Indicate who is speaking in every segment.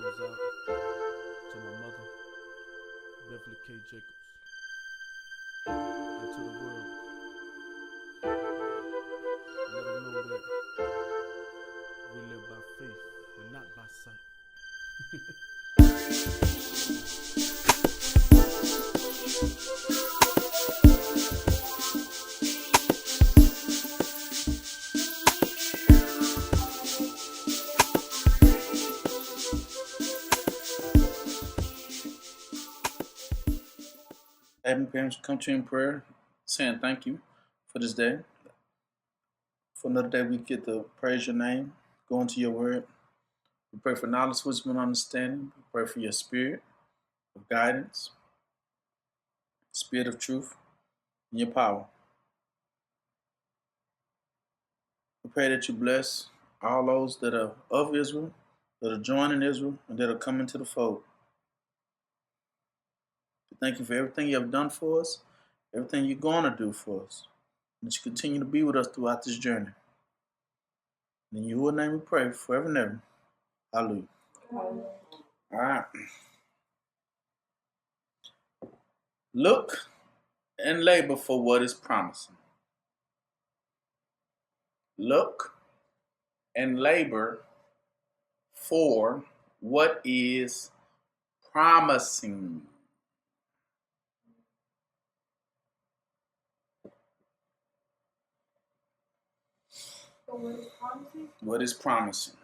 Speaker 1: goes out to my mother, Beverly K. Jacobs, and to the world. Let them know that we live by faith and not by sight.
Speaker 2: Having parents come to you in prayer, saying thank you for this day. For another day, we get to praise your name, go into your word. We pray for knowledge, wisdom, and understanding. We pray for your spirit of guidance, spirit of truth, and your power. We pray that you bless all those that are of Israel, that are joining Israel, and that are coming to the fold. Thank you for everything you have done for us, everything you're going to do for us. That you continue to be with us throughout this journey. In your name we pray forever and ever. Hallelujah. All right. Look and labor for what is promising. Look and labor for what is promising.
Speaker 3: What is promising?
Speaker 2: What is promising?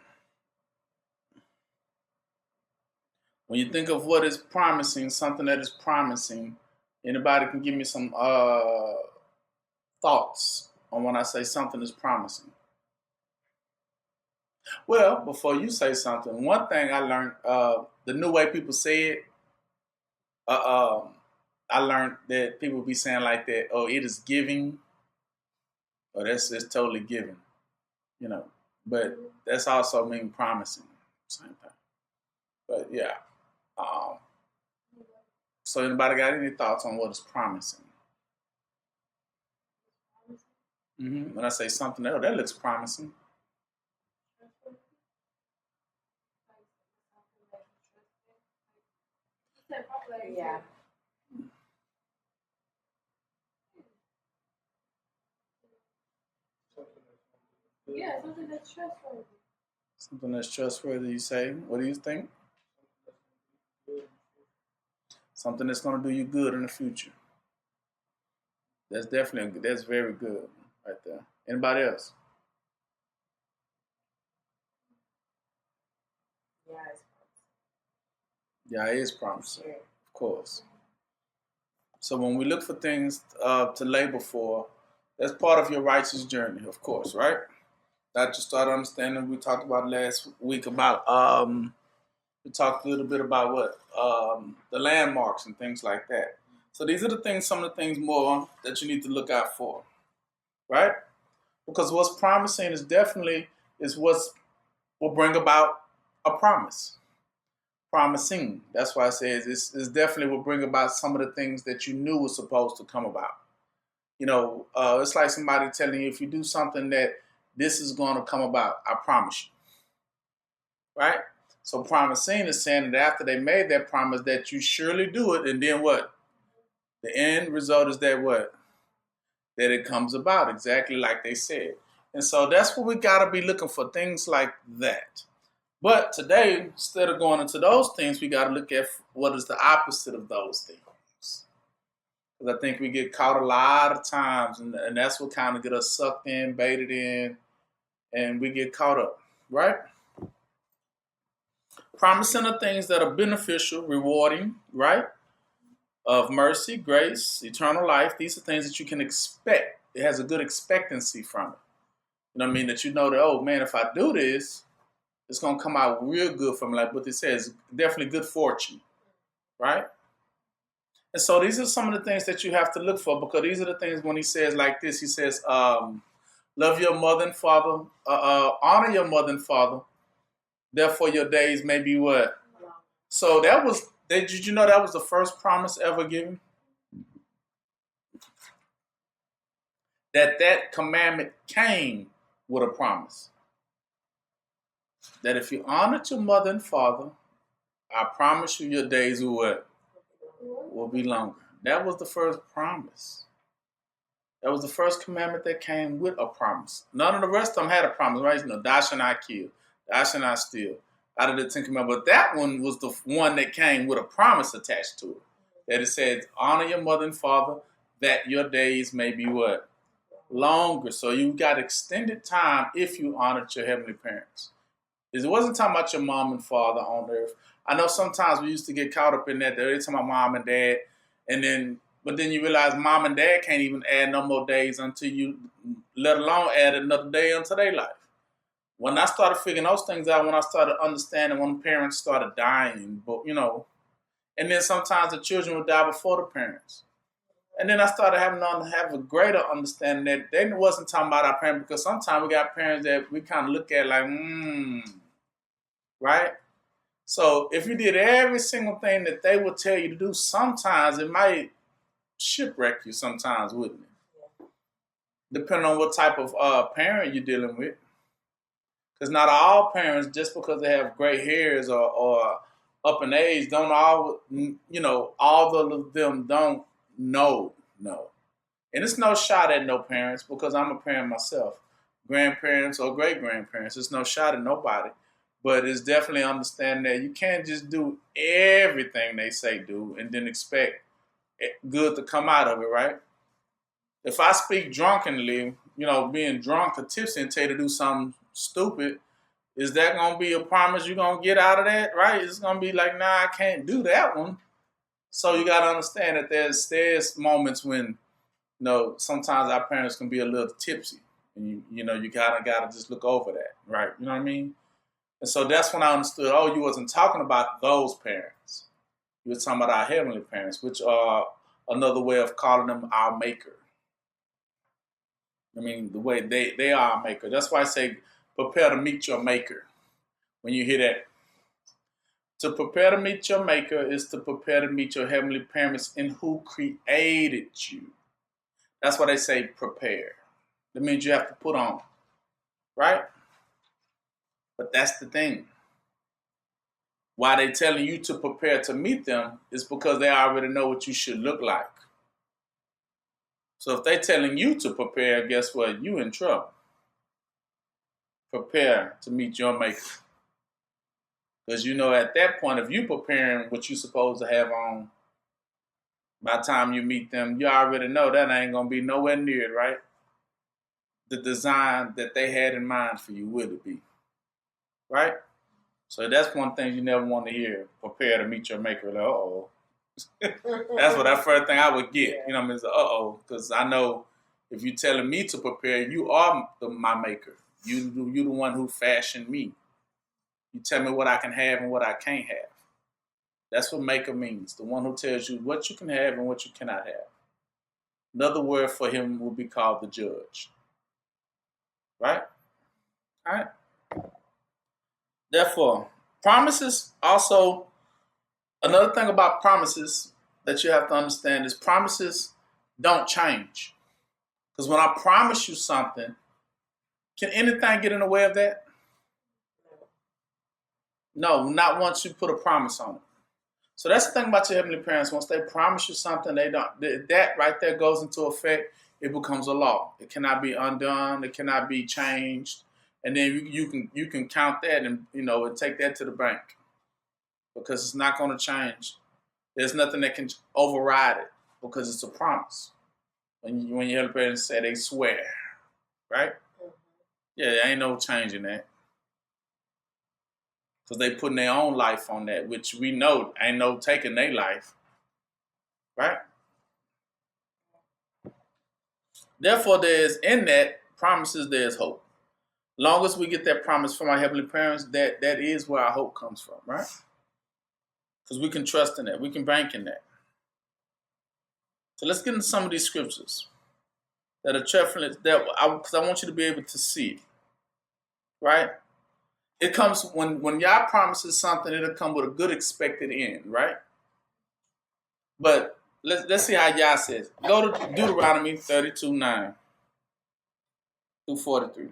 Speaker 2: When you think of what is promising, something that is promising, anybody can give me some thoughts on when I say something is promising? Well, before you say something, one thing I learned, the new way people say it, I learned that people be saying like that, oh, it is giving, or that's just totally giving, but that's also mean promising, same thing. But yeah. So anybody got any thoughts on what is promising? When I say something, oh, that looks promising.
Speaker 3: Yeah. Yeah, something that's trustworthy.
Speaker 2: Something that's trustworthy, you say. What do you think? Something that's going to do you good in the future. That's very good right there. Anybody else? Yeah, it is promising, of course. So when we look for things to labor for, that's part of your righteous journey, of course, right? That you start understanding. We talked about last week about we talked a little bit about what the landmarks and things like that. So these are the things, some of the things more that you need to look out for, right? Because what's promising is definitely what will bring about a promise. Promising. That's why I say it's definitely will bring about some of the things that you knew was supposed to come about. It's like somebody telling you if you do something that this is going to come about. I promise you. Right? So promising is saying that after they made that promise that you surely do it, and then what? The end result is that what? That it comes about exactly like they said. And so that's what we got to be looking for, things like that. But today, instead of going into those things, we got to look at what is the opposite of those things. Because I think we get caught a lot of times, and that's what kind of get us sucked in, baited in, and we get caught up, right? Promising are things that are beneficial, rewarding, right? Of mercy, grace, eternal life. These are things that you can expect. It has a good expectancy from it. You know what I mean? That you know that, oh man, if I do this, it's going to come out real good for me. Like what it says, definitely good fortune, right? And so these are some of the things that you have to look for, because these are the things when he says like this, he says, love your mother and father, honor your mother and father, therefore your days may be what? So did you know that was the first promise ever given? That commandment came with a promise. That if you honor your mother and father, I promise you your days will be longer. That was the first promise. That was the first commandment that came with a promise. None of the rest of them had a promise, right? You know, thou shalt not kill, thou shalt not steal, out of the Ten Commandments. But that one was the one that came with a promise attached to it. That it says, honor your mother and father, that your days may be what? Longer. So you got extended time if you honored your heavenly parents. It wasn't talking about your mom and father on earth. I know sometimes we used to get caught up in that. They're talking about mom and dad, but then you realize mom and dad can't even add no more days until you, let alone add another day into their life. When I started figuring those things out, when I started understanding when parents started dying, but and then sometimes the children would die before the parents. And then I started having to have a greater understanding that they wasn't talking about our parents, because sometimes we got parents that we kind of look at like, right? So if you did every single thing that they would tell you to do, sometimes it might shipwreck you sometimes, wouldn't it? Depending on what type of parent you're dealing with. Because not all parents, just because they have gray hairs or up in age, don't all, all of them don't know. And it's no shot at no parents, because I'm a parent myself. Grandparents or great-grandparents, it's no shot at nobody. But it's definitely understanding that you can't just do everything they say do and then expect good to come out of it, right? If I speak drunkenly, being drunk or tipsy, and tell you to do something stupid, is that going to be a promise you're going to get out of that, right? It's going to be like, nah, I can't do that one. So you got to understand that there's moments when, sometimes our parents can be a little tipsy. And, you got to just look over that, right? You know what I mean? And so that's when I understood, you wasn't talking about those parents. You were talking about our heavenly parents, which are another way of calling them our maker. I mean, the way they are our maker. That's why I say prepare to meet your maker. When you hear that, to prepare to meet your maker is to prepare to meet your heavenly parents in who created you. That's why they say prepare. That means you have to put on, right? But that's the thing. Why they telling you to prepare to meet them is because they already know what you should look like. So if they're telling you to prepare, guess what? You in trouble. Prepare to meet your maker. Because at that point, if you preparing what you're supposed to have on, by the time you meet them, you already know that ain't going to be nowhere near it, right? The design that they had in mind for you, will it be? Right? So that's one thing you never want to hear. Prepare to meet your maker. Like, uh-oh. That's what that first thing I would get. You know what I mean? It's uh-oh. Because I know if you're telling me to prepare, you are my maker. You the one who fashioned me. You tell me what I can have and what I can't have. That's what maker means. The one who tells you what you can have and what you cannot have. Another word for him will be called the judge. Right? All right. Therefore, promises also, another thing about promises that you have to understand is promises don't change. Because when I promise you something, can anything get in the way of that? No, not once you put a promise on it. So that's the thing about your heavenly parents. Once they promise you something, that right there goes into effect. It becomes a law. It cannot be undone. It cannot be changed. And then you can count that and and take that to the bank, because it's not going to change. There's nothing that can override it, because it's a promise. When your heavenly parents say they swear, right? Yeah, there ain't no changing that. Because they putting their own life on that, which we know ain't no taking their life. Right? Therefore, in that promises, there's hope. Long as we get that promise from our heavenly parents, that is where our hope comes from, right? Because we can trust in that. We can bank in that. So let's get into some of these scriptures that are prevalent, because I want you to be able to see it, right? It comes when Yah promises something, it'll come with a good expected end, right? But let's see how Yah says. Go to Deuteronomy 32:9 through 43.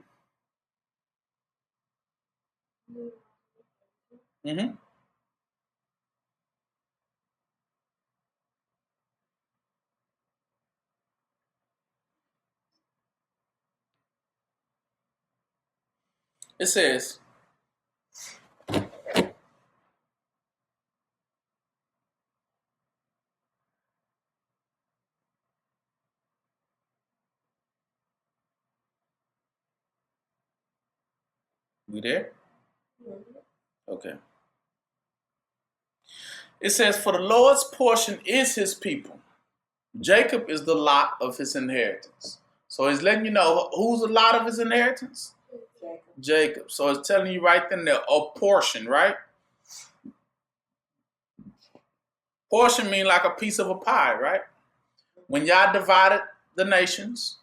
Speaker 2: It says, we there? Okay. It says, for the Lord's portion is his people. Jacob is the lot of his inheritance. So he's letting you know who's the lot of his inheritance? Jacob. So it's telling you right then there, a portion, right? Portion mean like a piece of a pie, right? When Yah divided the nations,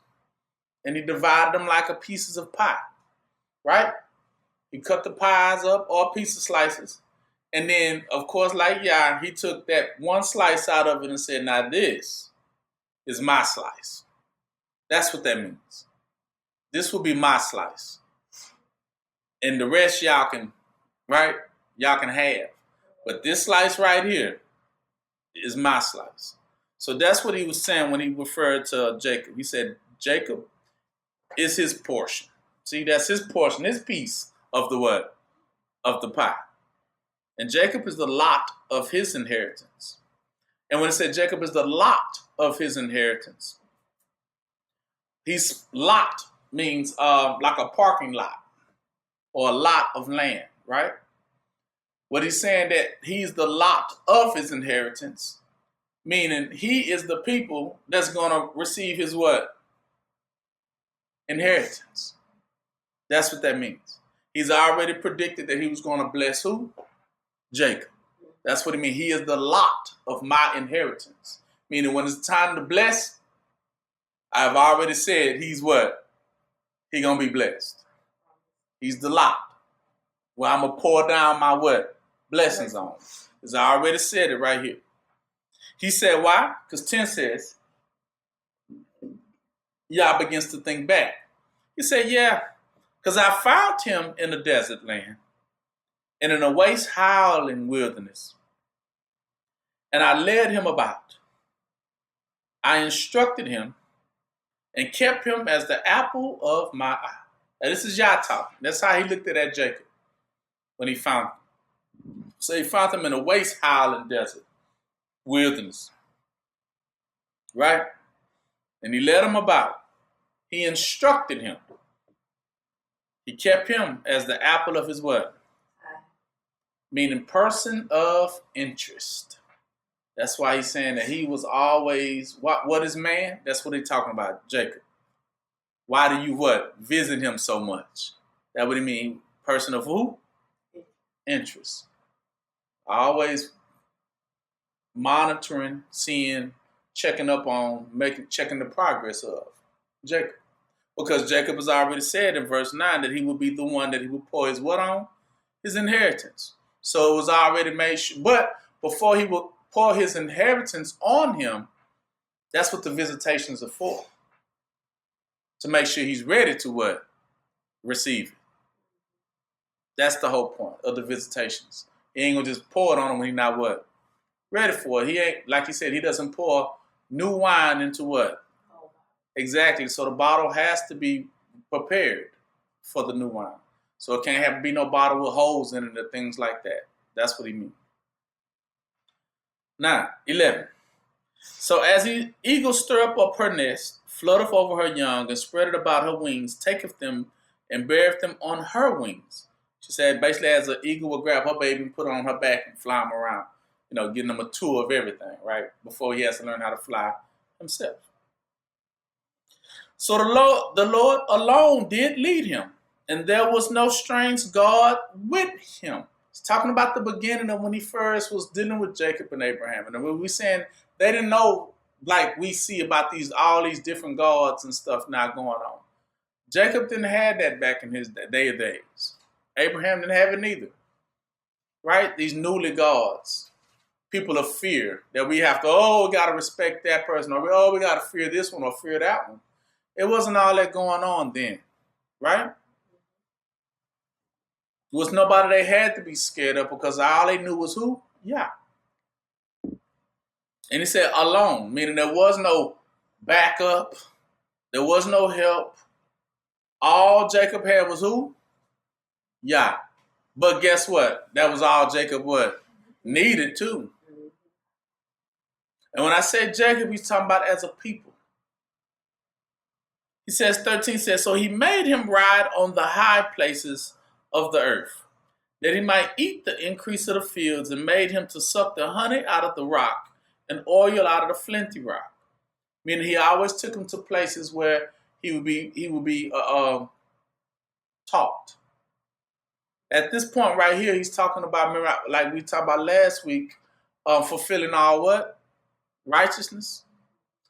Speaker 2: and he divided them like a pieces of pie, right? He cut the pies up, all piece of slices. And then, of course, like Yah, he took that one slice out of it and said, now this is my slice. That's what that means. This will be my slice. And the rest y'all can, right? Y'all can have. But this slice right here is my slice. So that's what he was saying when he referred to Jacob. He said, Jacob is his portion. See, that's his portion, his piece of the what? Of the pie. And Jacob is the lot of his inheritance. And when it said Jacob is the lot of his inheritance, he's lot means like a parking lot or a lot of land, right? What he's saying that he's the lot of his inheritance, meaning he is the people that's going to receive his what? Inheritance. That's what that means. He's already predicted that he was going to bless who? Jacob. That's what it means. He is the lot of my inheritance. Meaning when it's time to bless, I've already said he's what? He going to be blessed. He's the lot. Where I'm going to pour down my what? Blessings on. Because I already said it right here. He said why? Because 10 says, Yah begins to think back. He said, yeah, because I found him in a desert land, and in a waste howling wilderness. And I led him about. I instructed him and kept him as the apple of my eye. Now, this is Yah talking. That's how he looked at that Jacob when he found him. So he found him in a waste howling desert, wilderness. Right? And he led him about. He instructed him. He kept him as the apple of his what? Meaning person of interest. That's why he's saying that he was always, what is man? That's what he's talking about, Jacob. Why do you what? Visit him so much. That what he mean? Person of who? Interest. Always monitoring, seeing, checking up on, checking the progress of Jacob. Because Jacob has already said in verse 9 that he would be the one that he would pour his what on? His inheritance. So it was already made sure. But before he would pour his inheritance on him, that's what the visitations are for. To make sure he's ready to what? Receive it. That's the whole point of the visitations. He ain't going to just pour it on him when he's not what? Ready for it. He ain't, like he said, he doesn't pour new wine into what? Exactly. So the bottle has to be prepared for the new wine. So it can't be no bottle with holes in it or things like that. That's what he means. Now, 11. So as the eagle stirreth up her nest, flutteth over her young, and spreadeth about her wings, taketh them and beareth them on her wings. She said basically as an eagle would grab her baby and put it on her back and fly him around, getting him a tour of everything, right? Before he has to learn how to fly himself. So the Lord alone did lead him, and there was no strange God with him. It's talking about the beginning of when he first was dealing with Jacob and Abraham. And we're saying they didn't know like we see about all these different gods and stuff now going on. Jacob didn't have that back in his day of days. Abraham didn't have it neither. Right? These newly gods. People of fear that we have to, we got to respect that person. Or, we got to fear this one or fear that one. It wasn't all that going on then. Right? There was nobody they had to be scared of because all they knew was who? Yah. And he said alone, meaning there was no backup. There was no help. All Jacob had was who? Yeah. But guess what? That was all Jacob what? Needed too. And when I say Jacob, he's talking about as a people. He says, 13 says, so he made him ride on the high places of the earth, that he might eat the increase of the fields, and made him to suck the honey out of the rock and oil out of the flinty rock. Meaning he always took him to places where he would be taught. At this point right here, he's talking about, like we talked about last week, fulfilling all what? Righteousness.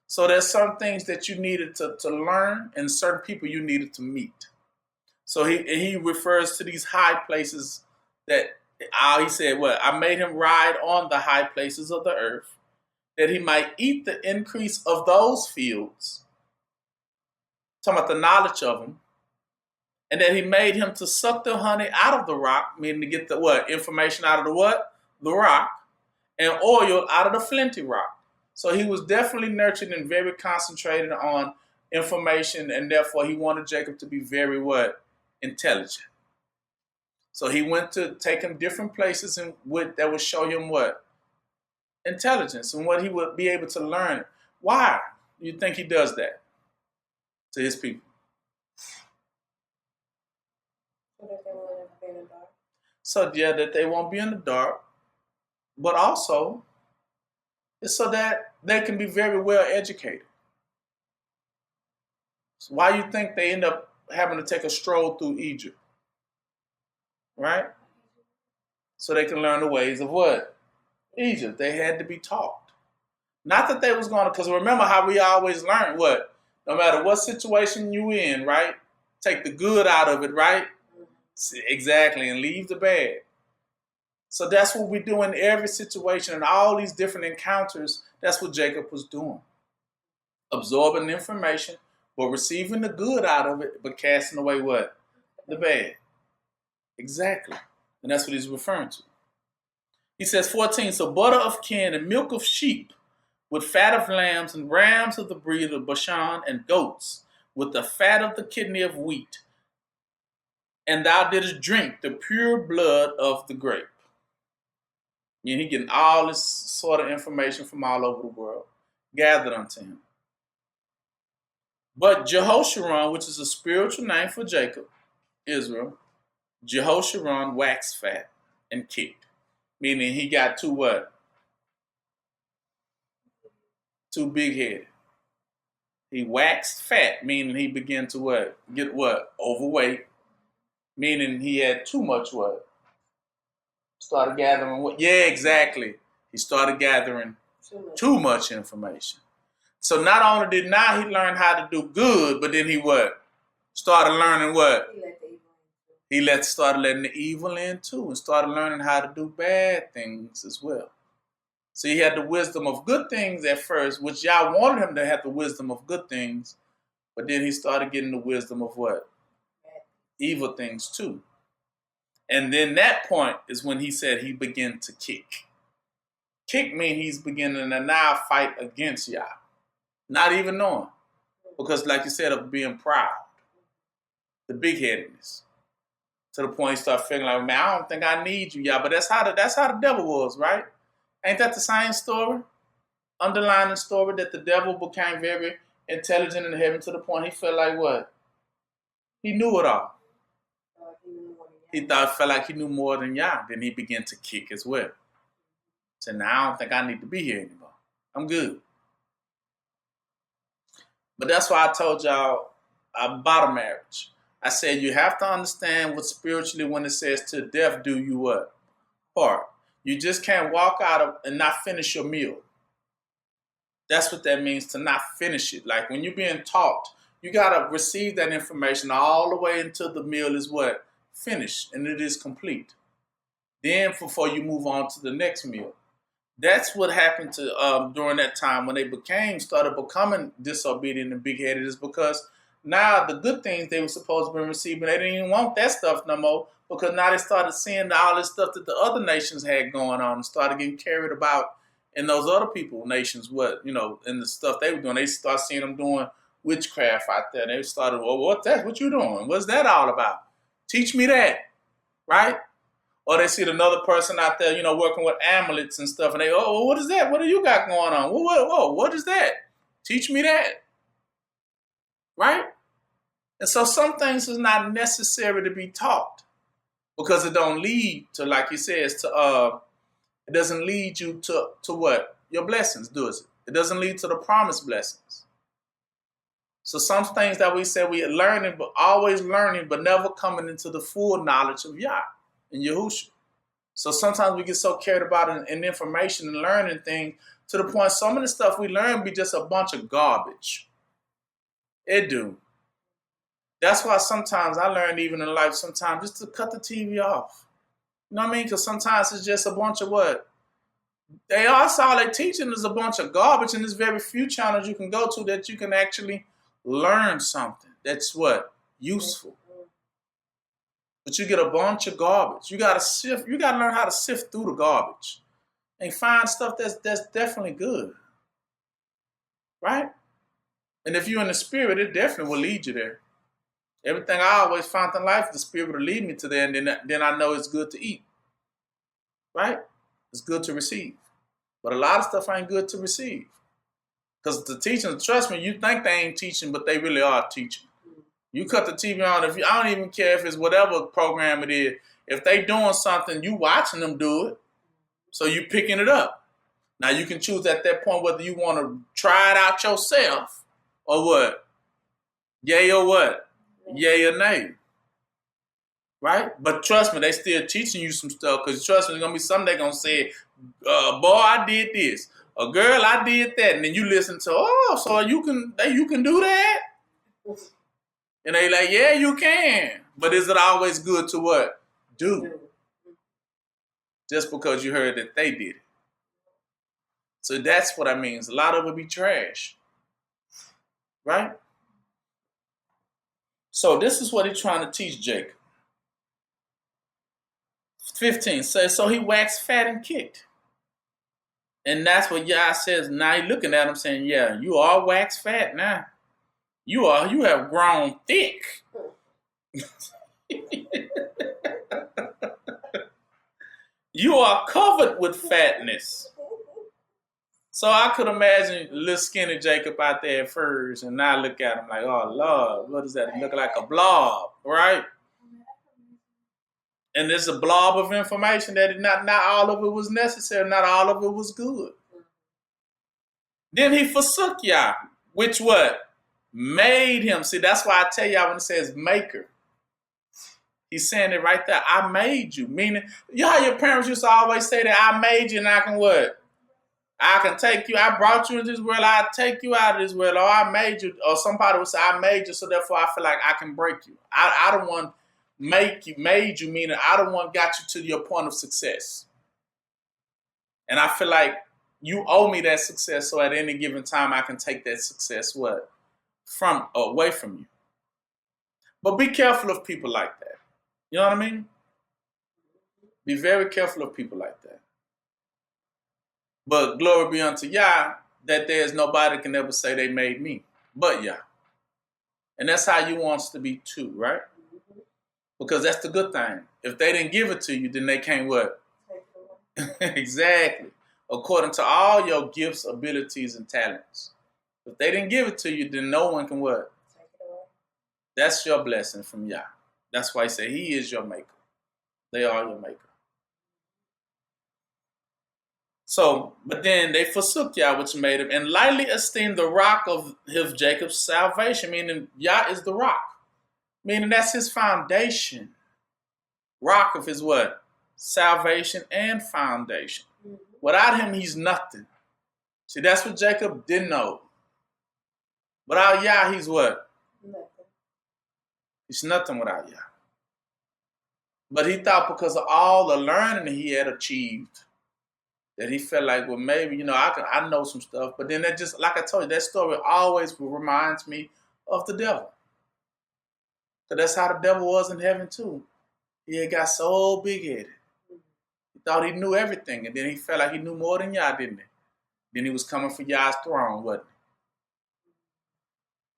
Speaker 2: So there's some things that you needed to learn and certain people you needed to meet. So he refers to these high places that he said, what? I made him ride on the high places of the earth, that he might eat the increase of those fields. Talking about the knowledge of them. And that he made him to suck the honey out of the rock, meaning to get the what? Information out of the what? The rock. And oil out of the flinty rock. So he was definitely nurtured and very concentrated on information, and therefore he wanted Jacob to be very what? Intelligent. So he went to take him different places and that would show him what? Intelligence and what he would be able to learn. Why do you think he does that to his people? So yeah, that they won't be in the dark, but also it's so that they can be very well educated. So why you think they end up having to take a stroll through Egypt? Right? So they can learn the ways of what? Egypt. They had to be taught. Not that they was going to, because remember how we always learn what? No matter what situation you in, right? Take the good out of it, right? Exactly, and leave the bad. So that's what we do in every situation and all these different encounters. That's what Jacob was doing. Absorbing information, but receiving the good out of it, but casting away what? The bad. Exactly. And that's what he's referring to. He says, 14, so butter of kin and milk of sheep, with fat of lambs and rams of the breed of Bashan, and goats, with the fat of the kidney of wheat. And thou didst drink the pure blood of the grape. And he getting all this sort of information from all over the world, gathered unto him. But Jehoshaphat, which is a spiritual name for Jacob, Israel, Jehoshaphat waxed fat and kicked. Meaning he got too what? Too big-headed. He waxed fat, meaning he began to what? Get what? Overweight. Meaning he had too much what? Started gathering what? Yeah, exactly. He started gathering too much information. So not only did now he learn how to do good, but then he what? Started learning what? He started letting the evil in too, and started learning how to do bad things as well. So he had the wisdom of good things at first, which y'all wanted him to have the wisdom of good things, but then he started getting the wisdom of what? Evil things too. And then that point is when he said he began to kick. Kick means he's beginning to now fight against Yah. Not even knowing. Because like you said, of being proud. The big-headedness. To the point he started feeling like, man, I don't think I need you, Yah. But that's how the devil was, right? Ain't that the same story? Underlying story that the devil became very intelligent in heaven to the point he felt like what? He knew it all. He felt like he knew more than Yah. Then he began to kick as well. So now I don't think I need to be here anymore. I'm good. But that's why I told y'all about a marriage. I said you have to understand what spiritually when it says to death do you what? Part. You just can't walk out and not finish your meal. That's what that means, to not finish it. Like when you're being taught, you got to receive that information all the way until the meal is what? Finished and it is complete. Then before you move on to the next meal. That's what happened to during that time when they started becoming disobedient and big-headed, is because now the good things they were supposed to be receiving, they didn't even want that stuff no more, because now they started seeing all this stuff that the other nations had going on and started getting carried about in those other nations, and the stuff they were doing. They started seeing them doing witchcraft out there. They started, well, what's that? What you doing? What's that all about? Teach me that. right? Or they see another person out there, working with amulets and stuff, and they, oh, well, what is that? What do you got going on? What is that? Teach me that, right? And so some things is not necessary to be taught because it don't lead to, like he says, it doesn't lead you to what? Your blessings, does it? It doesn't lead to the promised blessings. So some things that we say we are learning, but always learning, but never coming into the full knowledge of Yah and Yahushua. So sometimes we get so carried about in information and learning things to the point some of the stuff we learn be just a bunch of garbage. It do. That's why sometimes I learned even in life sometimes just to cut the TV off. You know what I mean? Because sometimes it's just a bunch of what? All they're teaching is a bunch of garbage, and there's very few channels you can go to that you can actually learn something that's what? Useful. But you get a bunch of garbage. You gotta learn how to sift through the garbage and find stuff that's definitely good. Right? And if you're in the spirit, it definitely will lead you there. Everything I always found in life, the spirit will lead me to there, and then I know it's good to eat. Right? It's good to receive. But a lot of stuff ain't good to receive. Because the teaching, trust me, you think they ain't teaching, but they really are teaching. You cut the TV on, I don't even care if it's whatever program it is. If they doing something, you watching them do it. So you picking it up. Now you can choose at that point whether you want to try it out yourself or what? Yay or what? Yay or nay. Right? But trust me, they still teaching you some stuff because trust me, there's going to be something they're going to say, boy, I did this. Or girl, I did that. And then you listen to, so you can do that? And they like, yeah, you can. But is it always good to what? Do. Just because you heard that they did it. So that's what I mean. A lot of it be trash. Right? So this is what he's trying to teach Jacob. 15 says, so he waxed fat and kicked. And that's what Yah says. Now he looking at him saying, yeah, you are waxed fat now. You have grown thick. You are covered with fatness. So I could imagine little skinny Jacob out there at first, and now I look at him like, oh Lord, what is that? He look like a blob, right? And there's a blob of information that not all of it was necessary, not all of it was good. Then he forsook Yah, which what? Made him. See, that's why I tell y'all when it says maker. He's saying it right there. I made you. Meaning, you know how your parents used to always say that I made you and I can what? I can take you. I brought you into this world. I'll take you out of this world. Or I made you. Or somebody would say I made you, so therefore I feel like I can break you. I don't want made you, meaning I don't want got you to your point of success. And I feel like you owe me that success, so at any given time I can take that success what? Away from you. But be careful of people like that. You know what I mean? Be very careful of people like that. But glory be unto Yah that there's nobody can ever say they made me but Yah. And that's how you want us to be too, right? Because that's the good thing. If they didn't give it to you, then they can't what? Exactly. According to all your gifts, abilities, and talents. If they didn't give it to you, then no one can what? Take it away. That's your blessing from Yah. That's why he said he is your maker. They are your maker. So, but then they forsook Yah, which made him, and lightly esteemed the rock of his Jacob's salvation, meaning Yah is the rock. Meaning that's his foundation. Rock of his what? Salvation and foundation. Mm-hmm. Without him, he's nothing. See, that's what Jacob didn't know. Without Yah, he's what? Nothing. He's nothing without Yah. But he thought because of all the learning he had achieved, that he felt like, well, maybe, I know some stuff. But then that just, like I told you, that story always reminds me of the devil. Because that's how the devil was in heaven too. He had got so big-headed. He thought he knew everything. And then he felt like he knew more than Yah, didn't he? Then he was coming for Yah's throne, wasn't he?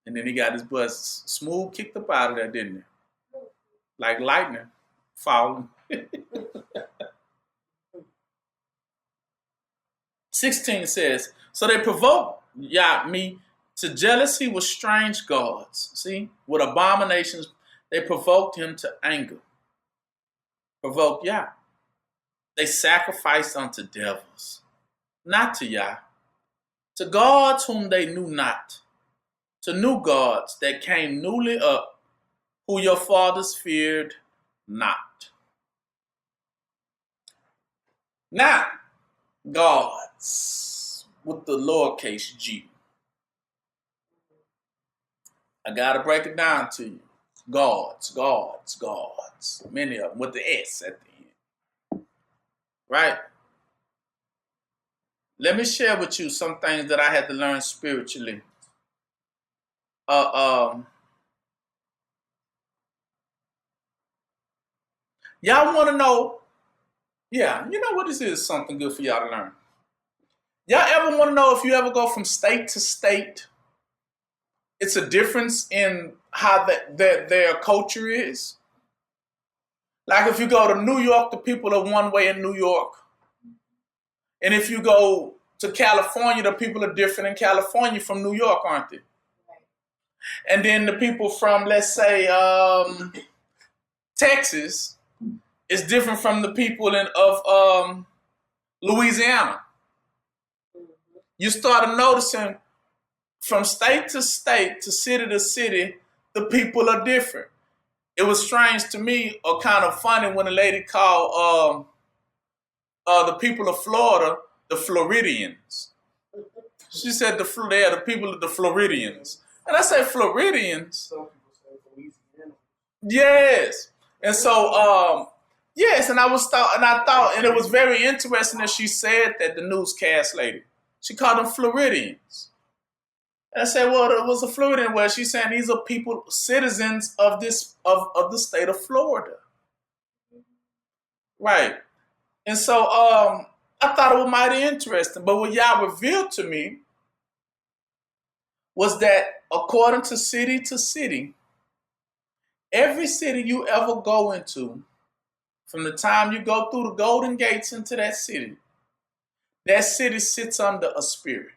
Speaker 2: And then he got his butt smooth kicked up out of there, didn't he? Like lightning. fallen. 16 says, so they provoked me to jealousy with strange gods. See, with abominations, they provoked him to anger. Provoked Yah. They sacrificed unto devils, not to Yah, to gods whom they knew not, to new gods that came newly up, who your fathers feared not. Now, gods with the lowercase g. I gotta break it down to you. Gods, gods, gods. Many of them with the S at the end. Right? Let me share with you some things that I had to learn spiritually. Y'all want to know? Yeah, you know what, this is something good for y'all to learn. Y'all ever want to know if you ever go from state to state, it's a difference in how their culture is? Like if you go to New York, the people are one way in New York. And if you go to California, the people are different in California from New York, aren't they? And then the people from, let's say, Texas is different from the people of Louisiana. You started noticing from state to state to city, the people are different. It was strange to me, or kind of funny, when a lady called the people of Florida the Floridians. She said they are the people of the Floridians. And I say Floridians.
Speaker 1: Some people say Louisiana.
Speaker 2: Yes. And so, yes, and I thought, and it was very interesting that she said that, the newscast lady. She called them Floridians. And I said, well, it was a Floridian. Well, she's saying these are people, citizens of the state of Florida. Right. And so I thought it was mighty interesting. But what Yah revealed to me was that according to city, every city you ever go into, from the time you go through the Golden Gates into that city sits under a spirit.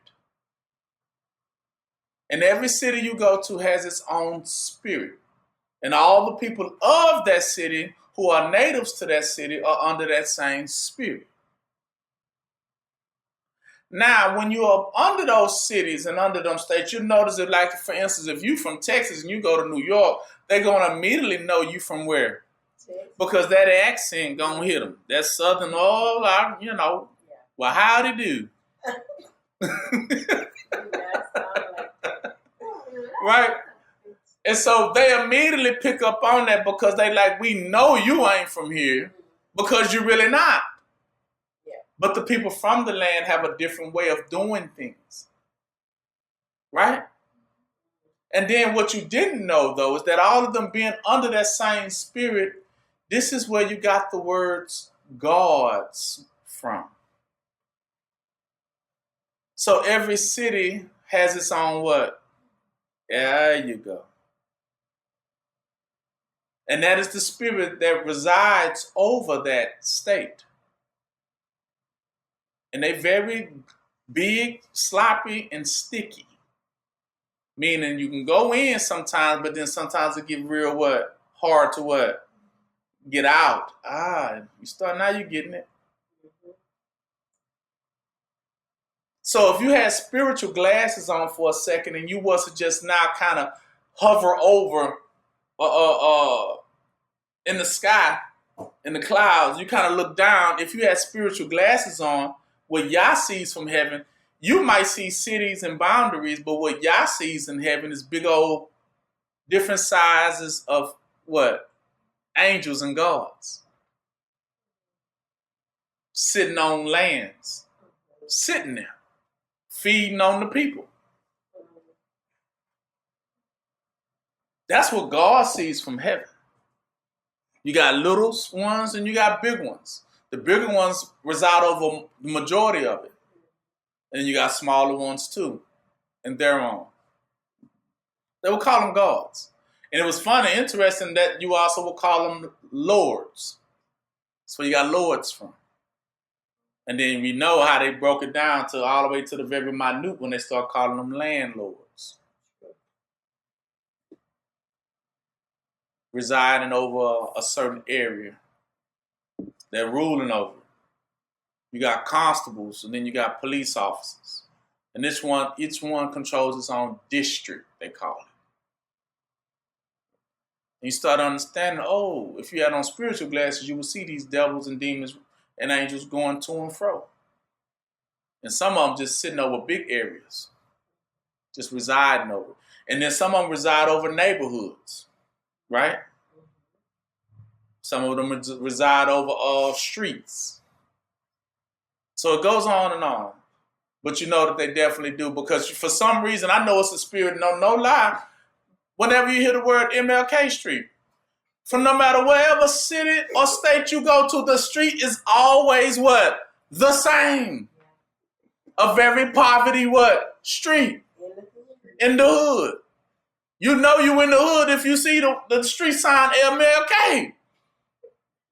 Speaker 2: And every city you go to has its own spirit. And all the people of that city who are natives to that city are under that same spirit. Now, when you are under those cities and under them states, you notice that, like, for instance, if you from Texas and you go to New York, they're going to immediately know you from where? Texas. Because that accent going to hit them. That southern, well, howdy do. Right? And so they immediately pick up on that because they like, we know you ain't from here because you're really not. Yeah. But the people from the land have a different way of doing things. Right? And then what you didn't know, though, is that all of them being under that same spirit, this is where you got the words gods from. So every city has its own what? There you go. And that is the spirit that resides over that state. And they very big, sloppy, and sticky. Meaning you can go in sometimes, but then sometimes it get real what? Hard to what? Get out. Now you're getting it. So if you had spiritual glasses on for a second and you was to just now kind of hover over in the sky, in the clouds, you kind of look down. If you had spiritual glasses on, what Yah sees from heaven, you might see cities and boundaries, but what Yah sees in heaven is big old different sizes of what? Angels and gods. Sitting on lands. Sitting there. Feeding on the people. That's what God sees from heaven. You got little ones and you got big ones. The bigger ones reside over the majority of it. And you got smaller ones too. And their own. They will call them gods. And it was funny, interesting that you also would call them lords. That's where you got lords from. And then we know how they broke it down to all the way to the very minute when they start calling them landlords. Residing over a certain area. They're ruling over it. You got constables, and then you got police officers. And each one controls its own district, they call it. And you start understanding, if you had on spiritual glasses, you would see these devils and demons and angels going to and fro. And some of them just sitting over big areas, just residing over. And then some of them reside over neighborhoods, right? Some of them reside over streets. So it goes on and on. But you know that they definitely do, because for some reason, I know it's a spirit, no lie. Whenever you hear the word MLK Street, from no matter wherever city or state you go to, the street is always what? The same. A very poverty what? Street. In the hood. You know you in the hood if you see the street sign MLK.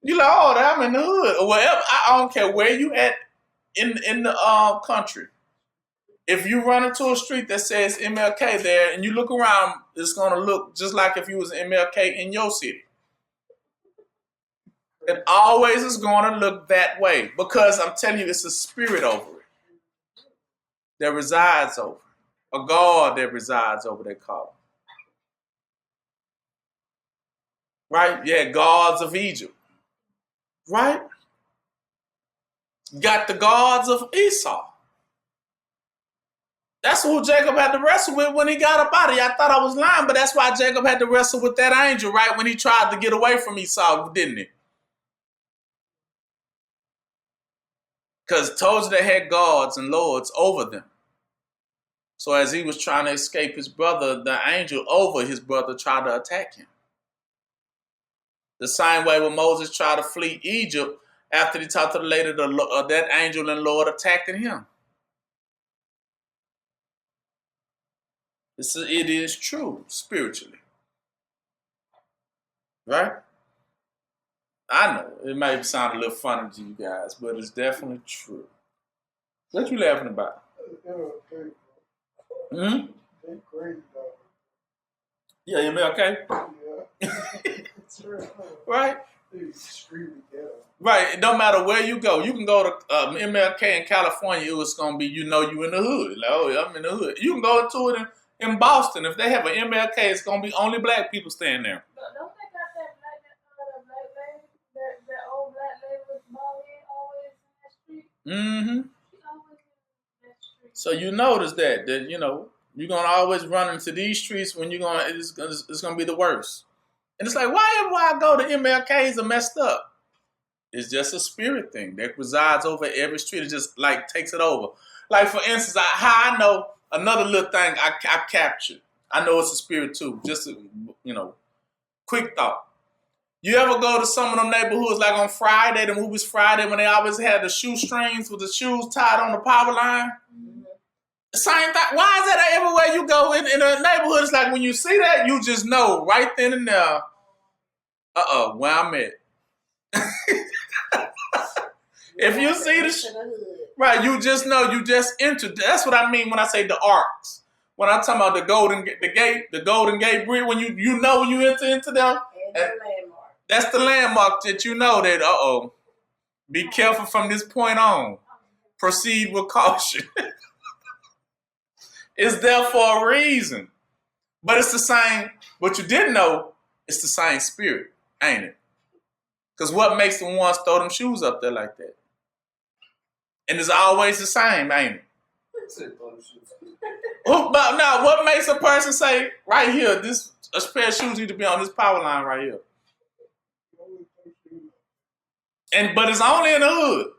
Speaker 2: You like, I'm in the hood. Or wherever, I don't care where you at in the country. If you run into a street that says MLK there and you look around, it's going to look just like if you was MLK in your city. It always is going to look that way, because I'm telling you, it's a spirit over it that resides over it. A God that resides over, they call it. Right? Yeah, gods of Egypt. Right? Got the gods of Esau. That's who Jacob had to wrestle with when he got up out of here. I thought I was lying, but that's why Jacob had to wrestle with that angel, right? When he tried to get away from Esau, didn't he? Because told you they had gods and lords over them. So as he was trying to escape his brother, the angel over his brother tried to attack him. The same way when Moses tried to flee Egypt, after he talked to the lady, that angel and Lord attacked him. It is true spiritually. Right? I know it may sound a little funny to you guys, but it's definitely true. What you laughing about? Hmm? Yeah, you mean okay?
Speaker 4: Yeah.
Speaker 2: Right? Right. It don't matter where you go. You can go to MLK in California. It was gonna be, you in the hood. Like, I'm in the hood. You can go to it in Boston. If they have an MLK, it's gonna be only black people staying there.
Speaker 3: Don't they got that black lady, that old black lady with bald head always in that street?
Speaker 2: Mm-hmm.
Speaker 3: She always in that street.
Speaker 2: So you notice that you're gonna always run into these streets when it's gonna be the worst. And it's like, why I go to MLKs are messed up? It's just a spirit thing that resides over every street. It just like takes it over. Like for instance, how I know another little thing I captured. I know it's a spirit too. Just quick thought. You ever go to some of them neighborhoods like on Friday, the movies Friday, when they always had the shoestrings with the shoes tied on the power line? Mm-hmm. Same thing. Why is that everywhere you go in a neighborhood? It's like when you see that, you just know right then and there, where I'm at. If you see right, you just know you just entered. That's what I mean when I say the arcs. When I'm talking about the Golden Gate Bridge, when you know when you enter into them, that's the landmark that you know that, be careful from this point on. Proceed with caution. It's there for a reason. But it's the same. What you didn't know, it's the same spirit, ain't it? Because what makes the ones throw them shoes up there like that? And it's always the same, ain't it? But now, what makes a person say, right here, a pair of shoes need to be on this power line right here? But it's only in the hood.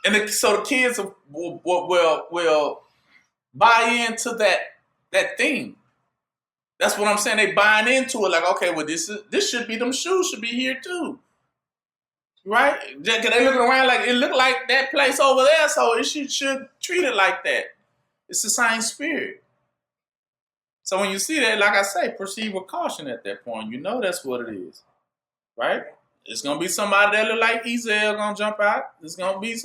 Speaker 2: And so the kids will buy into that thing. That's what I'm saying. They buying into it like, okay, well, this should be, them shoes should be here too. Right? They looking around like, it look like that place over there, so it should treat it like that. It's the same spirit. So when you see that, like I say, proceed with caution at that point. You know that's what it is, right? It's gonna be somebody that look like Ezel gonna jump out. It's gonna be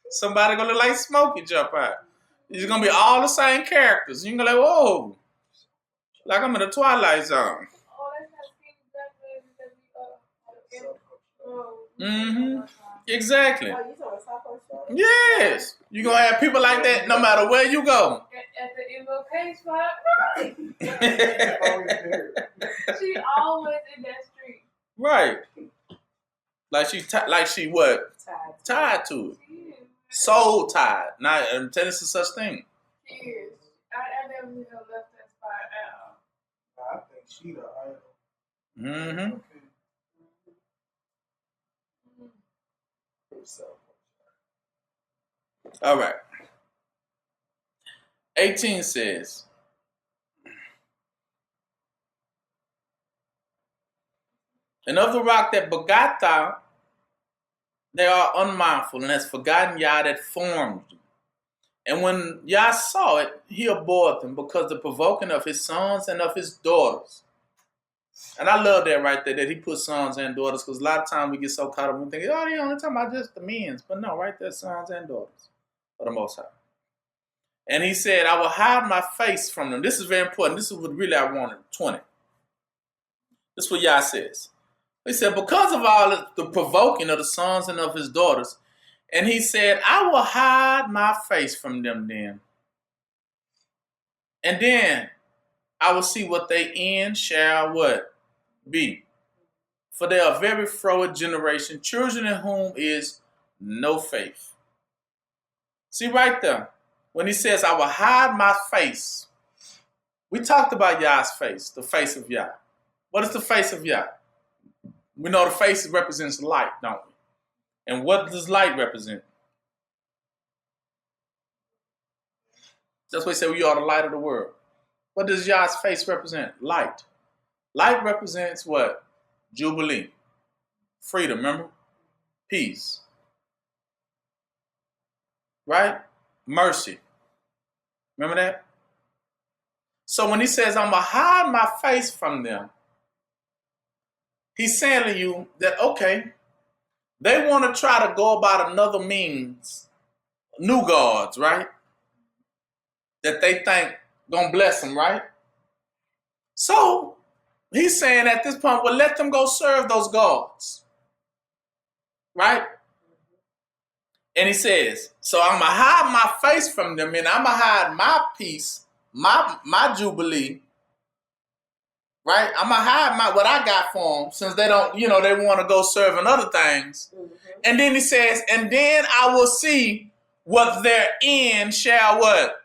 Speaker 2: somebody gonna look like Smokey jump out. It's gonna be all the same characters. You're gonna be like, whoa, like I'm in the Twilight Zone.
Speaker 3: Oh, that's not Steve Jackson because we
Speaker 2: Mm-hmm. Exactly.
Speaker 4: Oh, you saw a softball show?
Speaker 2: Yes. You're gonna have people like that no matter where you go.
Speaker 3: at the MLK spot.
Speaker 4: Oh,
Speaker 3: She always in that street.
Speaker 2: Right. Like she what?
Speaker 4: Tied.
Speaker 2: Tied to it.
Speaker 3: She is.
Speaker 2: Soul tied. Now I'm telling you such thing.
Speaker 3: She is. I never knew her left that spot at all.
Speaker 1: I think she the idol.
Speaker 2: Mm-hmm. All right. 18 says, and of the rock that begot thou, they are unmindful, and has forgotten Yah that formed you. And when Yah saw it, he abhorred them, because the provoking of his sons and of his daughters. And I love that right there, that he put sons and daughters, because a lot of times we get so caught up and think, oh, you're only talking about just the men's. But no, right there, sons and daughters of the Most High. And he said, I will hide my face from them. This is very important. This is what really I wanted. 20. This is what Yah says. He said, because of all the provoking of the sons and of his daughters, and he said, I will hide my face from them then. And then I will see what they end shall what? Be. For they are very froward generation, children in whom is no faith. See right there, when he says, I will hide my face. We talked about Yah's face, the face of Yah. What is the face of Yah? We know the face represents light, don't we? And what does light represent? That's why he said we are the light of the world. What does Yah's face represent? Light. Light represents what? Jubilee. Freedom, remember? Peace. Right? Mercy. Remember that? So when he says, I'm going to hide my face from them, he's saying to you that, okay, they want to try to go about another means, new gods, right? That they think gonna bless them, right? So he's saying at this point, well, let them go serve those gods, right? And he says, so I'm gonna hide my face from them, and I'm gonna hide my peace, my jubilee, right? I'm gonna hide what I got for them, since they don't, they want to go serving other things. Mm-hmm. And then he says, and then I will see what their end shall what?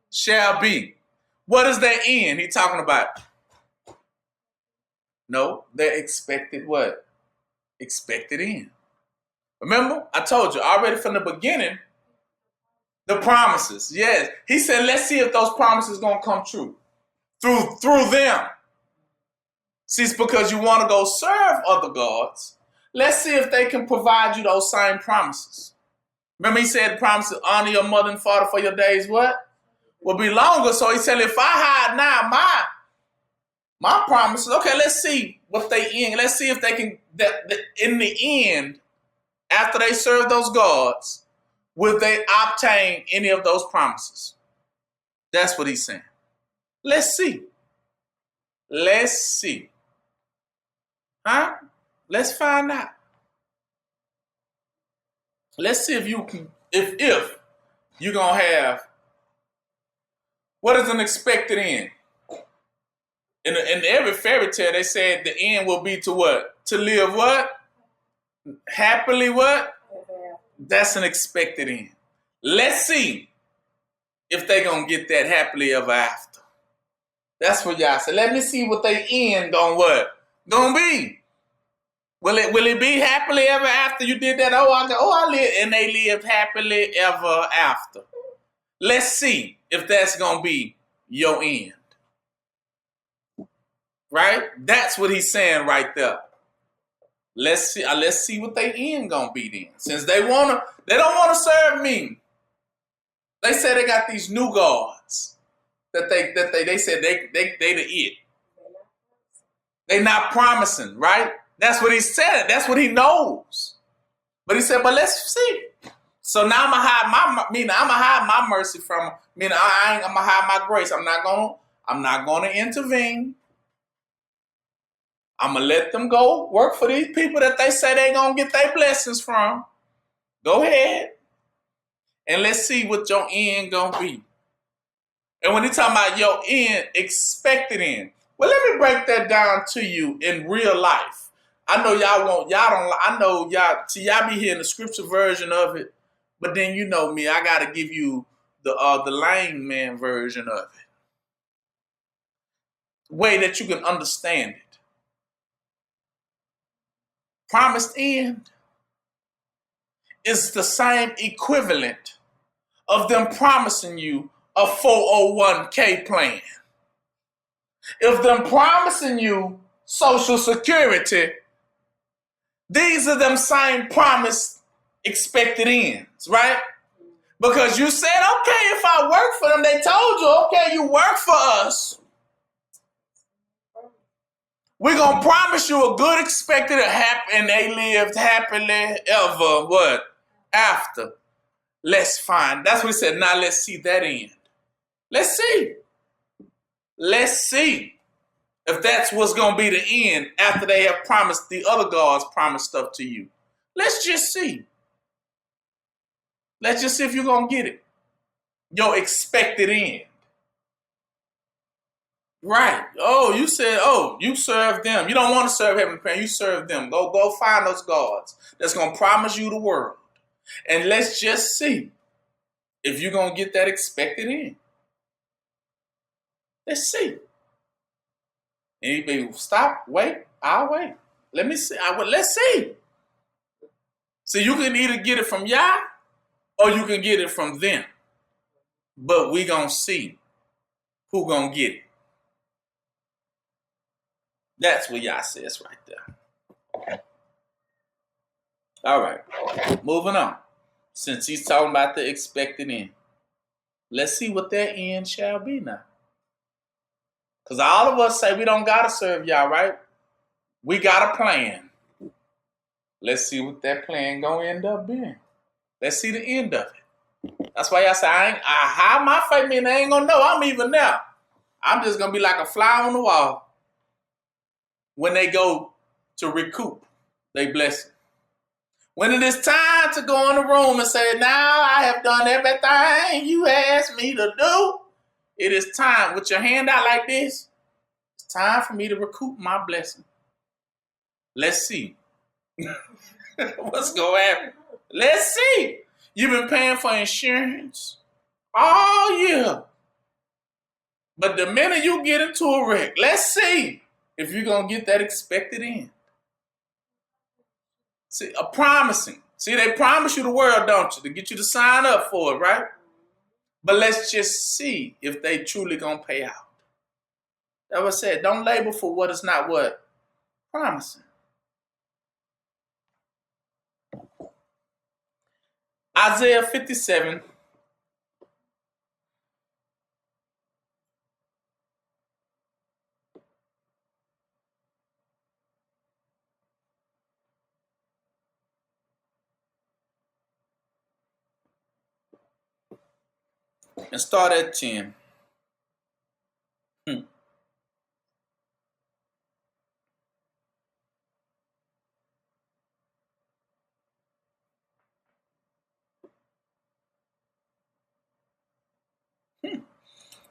Speaker 2: Shall be. What is their end he talking about? No, their expected what? Expected end. Remember, I told you already from the beginning, the promises. Yes. He said, let's see if those promises going to come true. Through them. See, it's because you want to go serve other gods. Let's see if they can provide you those same promises. Remember he said promises, honor your mother and father for your days, what? Will be longer. So he said, if I hide now my promises, okay, let's see what they end. Let's see if they can, in the end, after they serve those gods, will they obtain any of those promises? That's what he's saying. Let's see. Let's see. Huh? Let's find out. Let's see if you can, if you're going to have, what is an expected end? In every fairy tale, they said the end will be to what? To live what? Happily what? That's an expected end. Let's see if they're going to get that happily ever after. That's what Yah said. Let me see what they end on what? Gonna be. Will it be happily ever after you did that? I live, and they lived happily ever after. Let's see if that's gonna be your end. Right? That's what he's saying right there. Let's see what they end gonna be then. Since they don't want to serve me. They say they got these new gods. that they said they the it. They not promising, right? That's what he said. That's what he knows. But he said, but let's see. So now I'm gonna hide my mercy from him. I'm gonna hide my grace. I'm not gonna intervene. I'm gonna let them go work for these people that they say they gonna get their blessings from. Go ahead. And let's see what your end gonna be. And when he talking about your end, expected end. Well, let me break that down to you in real life. I know y'all be hearing the scripture version of it, but then you know me, I gotta give you the lame man version of it. Way that you can understand it. Promised end is the same equivalent of them promising you a 401k plan. If them promising you Social Security, these are them same promised expected ends, right? Because you said, okay, if I work for them, they told you, okay, you work for us. We're going to promise you a good expected and they lived happily ever, what? After. Let's find. That's what he said. Now let's see that end. Let's see. Let's see if that's what's going to be the end after they have promised, the other gods promised stuff to you. Let's just see. Let's just see if you're going to get it. Your expected end. Right. Oh, you said, you serve them. You don't want to serve heaven, you serve them. Go find those gods that's going to promise you the world. And let's just see if you're going to get that expected end. Let's see. Anybody stop, wait, I'll wait. Let me see. Let's see. So you can either get it from Yah or you can get it from them. But we going to see who going to get it. That's what Yah says right there. All right. Moving on. Since he's talking about the expected end. Let's see what that end shall be now. Because all of us say we don't got to serve Yah, right? We got a plan. Let's see what that plan going to end up being. Let's see the end of it. That's why Yah say, I hide my faith, mean they ain't going to know I'm even there. I'm just going to be like a fly on the wall when they go to recoup their blessing. When it is time to go in the room and say, now I have done everything you asked me to do. It is time, with your hand out like this, it's time for me to recoup my blessing. Let's see. What's going to happen? Let's see. You've been paying for insurance all year. But the minute you get into a wreck, let's see if you're going to get that expected end. See, a promising. See, they promise you the world, don't you? To get you to sign up for it, right? But let's just see if they truly going to pay out. That was said, don't labor for what is not what? Promising. Isaiah 57. And start at 10.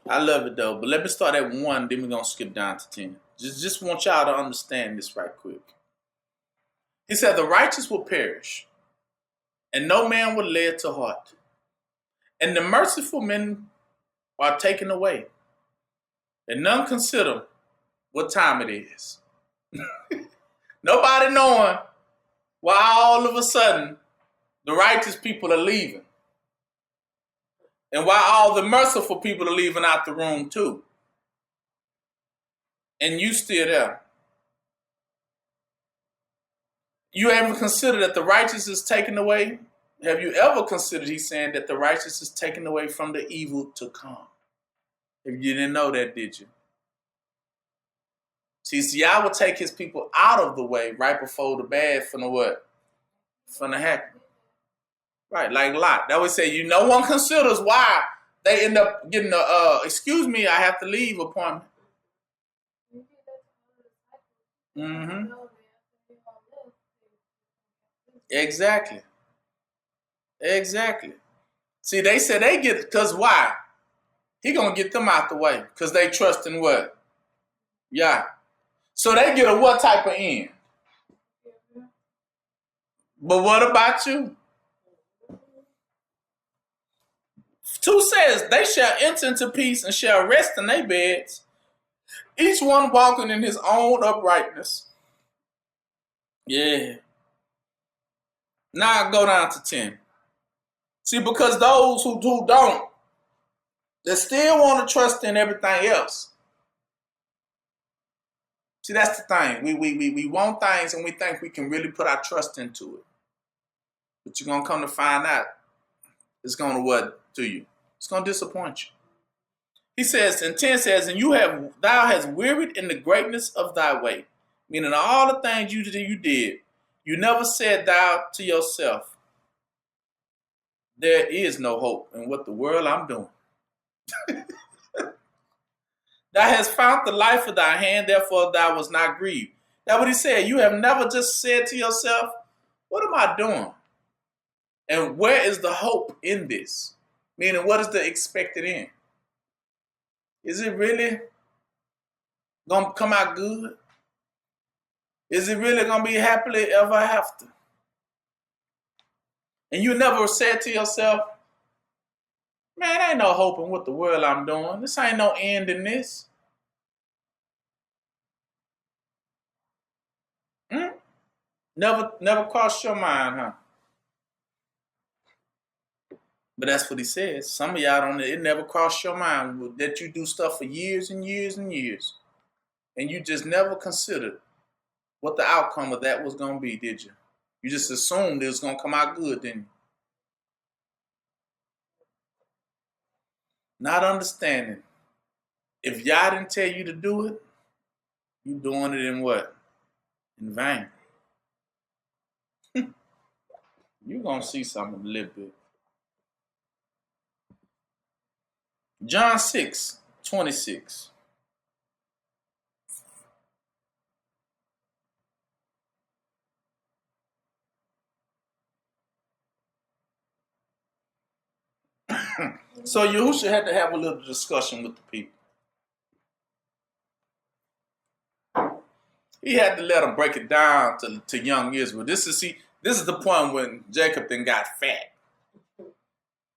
Speaker 2: I love it though, but let me start at 1, then we're going to skip down to 10. Just want y'all to understand this right quick. He said, the righteous will perish, and no man will lay it to heart. And the merciful men are taken away, and none consider what time it is. Nobody knowing why all of a sudden the righteous people are leaving. And why all the merciful people are leaving out the room too. And you still there. You ever consider that the righteous is taken away? Have you ever considered, he's saying, that the righteous is taken away from the evil to come? If you didn't know that, did you? See, I would take his people out of the way right before the bad from the what? From the happen. Right, like Lot. That would say, no one considers why they end up getting excuse me, I have to leave appointment. Mm-hmm. Exactly. Exactly. See, they said they get it, because why? He gonna get them out the way, because they trust in what? Yeah. So they get a what type of end? But what about you? 2 says, they shall enter into peace and shall rest in their beds, each one walking in his own uprightness. Yeah. Now I go down to 10. See, because those who don't, they still want to trust in everything else. See, that's the thing. We want things and we think we can really put our trust into it. But you're going to come to find out it's going to what to you? It's going to disappoint you. He says, and 10 says, and thou hast wearied in the greatness of thy way. Meaning all the things you did, you never said thou to yourself, there is no hope in what the world I'm doing. Thou hast found the life of thy hand, therefore thou was not grieved. That's what he said. You have never just said to yourself, what am I doing? And where is the hope in this? Meaning, what is the expected end? Is it really going to come out good? Is it really going to be happily ever after? And you never said to yourself, man, ain't no hope in what the world I'm doing. This ain't no end in this. Never crossed your mind, huh? But that's what he says. Some of y'all don't, it never crossed your mind that you do stuff for years and years and years. And you just never considered what the outcome of that was going to be, did you? You just assumed it was going to come out good, didn't you? Not understanding. If Yah didn't tell you to do it, you doing it in what? In vain. You're going to see something a little bit. John 6:26. So Yahushua had to have a little discussion with the people. He had to let them break it down to young Israel. This is the point when Jacob then got fat.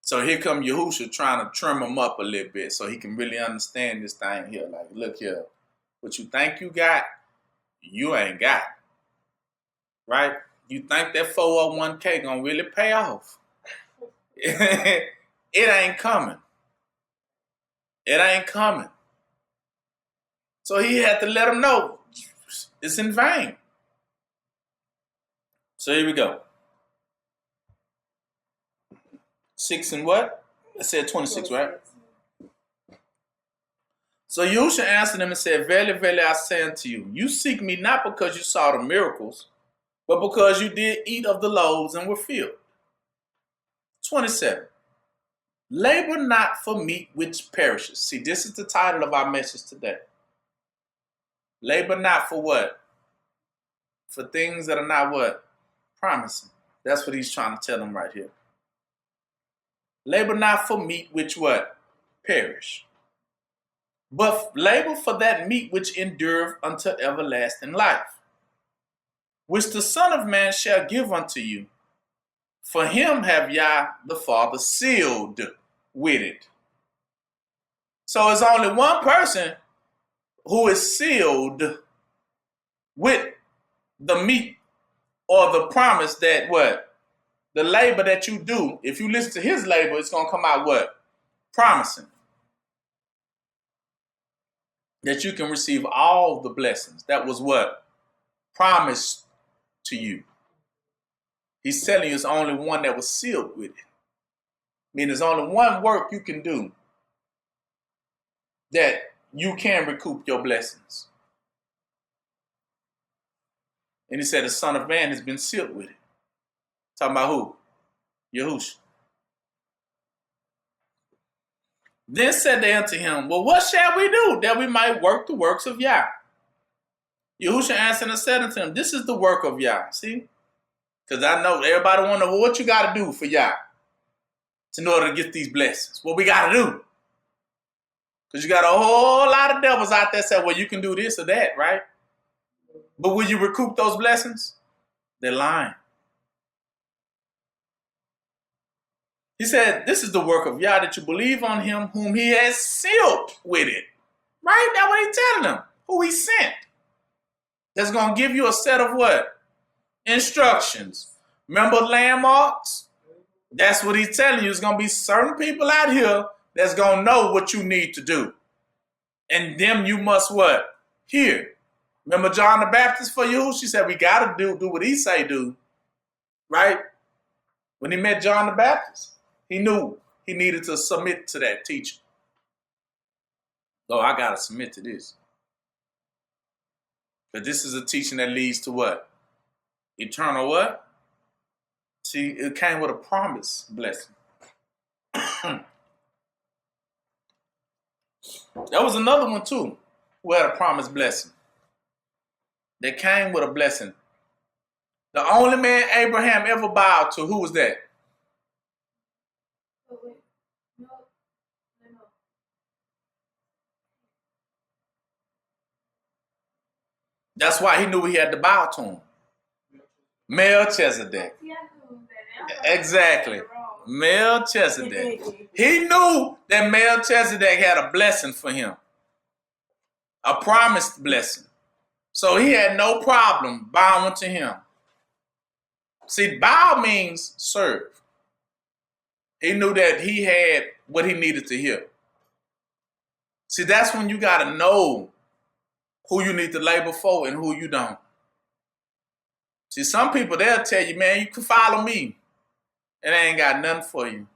Speaker 2: So here come Yahushua trying to trim him up a little bit so he can really understand this thing here. Like, look here, what you think you got, you ain't got. Right? You think that 401k gonna really pay off. It ain't coming. It ain't coming. So he had to let him know it's in vain. So here we go. 6 and what? I said 26, right? So Yahushua answered him and said, verily, verily, I say unto you, you seek me not because you saw the miracles, but because you did eat of the loaves and were filled. 27. Labor not for meat which perishes. See, this is the title of our message today. Labor not for what? For things that are not what? Promising. That's what he's trying to tell them right here. Labor not for meat which what? Perish. But labor for that meat which endureth unto everlasting life, which the Son of Man shall give unto you. For him have Yah the Father sealed with it. So it's only one person who is sealed with the meat or the promise that what? The labor that you do, if you listen to his labor, it's going to come out what? Promising. That you can receive all the blessings. That was what? Promised to you. He's telling you it's only one that was sealed with it. I mean, there's only one work you can do that you can recoup your blessings. And he said the Son of Man has been sealed with it. Talking about who? Yahushua. Then said they unto him, well, what shall we do that we might work the works of Yah? Yahushua answered and said unto him, this is the work of Yah. See? Because I know everybody want to know, well, what you got to do for Yah in order to get these blessings. What we got to do? Because you got a whole lot of devils out there saying, well, you can do this or that, right? But will you recoup those blessings? They're lying. He said, this is the work of Yah, that you believe on him whom he has sealed with it. Right? That's what he's telling them. Who he sent. That's going to give you a set of what? Instructions. Remember landmarks? That's what he's telling you. There's going to be certain people out here that's going to know what you need to do. And them you must what? Hear. Remember John the Baptist for you? She said, we got to do what he say do. Right? When he met John the Baptist, he knew he needed to submit to that teaching. Oh, I got to submit to this. But this is a teaching that leads to what? Eternal what? See, it came with a promise blessing. There was another one too who had a promised blessing. They came with a blessing. The only man Abraham ever bowed to, who was that?
Speaker 3: Oh, wait. No.
Speaker 2: That's why he knew he had to bow to him. Melchizedek.
Speaker 3: See, I knew that.
Speaker 2: Exactly. Melchizedek. He knew that Melchizedek had a blessing for him. A promised blessing. So he had no problem bowing to him. See, bow means serve. He knew that he had what he needed to hear. See, that's when you got to know who you need to labor for and who you don't. See, some people, they'll tell you, man, you can follow me. And they ain't got nothing for you.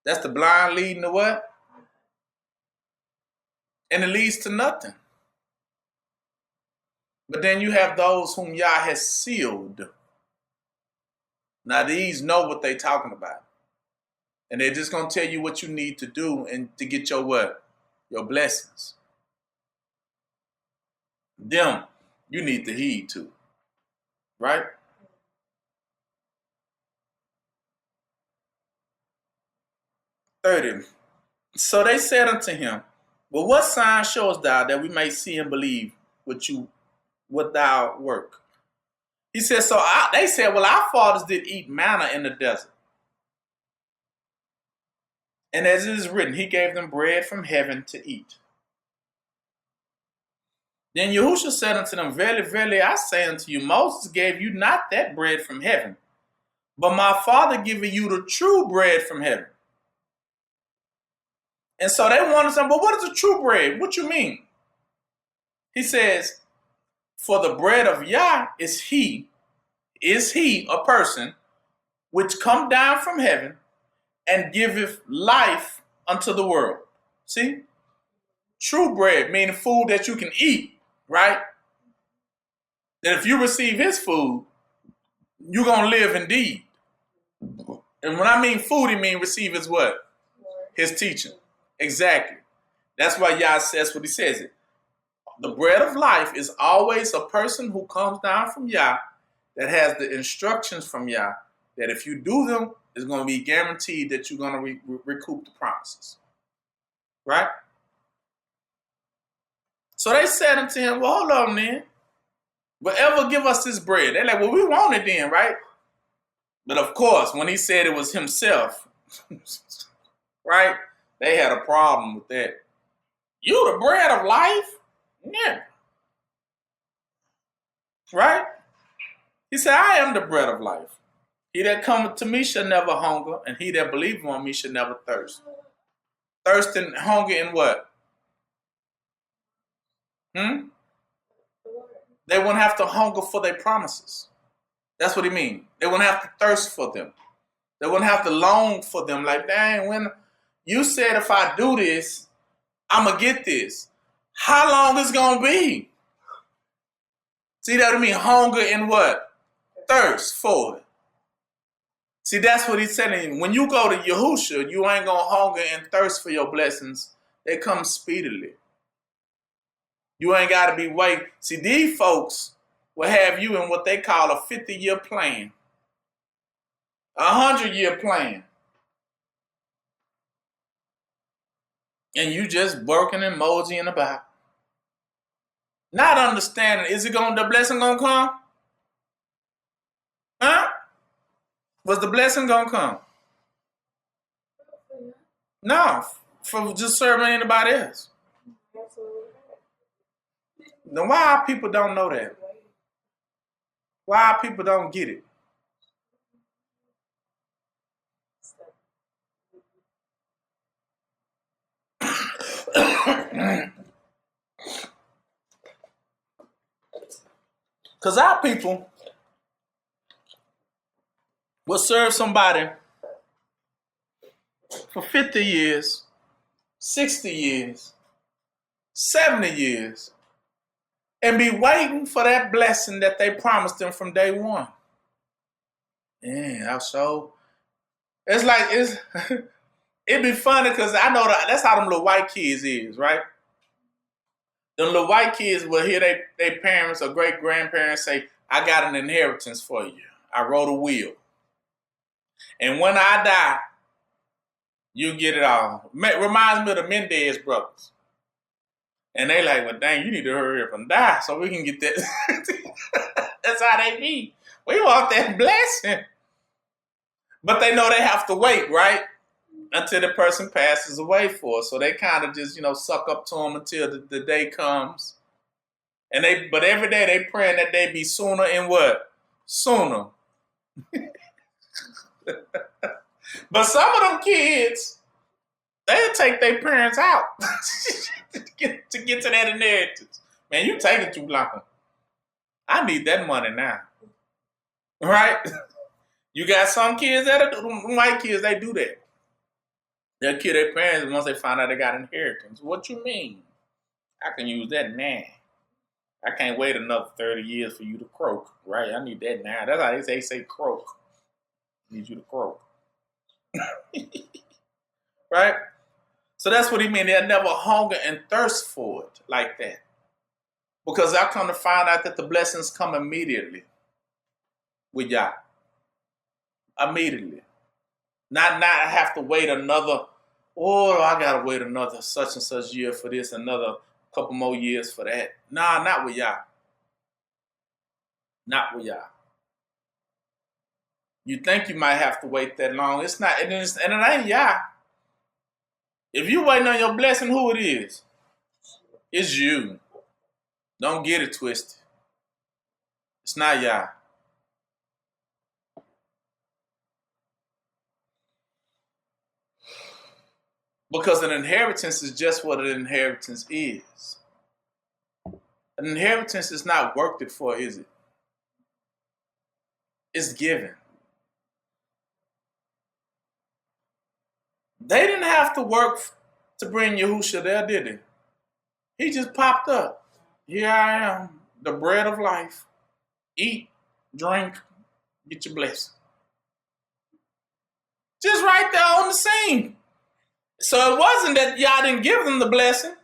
Speaker 2: That's the blind leading to what? And it leads to nothing. But then you have those whom Yah has sealed. Now these know what they're talking about. And they're just going to tell you what you need to do and to get your what? Your blessings. Them, you need to heed to. Right? So they said unto him, well, what sign showest thou that we may see and believe what thou work? He said, they said, well, our fathers did eat manna in the desert. And as it is written, he gave them bread from heaven to eat. Then Yahushua said unto them, verily, verily, I say unto you, Moses gave you not that bread from heaven, but my Father giveth you the true bread from heaven. And so they wanted to say, but what is the true bread? What you mean? He says, for the bread of Yah is he, a person, which come down from heaven and giveth life unto the world. See? True bread, meaning food that you can eat, right? That if you receive his food, you're going to live indeed. And when I mean food, I mean receive his what? His teaching. Exactly. That's why Yah says what he says it. The bread of life is always a person who comes down from Yah that has the instructions from Yah that if you do them, it's going to be guaranteed that you're going to recoup the promises. Right? So they said unto him, well, hold on then. Whatever give us this bread. They're like, well, we want it then, right? But of course, when he said it was himself, right? They had a problem with that. You the bread of life? Yeah. Right? He said, I am the bread of life. He that cometh to me shall never hunger, and he that believeth on me shall never thirst. Thirst and hunger in what? They won't have to hunger for their promises. That's what he means. They won't have to thirst for them. They won't have to long for them. Like, dang, when you said if I do this, I'm going to get this. How long is it going to be? See, that would mean hunger and what? Thirst for it. See, that's what he's telling you. When you go to Yahushua, you ain't going to hunger and thirst for your blessings. They come speedily. You ain't got to be waiting. See, these folks will have you in what they call a 50-year plan, a 100-year plan. And you just working and moseying about. Not understanding, the blessing going to come? Huh? Was the blessing going to come? No, for just serving anybody else. Then why people don't know that? Why people don't get it? Because our people will serve somebody for 50 years, 60 years, 70 years, and be waiting for that blessing that they promised them from day one. Yeah, so it's like it'd be funny because I know that's how them little white kids is, right? Them little white kids will hear their parents or great grandparents say, "I got an inheritance for you. I wrote a will, and when I die, you get it all." Reminds me of the Mendez brothers. And they like, "Well, dang, you need to hurry up and die so we can get that." That's how they be. We want that blessing. But they know they have to wait, right? Until the person passes away for us. So they kind of just, suck up to them until the day comes. But every day they praying that they be sooner and what? Sooner. But some of them kids, they'll take their parents out to get to that inheritance. Man, you taking too long. I need that money now. Right? You got some kids white kids, they do that. They'll kill their parents once they find out they got inheritance. What you mean? I can use that now. I can't wait another 30 years for you to croak, right? I need that now. That's how they say croak. I need you to croak. Right? So that's what he mean. They'll never hunger and thirst for it like that. Because I come to find out that the blessings come immediately with Yah. Immediately. Not have to wait another, I got to wait another such and such year for this, another couple more years for that. Nah, not with Yah. Not with Yah. You think you might have to wait that long. It's not, and it ain't Yah. If you waiting on your blessing, who it is? It's you. Don't get it twisted. It's not Yah. Because an inheritance is just what an inheritance is. An inheritance is not worked it for, is it? It's given. They didn't have to work to bring Yahushua there, did they? He just popped up. Here I am, the bread of life. Eat, drink, get your blessing. Just right there on the scene. So it wasn't that y'all didn't give them the blessing.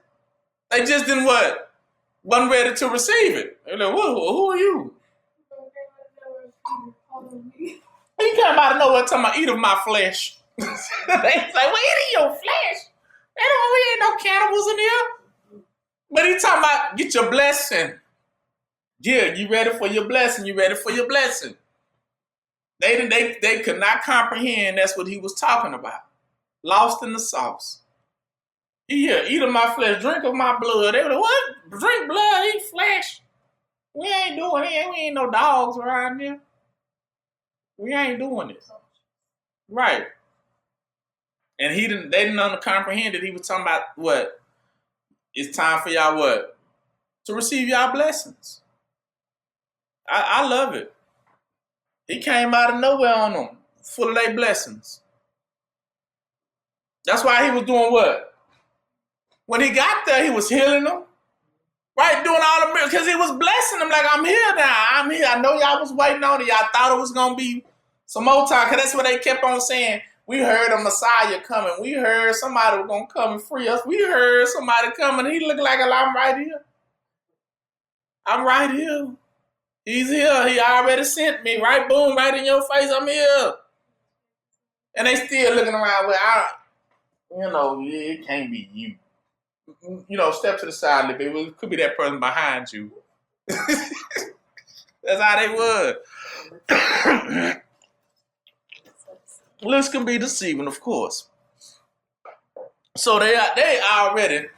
Speaker 2: They just didn't what? Wasn't ready to receive it. They're like, who are you? You came out of nowhere talking about eat of my flesh. They say, well, eat of your flesh. We ain't no cannibals in here. But he talking about get your blessing. Yeah, you ready for your blessing. You ready for your blessing. They could not comprehend that's what he was talking about. Lost in the sauce. Yeah, eat of my flesh, drink of my blood. They were like, what? Drink blood, eat flesh. We ain't doing it. We ain't no dogs around here. We ain't doing this. Right. And they didn't comprehend it. He was talking about what? It's time for y'all what? To receive y'all blessings. I love it. He came out of nowhere on them, full of their blessings. That's why he was doing what? When he got there, he was healing them. Right, doing all the miracles, because he was blessing them like, I'm here now. I'm here. I know y'all was waiting on it. Y'all thought it was going to be some more time, because that's what they kept on saying. We heard a Messiah coming. We heard somebody was going to come and free us. We heard somebody coming. He looked like, I'm right here. I'm right here. He's here. He already sent me. Right, boom, right in your face. I'm here. And they still looking around with, it can't be you. Step to the side a little bit. It could be that person behind you. That's how they would. Looks can be deceiving, of course. So they already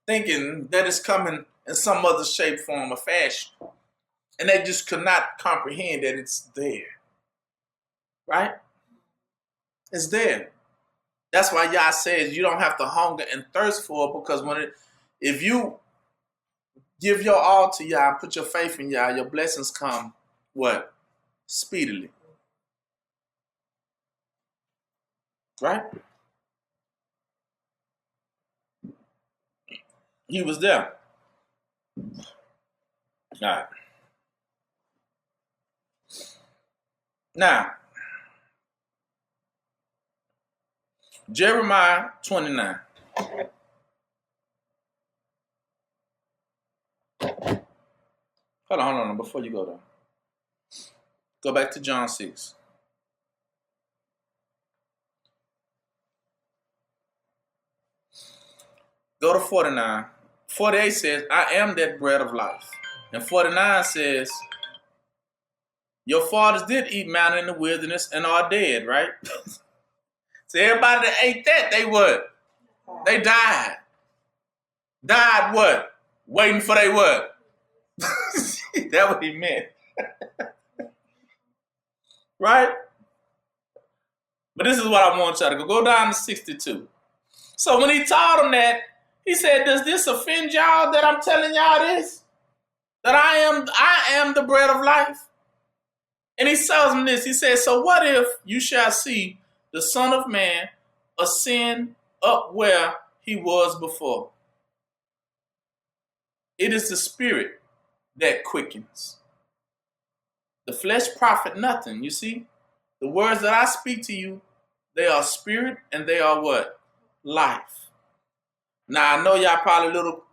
Speaker 2: thinking that it's coming in some other shape, form, or fashion. And they just could not comprehend that it's there. Right? It's there. That's why Yah says you don't have to hunger and thirst for it, because if you give your all to Yah and put your faith in Yah, your blessings come, what? Speedily. Right? He was there. All right. Now, Jeremiah 29. Hold on. Before you go there, go back to John 6. Go to 49. 48 says, I am that bread of life. And 49 says, your fathers did eat manna in the wilderness and are dead, right? So everybody that ate that, they what? They died. Died what? Waiting for they what? That's what he meant. Right? But this is what I want y'all to go down to 62. So when he taught them that, he said, does this offend y'all that I'm telling y'all this? That I am the bread of life? And he tells them this. He says, so what if you shall see the Son of Man ascend up where he was before? It is the Spirit that quickens. The flesh profit nothing. You see, the words that I speak to you, they are spirit and they are what? Life. Now, I know y'all probably little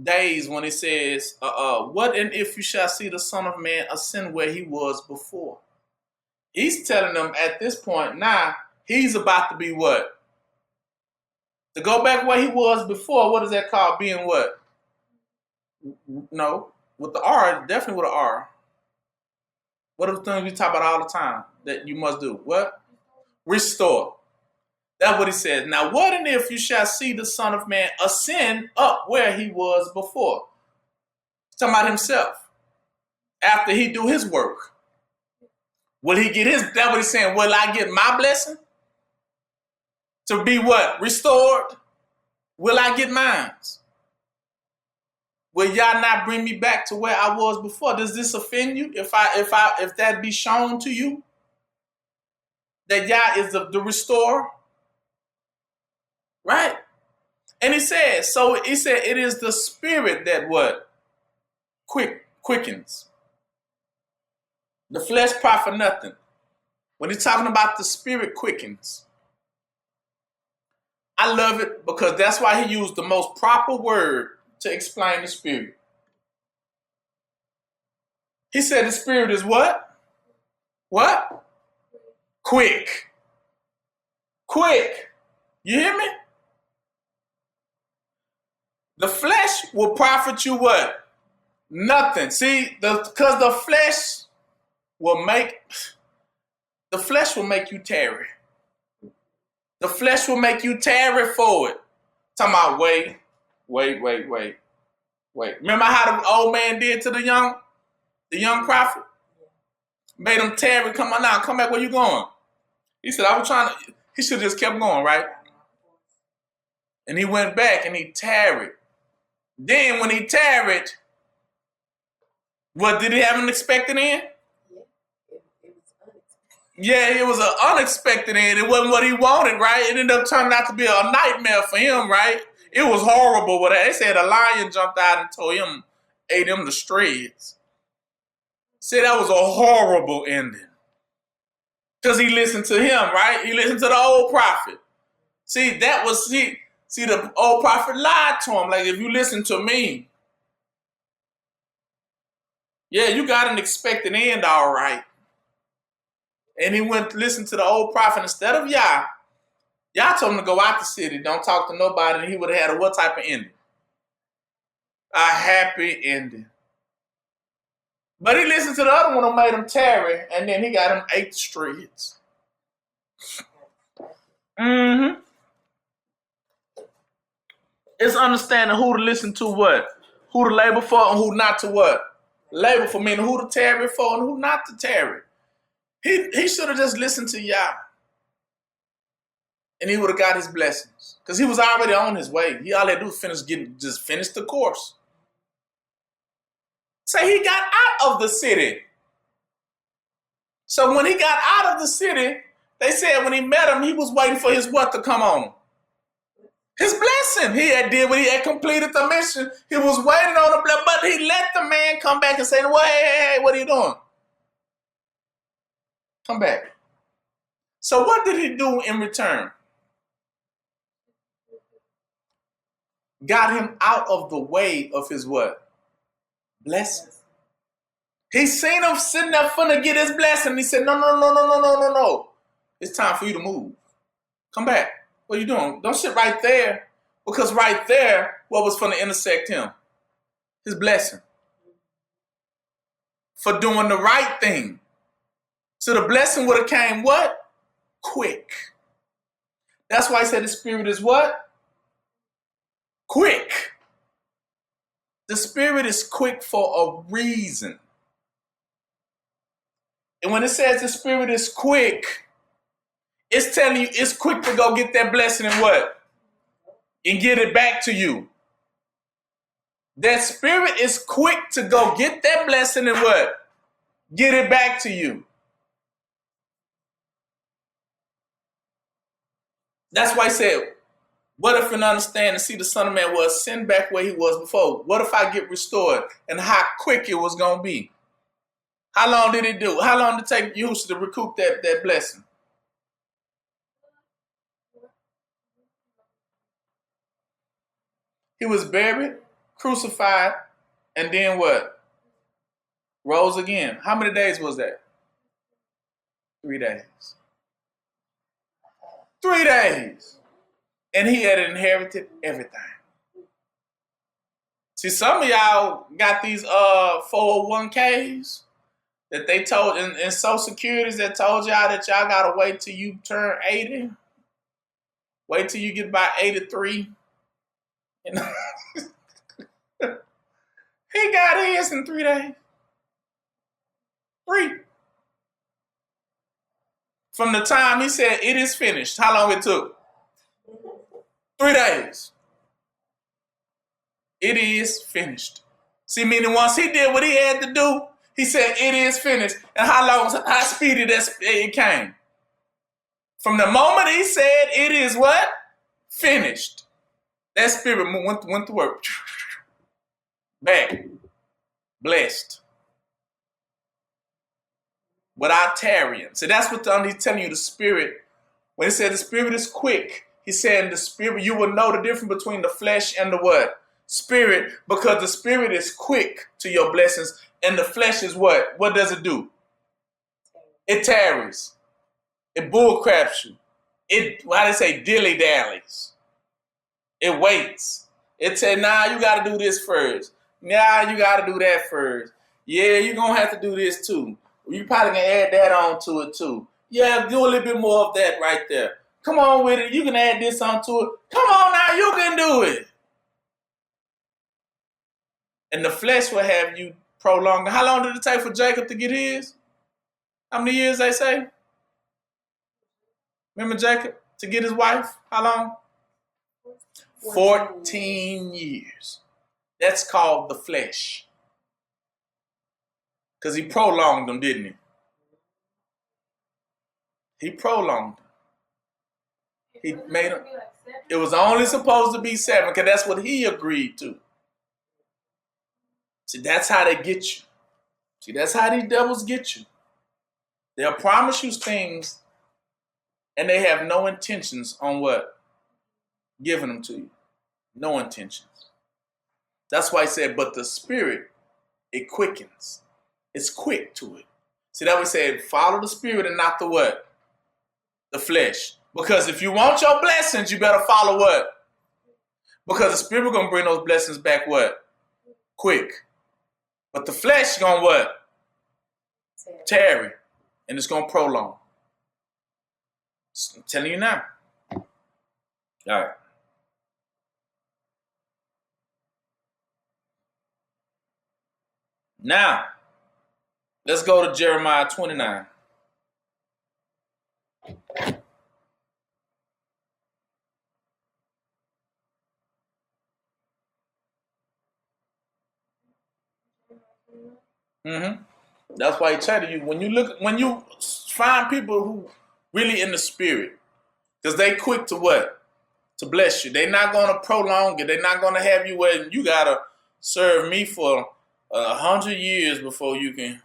Speaker 2: days when it says, what and if you shall see the Son of Man ascend where he was before? He's telling them at this point now, he's about to be what? To go back where he was before, what is that called? Being what? No, with the R, definitely with an R. What are the things we talk about all the time that you must do? What? Restore. That's what he says. Now, what and if you shall see the Son of Man ascend up where he was before? He's talking about himself. After he do his work. Will he get his, that's what he's saying, will I get my blessing? To be what? Restored? Will I get mine? Will y'all not bring me back to where I was before? Does this offend you? If that be shown to you? That Yah is the restorer? Right? And he said, so he said it is the Spirit that what? Quickens. The flesh profit nothing. When he's talking about the Spirit quickens. I love it because that's why he used the most proper word to explain the Spirit. He said the Spirit is what? What? Quick. Quick. You hear me? The flesh will profit you what? Nothing. See, because the flesh will make you tarry. The flesh will make you tarry for it. Talking about wait. Remember how the old man did to the young prophet? Made him tarry. Come on now, come back. Where you going? He said, he should have just kept going, right? And he went back and he tarried. Then when he tarried, what, did he have an expected end? Yeah, it was an unexpected end. It wasn't what he wanted, right? It ended up turning out to be a nightmare for him, right? It was horrible. But they said a lion jumped out and ate him to shreds. See, that was a horrible ending. Because he listened to him, right? He listened to the old prophet. See, the old prophet lied to him. Like, if you listen to me, yeah, you got an expected end, all right. And he went to listen to the old prophet instead of Yah. Yah told him to go out the city, don't talk to nobody, and he would have had a what type of ending? A happy ending. But he listened to the other one who made him tarry, and then he got him 8 streets. Mm-hmm. It's understanding who to listen to what? Who to labor for and who not to what? Labor for, meaning who to tarry for and who not to tarry. He should have just listened to Yah. And he would have got his blessings. Because he was already on his way. All he had to do was finish the course. So he got out of the city. So when he got out of the city, they said when he met him, he was waiting for his what to come on? His blessing. He had did what he had completed the mission. He was waiting on the blessing, but he let the man come back and say, well, hey, what are you doing? Come back. So what did he do in return? Got him out of the way of his what? Blessing. He seen him sitting there finna get his blessing. He said, no. It's time for you to move. Come back. What are you doing? Don't sit right there. Because right there, what was finna intersect him? His blessing. For doing the right thing. So the blessing would have came what? Quick. That's why he said the spirit is what? Quick. The spirit is quick for a reason. And when it says the spirit is quick, it's telling you it's quick to go get that blessing and what? And get it back to you. That spirit is quick to go get that blessing and what? Get it back to you. That's why he said, what if an understanding, see the Son of Man was sent back where he was before? What if I get restored? And how quick it was going to be? How long did it do? How long did it take you to recoup that blessing? He was buried, crucified, and then what? Rose again. How many days was that? 3 days. 3 days. And he had inherited everything. See, some of y'all got these 401ks that they told, and Social Securities that told y'all that y'all got to wait till you turn 80. Wait till you get about 83. You know? He got his in 3 days. 3. From the time he said it is finished, how long it took? 3 days. It is finished. See, meaning once he did what he had to do, he said it is finished. And how speedy that it came? From the moment he said it is what? Finished. That spirit went to work. Back. Blessed. Without tarrying. So that's what he's telling you, the spirit. When he said the spirit is quick, he's saying the spirit, you will know the difference between the flesh and the what? Spirit, because the spirit is quick to your blessings, and the flesh is what? What does it do? It tarries. It bullcraps you. Why they say dilly-dallies? It waits. It say, nah, you got to do this first. Nah, you got to do that first. Yeah, you're going to have to do this too. You probably can add that on to it too. Yeah, do a little bit more of that right there. Come on with it. You can add this onto it. Come on now, you can do it. And the flesh will have you prolong. How long did it take for Jacob to get his? How many years they say? Remember Jacob to get his wife? How long? 14 years. That's called the flesh. Because he prolonged them, didn't he? He prolonged them. He made them.
Speaker 3: Be like 7.
Speaker 2: It was only supposed to be 7 because that's what he agreed to. See, that's how they get you. See, that's how these devils get you. They'll promise you things and they have no intentions on what? Giving them to you. No intentions. That's why he said, but the spirit, it quickens. It's quick to it. See, that we said, follow the spirit and not the what? The flesh. Because if you want your blessings, you better follow what? Because the spirit going to bring those blessings back what? Quick. But the flesh going to what? Tarry. And it's going to prolong. I'm telling you now. All right. Now, let's go to Jeremiah 29. That's why he tell you when you find people who really in the spirit, because they quick to what? To bless you. They're not gonna prolong it. They're not gonna have you where you gotta serve me for 100 years before you can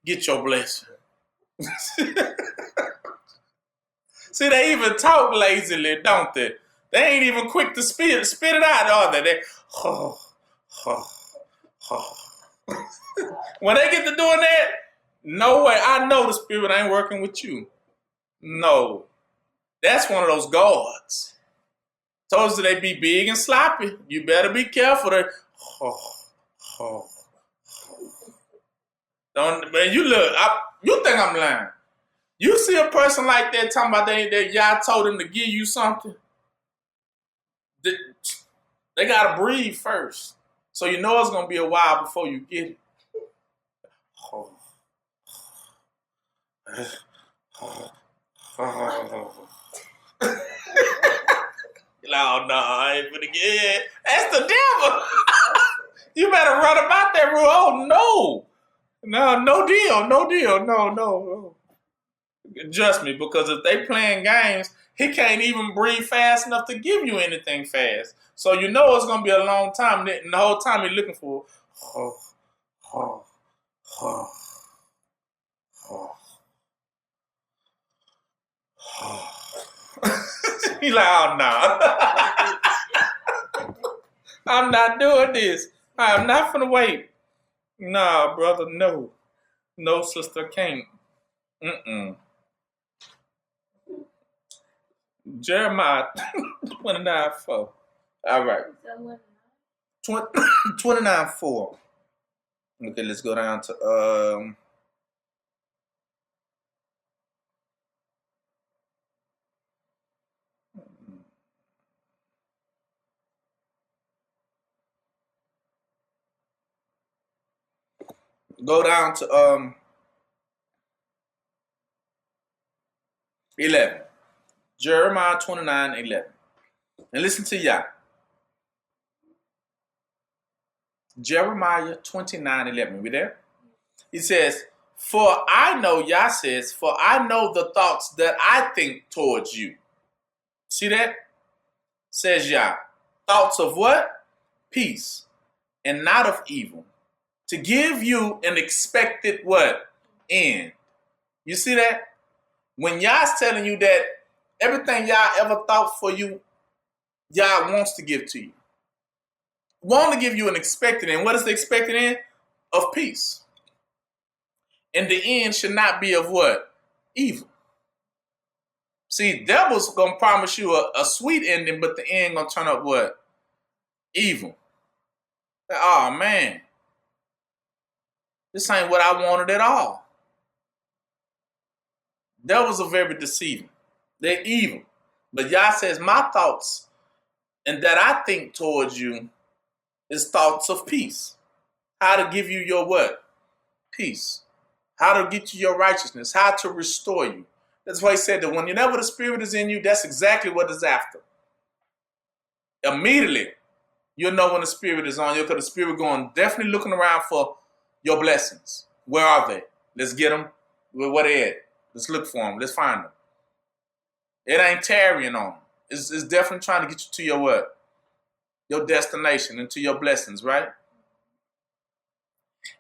Speaker 2: get your blessing. See, they even talk lazily, don't they? They ain't even quick to spit it out, are they? They when they get to doing that, no way. I know the spirit ain't working with you. No. That's one of those guards. Told you they be big and sloppy. You better be careful. Don't, man, you look, you think I'm lying. You see a person like that talking about that y'all told them to give you something. They got to breathe first. So you know it's going to be a while before you get it. Oh, no, I ain't gonna get it. That's the devil. You better run about that rule. Oh, no. No deal. No. Trust me, because if they playing games, he can't even breathe fast enough to give you anything fast. So you know it's going to be a long time. And the whole time you're looking for, He's like, oh, no. I'm not doing this. I'm not finna wait. Nah, brother, no. No, sister, can't. Jeremiah 29:4. All right. 29:4. Okay, let's go down to go down to 11. Jeremiah 29:11. And listen to y'all. Jeremiah 29:11. We there? He says, for I know, Yah says, for I know the thoughts that I think towards you. See that? Says Yah. Thoughts of what? Peace and not of evil. To give you an expected what? End. You see that? When Yah's telling you that everything Yah ever thought for you, Yah wants to give to you. Want to give you an expected end. What is the expected end? Of peace. And the end should not be of what? Evil. See, devil's going to promise you a sweet ending, but the end going to turn up what? Evil. Oh, man. This ain't what I wanted at all. Devils are very deceiving. They're evil. But Yah says, my thoughts and that I think towards you is thoughts of peace. How to give you your what? Peace. How to get you your righteousness. How to restore you. That's why he said that whenever the spirit is in you, that's exactly what it's after. Immediately, you'll know when the spirit is on you, because the spirit going definitely looking around for your blessings. Where are they? Let's get them. Where they at? Let's look for them. Let's find them. It ain't tarrying on. It's definitely trying to get you to your what? Your destination and to your blessings, right?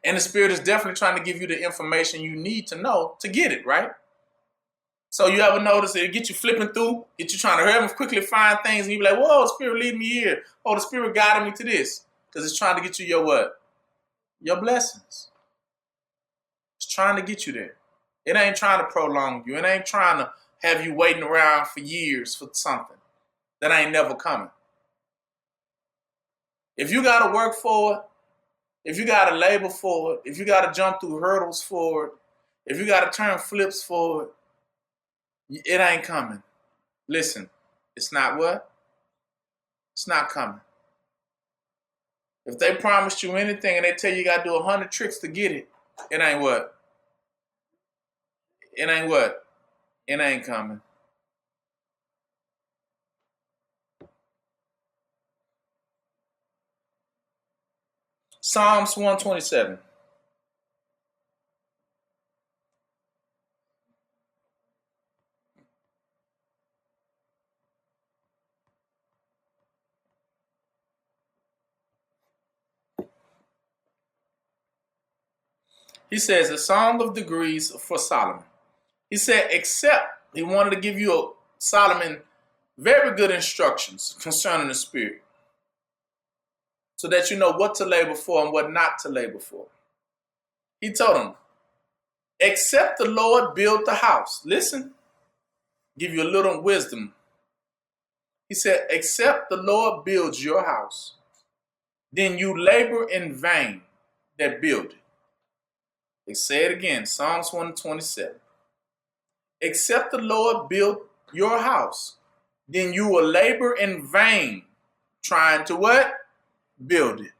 Speaker 2: And the Spirit is definitely trying to give you the information you need to know to get it, right? So you ever notice it get you flipping through, get you trying to hurry and quickly find things, and you be like, whoa, the Spirit lead me here. Oh, the Spirit guided me to this. Because it's trying to get you your what? Your blessings. It's trying to get you there. It ain't trying to prolong you. It ain't trying to have you waiting around for years for something that ain't never coming. If you got to work for it, if you got to labor for it, if you got to jump through hurdles for it, if you got to turn flips for it, it ain't coming. Listen, it's not what? It's not coming. If they promised you anything and they tell you got to do 100 tricks to get it, it ain't what? It ain't what? It ain't coming. Psalms 127. He says, a song of degrees for Solomon. He said, except he wanted to give you, Solomon, very good instructions concerning the Spirit, so that you know what to labor for and what not to labor for. He told him, except the Lord build the house. Listen, give you a little wisdom. He said, except the Lord builds your house, then you labor in vain that build it. They say it again, Psalms 127. Except the Lord build your house, then you will labor in vain trying to what? Build it.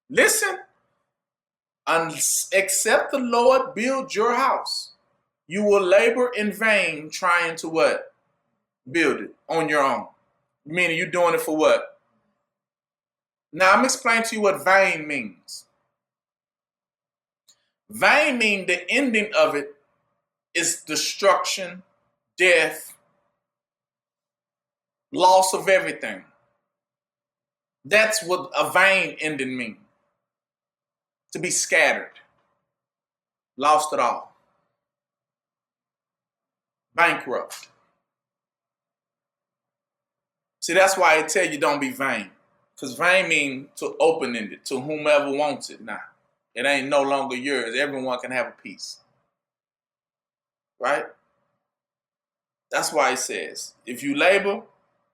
Speaker 2: Listen, except the Lord build your house, you will labor in vain trying to what? Build it on your own. Meaning you're doing it for what? Now I'm explaining to you what vain means. Vain means the ending of it is destruction, death, loss of everything. That's what a vain ending means. To be scattered, lost it all, bankrupt. See, that's why I tell you don't be vain. Because vain means to open-ended, to whomever wants it now. It ain't no longer yours. Everyone can have a piece. Right? That's why it says, if you labor,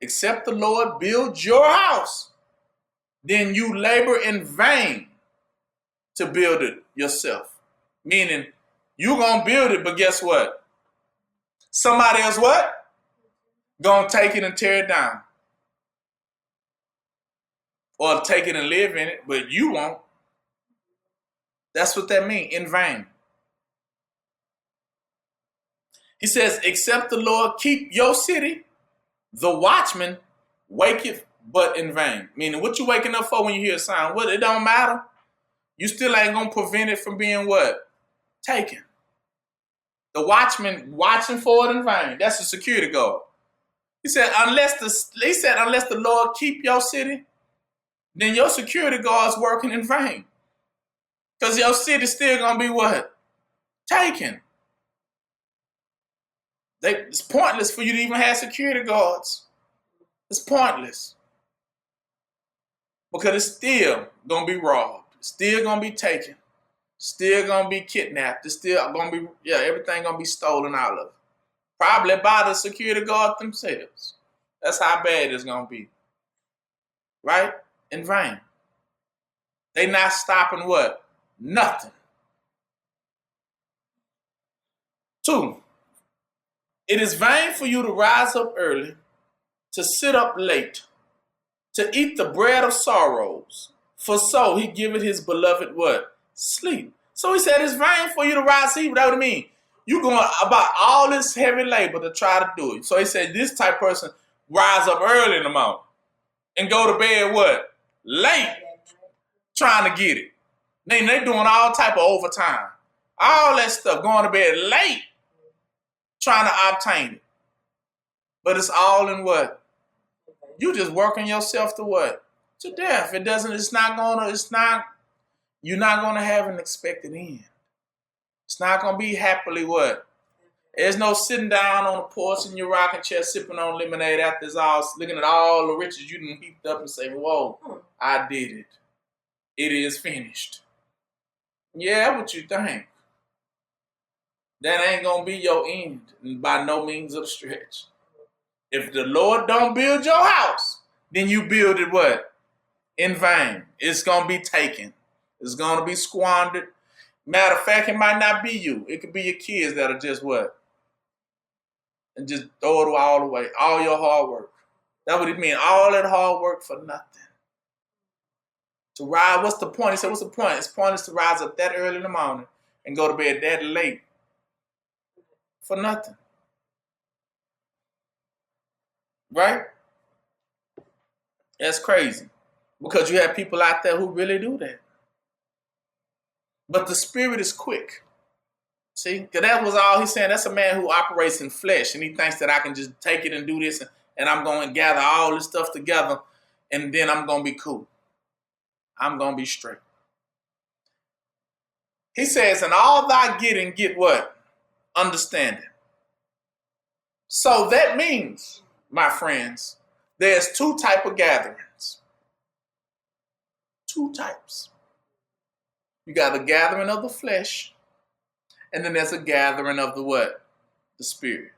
Speaker 2: except the Lord build your house, then you labor in vain to build it yourself. Meaning, you're going to build it, but guess what? Somebody else what? Going to take it and tear it down. Or take it and live in it, but you won't. That's what that means, in vain. He says, except the Lord keep your city, the watchman waketh but in vain. Meaning, what you waking up for when you hear a sound? What? It don't matter. You still ain't going to prevent it from being what? Taken. The watchman watching for it in vain. That's the security guard. He said, unless the Lord keep your city, then your security guard's working in vain. Because your city's still going to be what? Taken. It's pointless for you to even have security guards. It's pointless. Because it's still going to be robbed. It's still going to be taken. Still going to be kidnapped. It's still going to be, everything going to be stolen out of. Probably by the security guard themselves. That's how bad it's going to be. Right? In vain. They not stopping what? Nothing. 2, it is vain for you to rise up early, to sit up late, to eat the bread of sorrows, for so he giveth his beloved what? Sleep. So he said it's vain for you to rise up. What do you mean? You're going about all this heavy labor to try to do it. So he said this type of person rise up early in the morning and go to bed what? Late, trying to get it. They doing all type of overtime. All that stuff, going to bed late, trying to obtain it. But it's all in what? You just working yourself to what? To death. You're not gonna have an expected end. It's not gonna be happily what? There's no sitting down on a porch in your rocking chair sipping on lemonade after it's all, looking at all the riches you done heaped up and say, whoa, I did it. It is finished. Yeah, what you think. That ain't gonna be your end by no means of stretch. If the Lord don't build your house, then you build it what? In vain. It's gonna be taken. It's gonna be squandered. Matter of fact, it might not be you. It could be your kids that are just what? And just throw it all away. All your hard work. That's what it means. All that hard work for nothing. To rise, what's the point? He said, what's the point? It's pointless to rise up that early in the morning and go to bed that late for nothing. Right? That's crazy. Because you have people out there who really do that. But the spirit is quick. See? Because that was all he's saying. That's a man who operates in flesh. And he thinks that I can just take it and do this. And I'm going to gather all this stuff together. And then I'm going to be cool. I'm going to be straight. He says, and all thy getting, get what? Understanding. So that means, my friends, there's two types of gatherings. Two types. You got a gathering of the flesh, and then there's a gathering of the what? The spirit.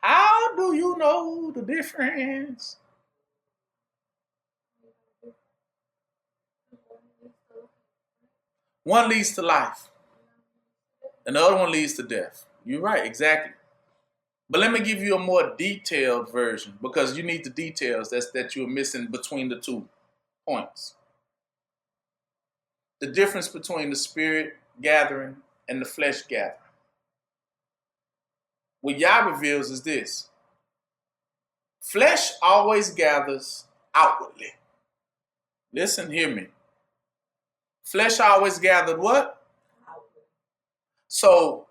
Speaker 2: How do you know the difference? One leads to life, and the other one leads to death. You're right, exactly. But let me give you a more detailed version, because you need the details that you're missing between the 2 points. The difference between the spirit gathering and the flesh gathering. What Yah reveals is this. Flesh always gathers outwardly. Listen, hear me. Flesh always gathered what? So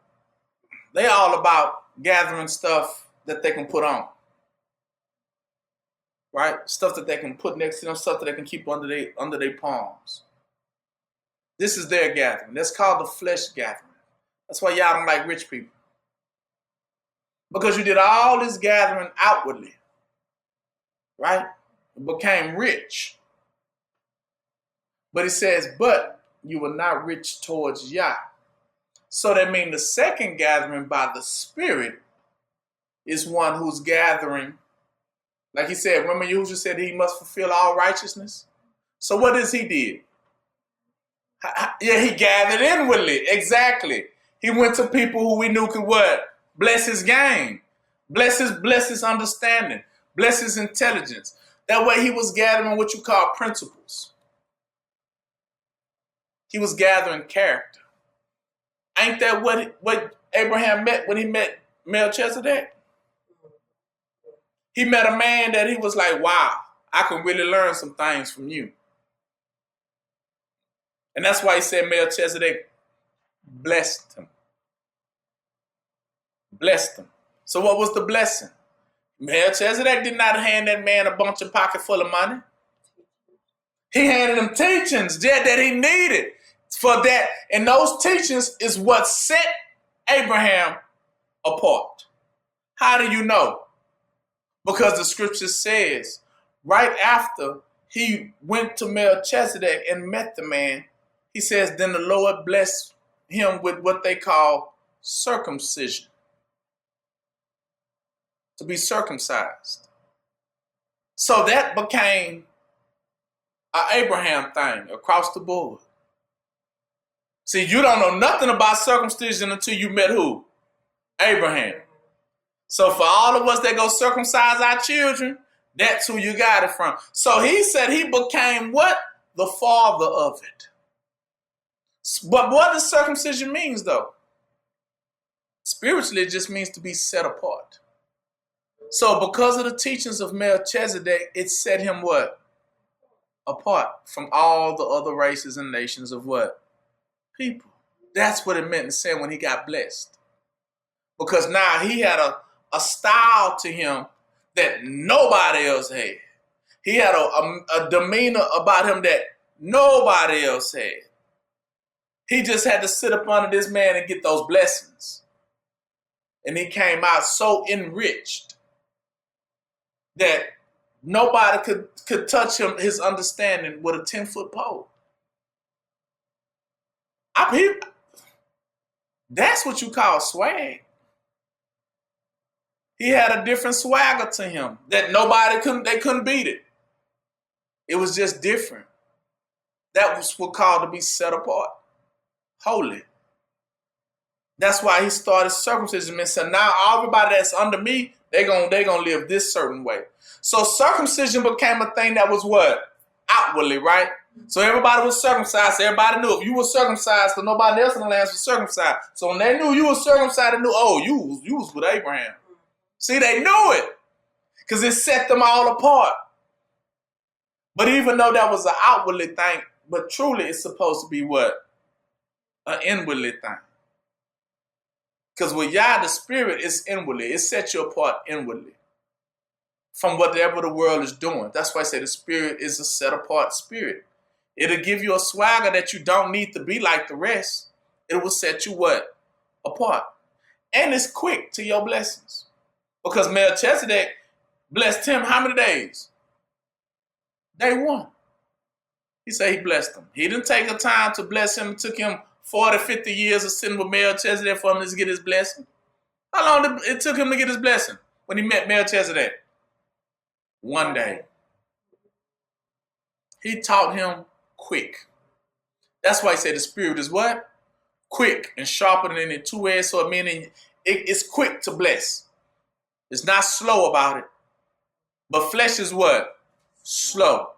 Speaker 2: they all about gathering stuff that they can put on. Right? Stuff that they can put next to them, stuff that they can keep under their palms. This is their gathering. That's called the flesh gathering. That's why y'all don't like rich people. Because you did all this gathering outwardly. Right? You became rich. But it says, but you were not rich towards Yah. So that means the second gathering by the Spirit is one who's gathering. Like he said, remember Yahushua said he must fulfill all righteousness? So what is he did? Yeah, he gathered inwardly. Exactly. He went to people who we knew could what? Bless his game. Bless his understanding. Bless his intelligence. That way he was gathering what you call principles. He was gathering character. Ain't that what Abraham met when he met Melchizedek? He met a man that he was like, wow, I can really learn some things from you. And that's why he said Melchizedek blessed him. Blessed him. So what was the blessing? Melchizedek did not hand that man a bunch of pocket full of money. He handed him teachings that he needed for that. And those teachings is what set Abraham apart. How do you know? Because the scripture says right after he went to Melchizedek and met the man, he says, then the Lord blessed him with what they call circumcision. To be circumcised. So that became an Abraham thing across the board. See, you don't know nothing about circumcision until you met who? Abraham. So for all of us that go circumcise our children, that's who you got it from. So he said he became what? The father of it. But what does circumcision means though? Spiritually, it just means to be set apart. So because of the teachings of Melchizedek, it set him what? Apart from all the other races and nations of what? People. That's what it meant to say when he got blessed. Because now he had a style to him that nobody else had. He had a demeanor about him that nobody else had. He just had to sit up under this man and get those blessings. And he came out so enriched that nobody could touch him, his understanding, with a 10-foot pole. That's what you call swag. He had a different swagger to him that they couldn't beat it. It was just different. That was what called to be set apart, holy. That's why he started circumcision and said, now everybody that's under me, they're gonna live this certain way. So circumcision became a thing that was what? Outwardly, right? So everybody was circumcised. So everybody knew if you were circumcised, so nobody else in the land was circumcised. So when they knew you were circumcised, they knew, oh, you was with Abraham. See, they knew it because it set them all apart. But even though that was an outwardly thing, but truly it's supposed to be what? An inwardly thing. Because with Yah, the spirit is inwardly. It sets you apart inwardly from whatever the world is doing. That's why I say the spirit is a set apart spirit. It'll give you a swagger that you don't need to be like the rest. It will set you what? Apart. And it's quick to your blessings. Because Melchizedek blessed him how many days? Day one. He said he blessed him. He didn't take the time to bless him. It took him 40, 50 years of sitting with Melchizedek for him to get his blessing. How long did it took him to get his blessing when he met Melchizedek? One day. He taught him quick. That's why he said the spirit is what? Quick and sharper than a two-edged sword, meaning it's quick to bless. It's not slow about it. But flesh is what? Slow.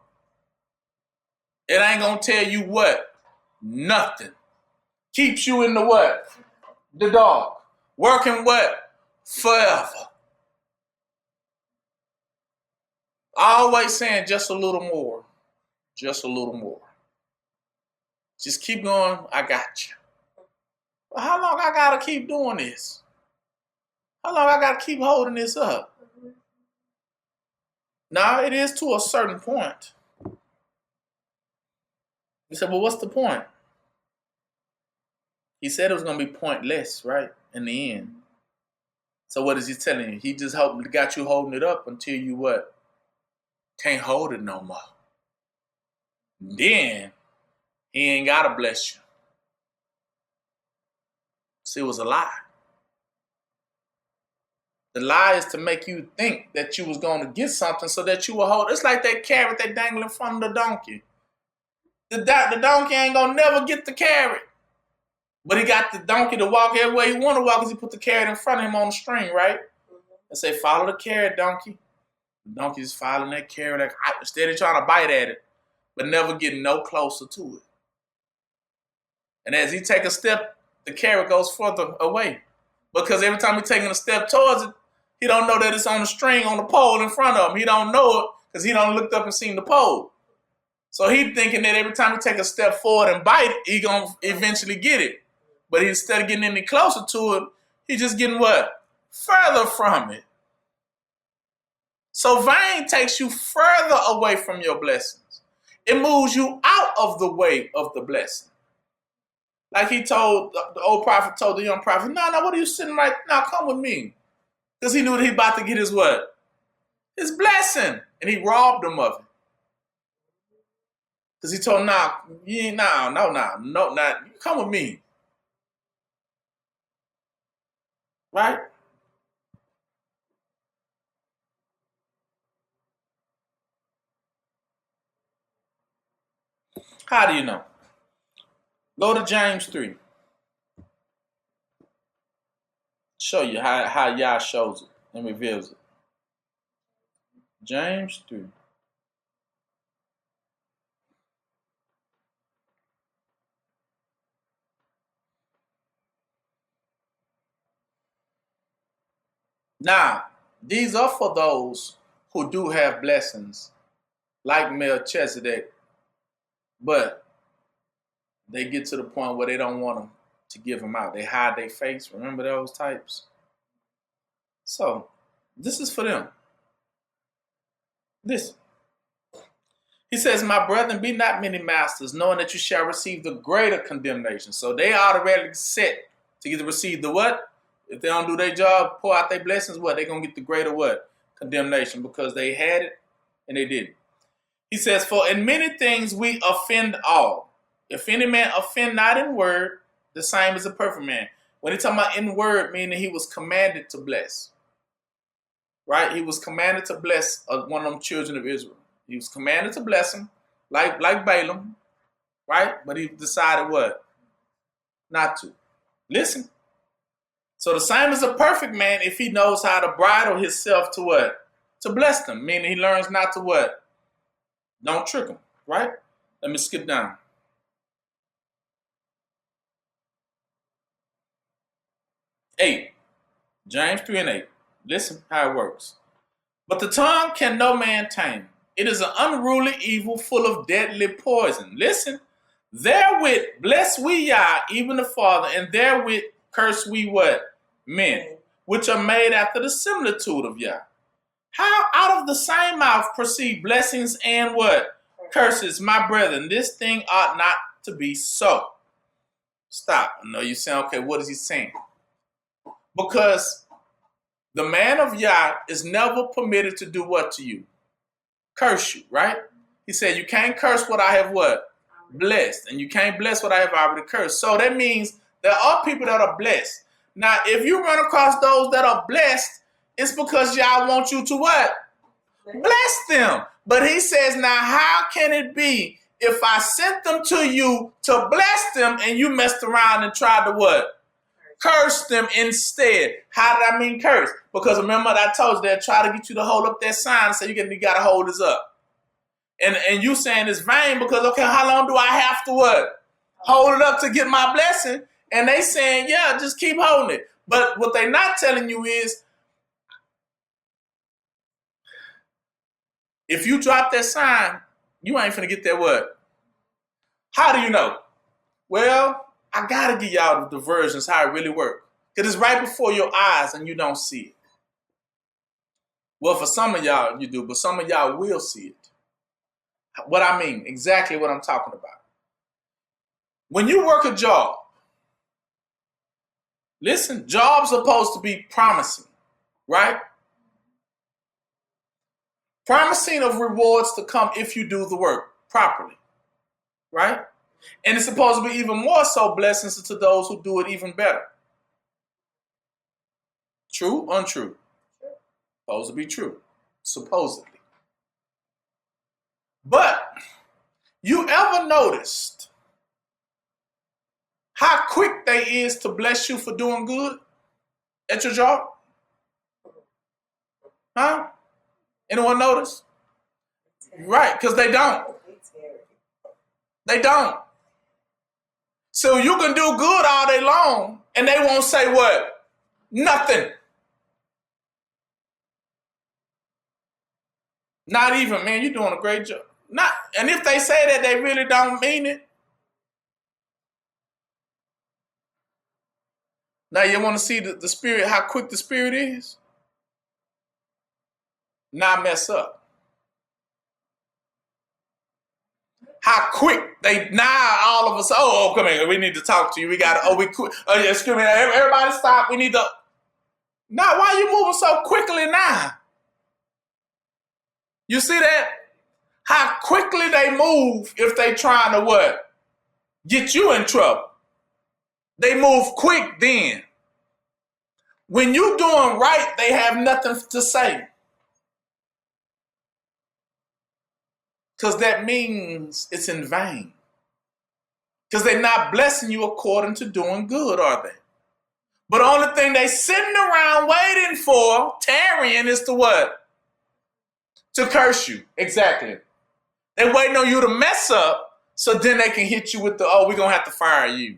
Speaker 2: It ain't gonna tell you what? Nothing. Keeps you in the what? The dark. Working what? Forever. Always saying just a little more. Just a little more. Just keep going. I got you. But how long I gotta keep doing this? How long I gotta keep holding this up? Now it is to a certain point. You said, well, what's the point? He said it was going to be pointless, right? In the end. So what is he telling you? He just got you holding it up until you what? Can't hold it no more. Then he ain't got to bless you. See, it was a lie. The lie is to make you think that you was going to get something so that you will hold. It's like that carrot they dangle in front of the donkey. The donkey ain't going to never get the carrot. But he got the donkey to walk everywhere he want to walk because he put the carrot in front of him on the string, right? And say, follow the carrot, donkey. The donkey's following that carrot, like, steady trying to bite at it, but never getting no closer to it. And as he take a step, the carrot goes further away. Because every time he's taking a step towards it, he don't know that it's on the string on the pole in front of him. He don't know it because he don't looked up and seen the pole. So he thinking that every time he take a step forward and bite it, he gonna eventually get it. But instead of getting any closer to it, he just getting what? Further from it. So vain takes you further away from your blessings. It moves you out of the way of the blessing. Like he told, the old prophet told the young prophet, no, what are you sitting right now? Come with me. Because he knew that he about to get his what? His blessing. And he robbed him of it. Because he told him, you come with me. Right? How do you know? Go to James 3. Show you how Yah shows it and reveals it. James 3. Now, these are for those who do have blessings, like Melchizedek, but they get to the point where they don't want them to give them out. They hide their face. Remember those types? So, this is for them. Listen. He says, my brethren, be not many masters, knowing that you shall receive the greater condemnation. So they already set to get to receive the what? If they don't do their job, pour out their blessings, what? They're going to get the greater what? Condemnation, because they had it and they didn't. He says, for in many things we offend all. If any man offend not in word, the same as a perfect man. When he talking about in word, meaning he was commanded to bless. Right? He was commanded to bless one of them children of Israel. He was commanded to bless him, like Balaam, right? But he decided what? Not to. Listen. So the same as a perfect man, if he knows how to bridle himself to what? To bless them, meaning he learns not to what? Don't trick him, right? Let me skip down. Eight. James 3:8. Listen how it works. But the tongue can no man tame. It is an unruly evil full of deadly poison. Listen, therewith bless we Yah, even the Father, and therewith curse we what? Men, which are made after the similitude of Yah. How out of the same mouth proceed blessings and what? Curses, my brethren. This thing ought not to be so. Stop. I know you saying, okay, what is he saying? Because the man of Yah is never permitted to do what to you? Curse you, right? He said, you can't curse what I have what? Blessed. And you can't bless what I have already cursed. So that means there are people that are blessed. Now, if you run across those that are blessed, it's because Yah wants you to what? Bless them. But he says, now how can it be if I sent them to you to bless them and you messed around and tried to what? Curse them instead. How did I mean curse? Because remember I told you they'll try to get you to hold up that sign and say you got to hold this up. And you saying it's vain because, okay, how long do I have to what? Hold it up to get my blessing? And they saying, yeah, just keep holding it. But what they're not telling you is, if you drop that sign, you ain't finna get that what? How do you know? Well, I gotta give y'all the versions how it really works. Because it's right before your eyes and you don't see it. Well, for some of y'all you do, but some of y'all will see it. What I mean, exactly what I'm talking about. When you work a job, listen, jobs are supposed to be promising, right? Promising of rewards to come if you do the work properly, right? And it's supposed to be even more so blessings to those who do it even better. True, untrue? Supposed to be true, supposedly. But you ever noticed how quick they is to bless you for doing good at your job? Huh? Anyone notice? Right, because they don't. They don't. So you can do good all day long and they won't say what? Nothing. Not even, man, you're doing a great job. Not, and if they say that, they really don't mean it. Now you want to see the spirit, how quick the spirit is? Not mess up. How quick they now all of us. Oh, come here. We need to talk to you. We got to. Oh, we quit. Oh, yeah, excuse me. Everybody stop. We need to. Now, why are you moving so quickly now? You see that? How quickly they move if they trying to what? Get you in trouble. They move quick then. When you doing right, they have nothing to say. Because that means it's in vain. Because they're not blessing you according to doing good, are they? But the only thing they sitting around waiting for, tarrying, is to what? To curse you. Exactly. They're waiting on you to mess up so then they can hit you with the, oh, we're going to have to fire you.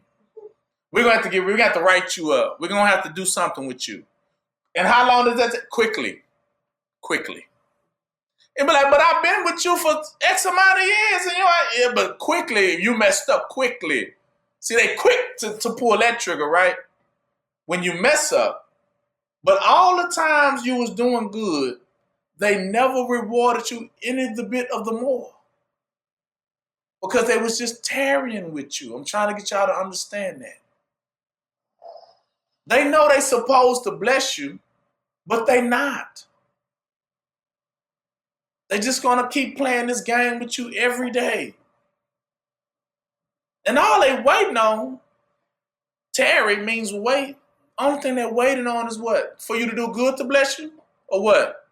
Speaker 2: We're going to have to write you up. We're going to have to do something with you. And how long does that take? Quickly. And be like, but I've been with you for X amount of years. And you're like, yeah, but quickly, you messed up quickly. See, they quick to pull that trigger, right? When you mess up. But all the times you was doing good, they never rewarded you any of the bit of the more. Because they was just tarrying with you. I'm trying to get y'all to understand that. They know they supposed to bless you, but they not. They just gonna keep playing this game with you every day. And all they waiting on, tarry means wait. Only thing they're waiting on is what? For you to do good to bless you? Or what?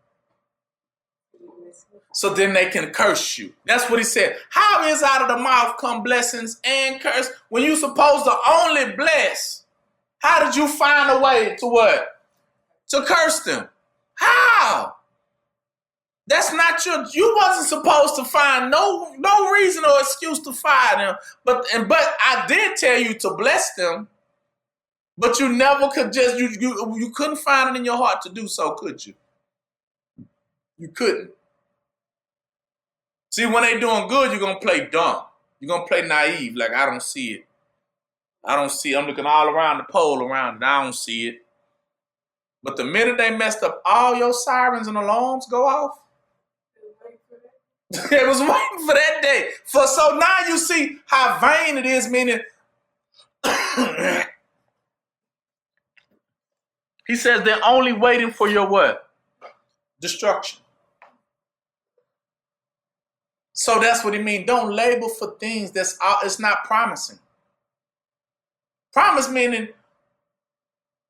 Speaker 2: So then they can curse you. That's what he said. How is out of the mouth come blessings and curse when you supposed to only bless? How did you find a way to what? To curse them. How? That's not you wasn't supposed to find no reason or excuse to fire them. But I did tell you to bless them. But you never could you couldn't find it in your heart to do so, could you? You couldn't. See, when they doing good, you're going to play dumb. You're going to play naive, like I don't see it. I don't see it. I'm looking all around the pole around it. I don't see it. But the minute they messed up, all your sirens and alarms go off. It was waiting for that day. So now you see how vain it is, meaning he says they're only waiting for your what? Destruction. So that's what he means. Don't labor for things it's not promising. Promise meaning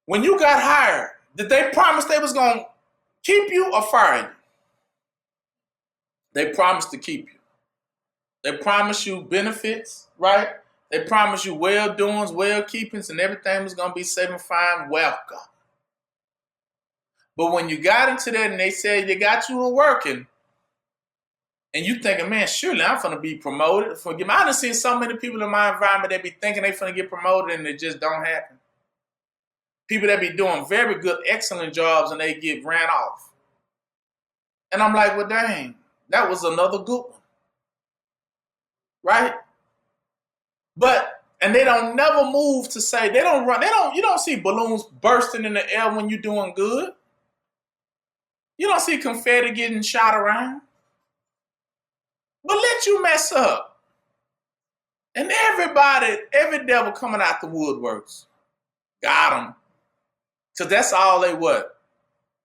Speaker 2: when you got hired, did they promise they was going to keep you or fire you? They promised to keep you. They promised you benefits, right? They promised you well-doings, well-keepings, and everything was going to be safe and fine, welcome. But when you got into that and they said they got you working, and you thinking, man, surely I'm going to be promoted. I done seen so many people in my environment that be thinking they finna get promoted and it just don't happen. People that be doing very good, excellent jobs and they get ran off. And I'm like, well, dang, that was another good one. Right? And they don't never move to say, you don't see balloons bursting in the air when you're doing good. You don't see confetti getting shot around. But let you mess up. And every devil coming out the woodworks. Got them. Because that's all they what?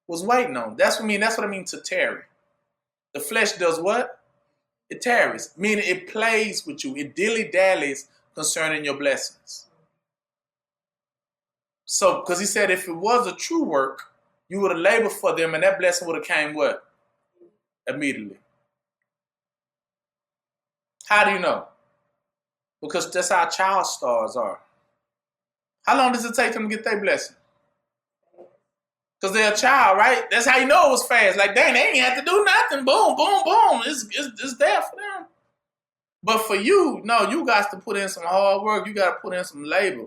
Speaker 2: Was waiting on. That's what I mean to tarry. The flesh does what? It tarries. Meaning it plays with you. It dilly-dallies concerning your blessings. So, because he said if it was a true work, you would have labored for them and that blessing would have came what? Immediately. How do you know? Because that's how child stars are. How long does it take them to get their blessing? Because they're a child, right? That's how you know it was fast. Like, dang, they ain't have to do nothing. Boom, boom, boom. It's there for them. But for you, no, you got to put in some hard work. You got to put in some labor.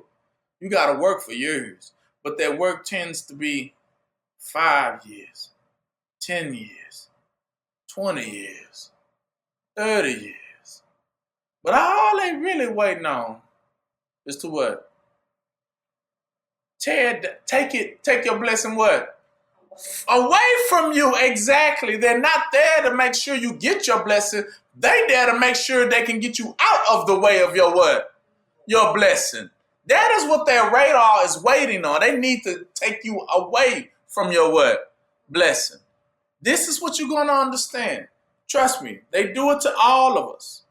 Speaker 2: You got to work for years. But that work tends to be 5 years, 10 years, 20 years, 30 years. But all they really waiting on is to what? Take your blessing what? Away from you, exactly. They're not there to make sure you get your blessing. They there to make sure they can get you out of the way of your what? Your blessing. That is what their radar is waiting on. They need to take you away from your what? Blessing. This is what you're going to understand. Trust me. They do it to all of us.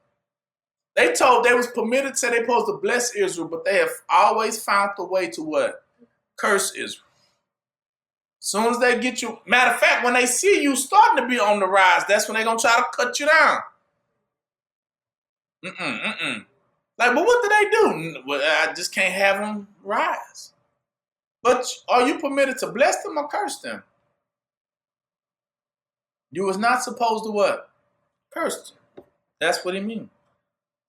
Speaker 2: They was permitted, say they supposed to bless Israel, but they have always found the way to what? Curse Israel. As soon as they get you, matter of fact, when they see you starting to be on the rise, that's when they're going to try to cut you down. Like, but what do they do? Well, I just can't have them rise. But are you permitted to bless them or curse them? You was not supposed to what? Curse them. That's what he means.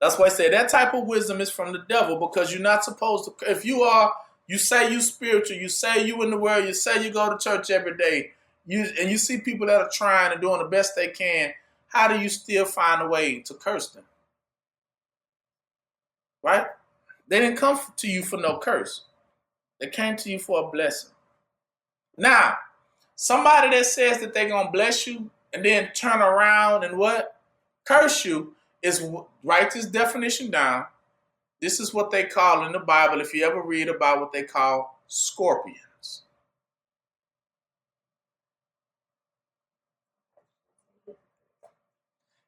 Speaker 2: That's why I say that type of wisdom is from the devil, because you're not supposed to. If you say you spiritual, you say you in the world, you say you go to church every day, and you see people that are trying and doing the best they can, how do you still find a way to curse them? Right? They didn't come to you for no curse. They came to you for a blessing. Now, somebody that says that they're going to bless you and then turn around and what? Curse you is, write this definition down. This is what they call in the Bible, if you ever read about what they call scorpions.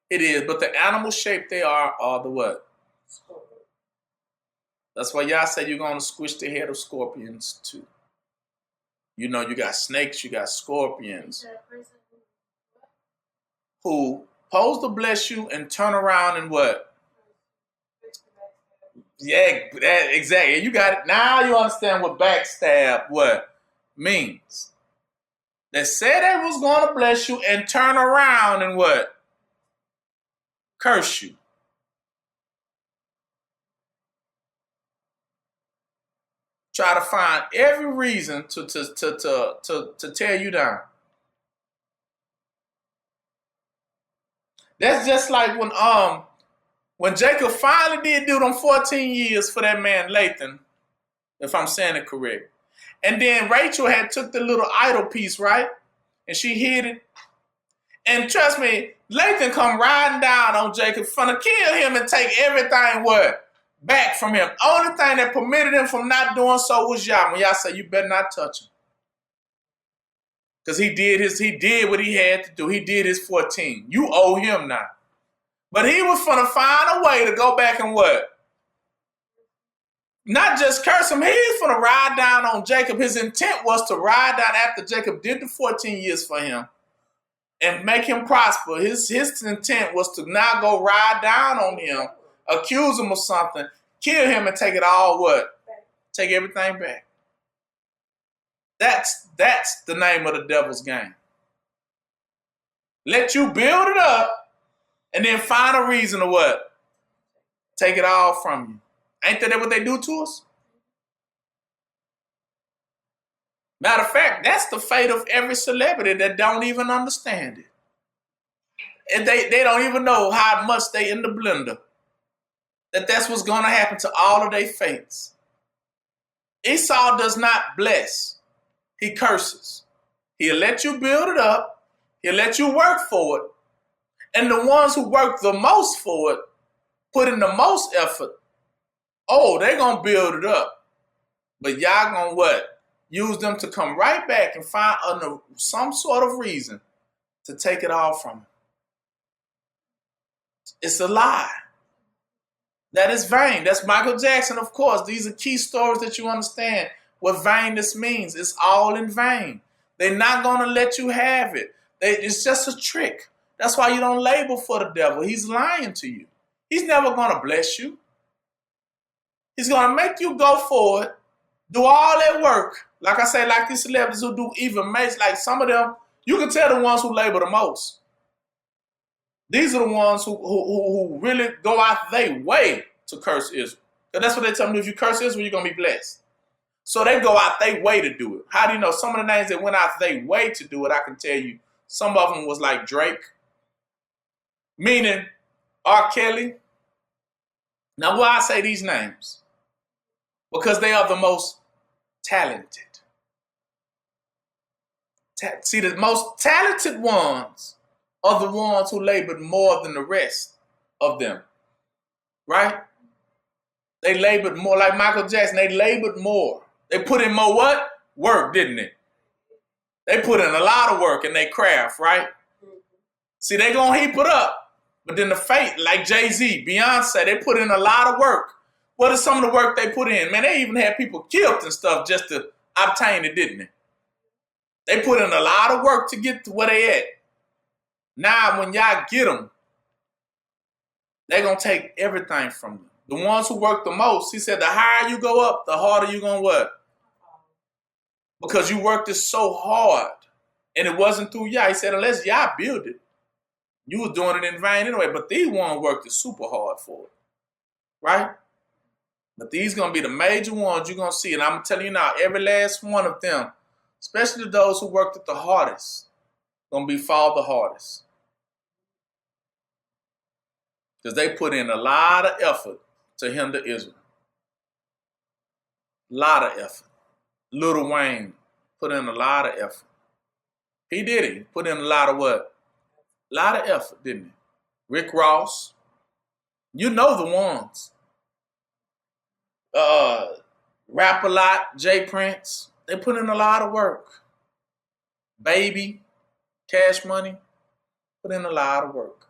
Speaker 2: It is, but the animal shape they are the what?
Speaker 4: Scorpion.
Speaker 2: That's why y'all say you're going to squish the head of scorpions too. You know, you got snakes, you got scorpions who pose to bless you and turn around and what? Yeah, exactly. You got it. Now you understand what backstab what means. They said they was going to bless you and turn around and what? Curse you. Try to find every reason to tear you down. That's just like when Jacob finally did do them 14 years for that man Laban, if I'm saying it correct. And then Rachel had took the little idol piece, right? And she hid it. And trust me, Laban come riding down on Jacob, finna kill him and take everything what? Back from him. Only thing that permitted him from not doing so was Yah. When Yah said, you better not touch him. Because he did what he had to do. He did his 14. You owe him now. But he was finna find a way to go back and what? Not just curse him. He was finna ride down on Jacob. His intent was to ride down after Jacob did the 14 years for him and make him prosper. His intent was to now go ride down on him, accuse him of something, kill him, and take it all what? Take everything back. That's the name of the devil's game. Let you build it up and then find a reason to what? Take it all from you. Ain't that what they do to us? Matter of fact, that's the fate of every celebrity that don't even understand it. And they don't even know how much they in the blender. That's what's going to happen to all of their fates. Esau does not bless. He curses. He'll let you build it up. He'll let you work for it. And the ones who work the most for it, put in the most effort, they're going to build it up. But y'all going to what? Use them to come right back and find some sort of reason to take it all from them. It's a lie. That is vain. That's Michael Jackson, of course. These are key stories that you understand what vainness means. It's all in vain. They're not going to let you have it. It's just a trick. That's why you don't labor for the devil. He's lying to you. He's never going to bless you. He's going to make you go for it, do all that work. Like I say, like these celebrities who do even makes, like some of them, you can tell the ones who labor the most. These are the ones who really go out their way to curse Israel. Because that's what they tell me. If you curse Israel, you're going to be blessed. So they go out their way to do it. How do you know? Some of the names that went out their way to do it, I can tell you. Some of them was like Drake, meaning R. Kelly. Now, why I say these names? Because they are the most talented. See, the most talented ones are the ones who labored more than the rest of them. Right? They labored more. Like Michael Jackson, they labored more. They put in more what? Work, didn't they? They put in a lot of work in their craft, right? See, they gonna heap it up. But then the fate, like Jay-Z, Beyonce, they put in a lot of work. What is some of the work they put in? Man, they even had people killed and stuff just to obtain it, didn't they? They put in a lot of work to get to where they at. Now, when y'all get them, they're going to take everything from you. The ones who work the most, he said, the higher you go up, the harder you going to what? Because you worked it so hard. And it wasn't through Yah. He said, unless Yah build it, you was doing it in vain anyway. But these ones worked it super hard for it. Right? But these going to be the major ones you're going to see. And I'm telling you now, every last one of them, especially those who worked it the hardest, going to be fall the hardest. Because they put in a lot of effort to hinder Israel. A lot of effort. Lil Wayne, put in a lot of effort. He did it. He put in a lot of what? A lot of effort, didn't he? Rick Ross. You know the ones. Rap A Lot, Jay Prince. They put in a lot of work. Baby, Cash Money, put in a lot of work.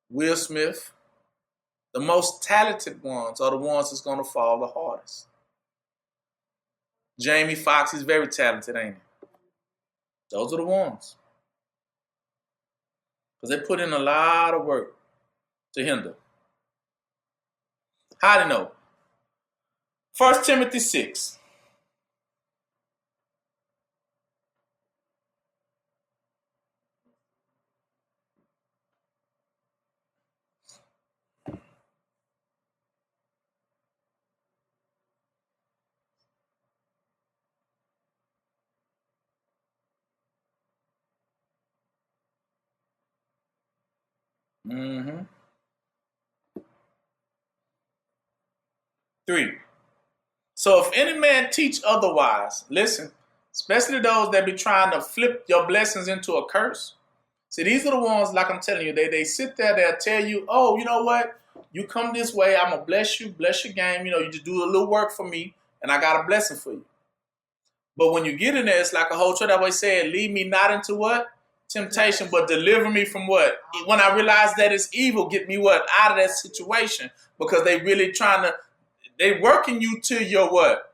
Speaker 2: Will Smith. The most talented ones are the ones that's going to fall the hardest. Jamie Foxx, he's very talented, ain't he? Those are the ones. Because they put in a lot of work to hinder. How do you know? 1 Timothy 6. Mm-hmm. 3. So if any man teach otherwise, listen, especially those that be trying to flip your blessings into a curse. See, these are the ones, like I'm telling you, they sit there, they'll tell you, oh, you know what? You come this way, I'm going to bless you, bless your game. You know, you just do a little work for me, and I got a blessing for you. But when you get in there, it's like a whole church that way said, lead me not into what? Temptation, but deliver me from what? When I realize that it's evil, get me what? Out of that situation. Because they really trying to, they working you to your what?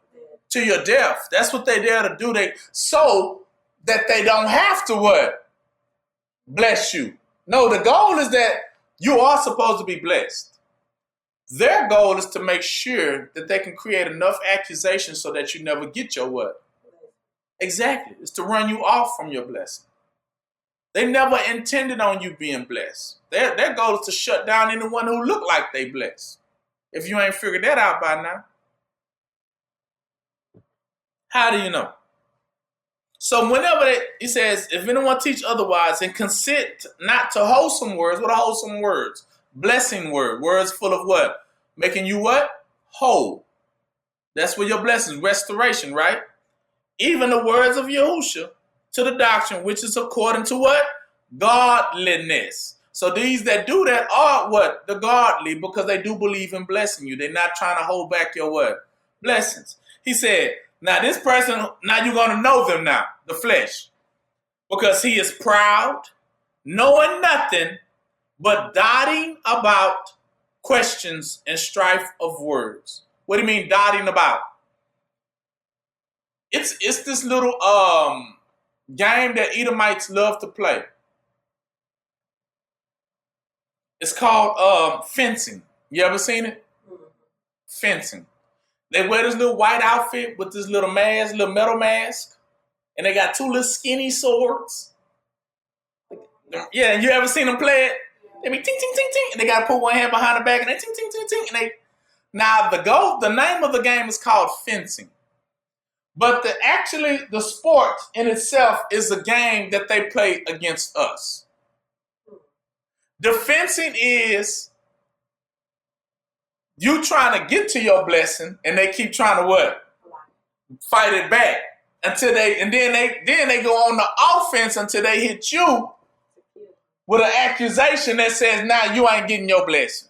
Speaker 2: To your death. That's what they there to do. They so that they don't have to what? Bless you. No, the goal is that you are supposed to be blessed. Their goal is to make sure that they can create enough accusations so that you never get your what? Exactly. It's to run you off from your blessing. They never intended on you being blessed. Their goal is to shut down anyone who look like they blessed. If you ain't figured that out by now. How do you know? So whenever he says, if anyone teach otherwise and consent not to wholesome words, what are wholesome words? Blessing word. Words full of what? Making you what? Whole. That's where your blessings, restoration, right? Even the words of Yahusha to the doctrine, which is according to what? Godliness. So these that do that are what? The godly, because they do believe in blessing you. They're not trying to hold back your what? Blessings. He said, now this person, now you're going to know them now, the flesh. Because he is proud, knowing nothing, but dotting about questions and strife of words. What do you mean dotting about? It's this little game that Edomites love to play. It's called fencing. You ever seen it? Fencing. They wear this little white outfit with this little mask, little metal mask, and they got two little skinny swords. Yeah, you ever seen them play it? They be ting ting ting ting, and they gotta put one hand behind the back, and they ting ting ting ting, and they. Now the name of the game is called fencing. But the sport in itself is a game that they play against us. The fencing is you trying to get to your blessing, and they keep trying to what? Fight it back until then they go on the offense until they hit you with an accusation that says, now you ain't getting your blessing.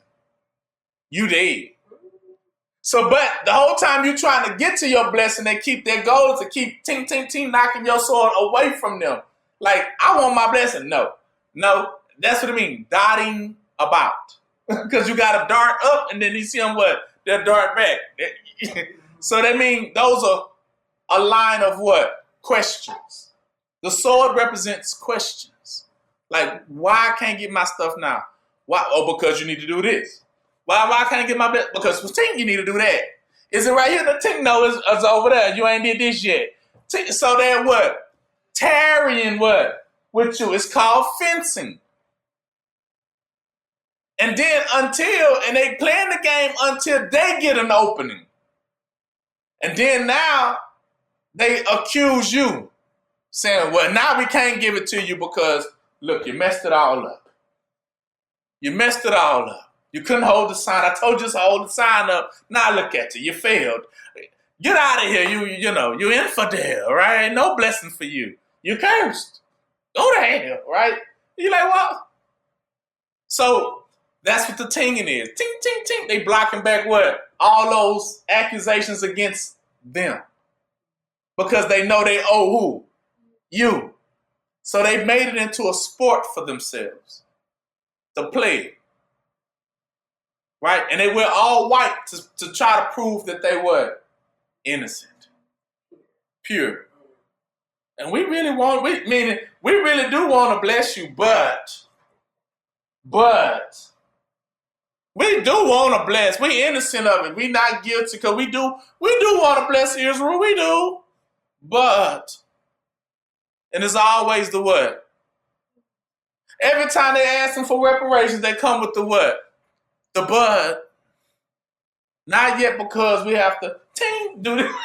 Speaker 2: You dead. So, but the whole time you trying to get to your blessing, their goal is to keep ting, ting, ting, knocking your sword away from them. Like, I want my blessing. No, that's what I mean. Dotting about. Because you got to dart up and then you see them what? They'll dart back. So that means those are a line of what? Questions. The sword represents questions. Like, why I can't get my stuff now? Why? Oh, because you need to do this. Why can't I get my blessing? Because for Tink, you need to do that. Is it right here? The Tink no is over there. You ain't did this yet. So they're what? Tarrying what? With you. It's called fencing. And then they playing the game until they get an opening. And then now they accuse you, saying, well, now we can't give it to you because, look, you messed it all up. You messed it all up. You couldn't hold the sign. I told you to hold the sign up. Now look at you. You failed. Get out of here, you infidel, right? No blessing for you. You're cursed. Go to hell, right? You're like, what? So that's what the tinging is. Ting, ting, ting. They blocking back what? All those accusations against them. Because they know they owe who? You. So they made it into a sport for themselves to play. Right? And they wear all white to try to prove that they were innocent. Pure. And we really do want to bless you, but we do want to bless. We innocent of it. We not guilty because we do want to bless Israel. We do. But, and it's always the what? Every time they ask them for reparations, they come with the what? The but. Not yet because we have to do that.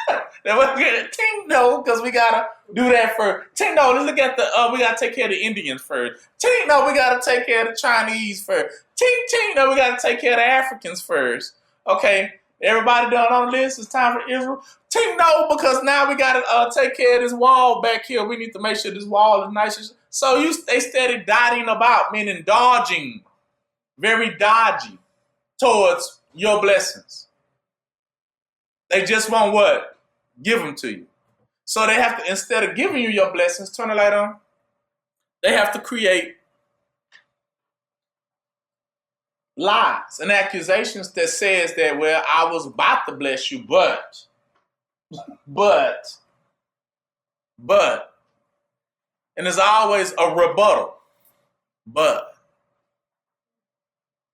Speaker 2: Ting, no, because we gotta do that first. Ting, no, let's look at we gotta take care of the Indians first. Ting, no, we gotta take care of the Chinese first. Ting, no, we gotta take care of the Africans first. Okay, everybody done on the list. It's time for Israel. Ting, no, because now we gotta take care of this wall back here. We need to make sure this wall is nice. So they steady dotting about, meaning dodging, very dodgy towards your blessings. They just won't what? Give them to you. So they have to, instead of giving you your blessings, turn the light on, they have to create lies and accusations that says that, well, I was about to bless you, but. And there's always a rebuttal. But.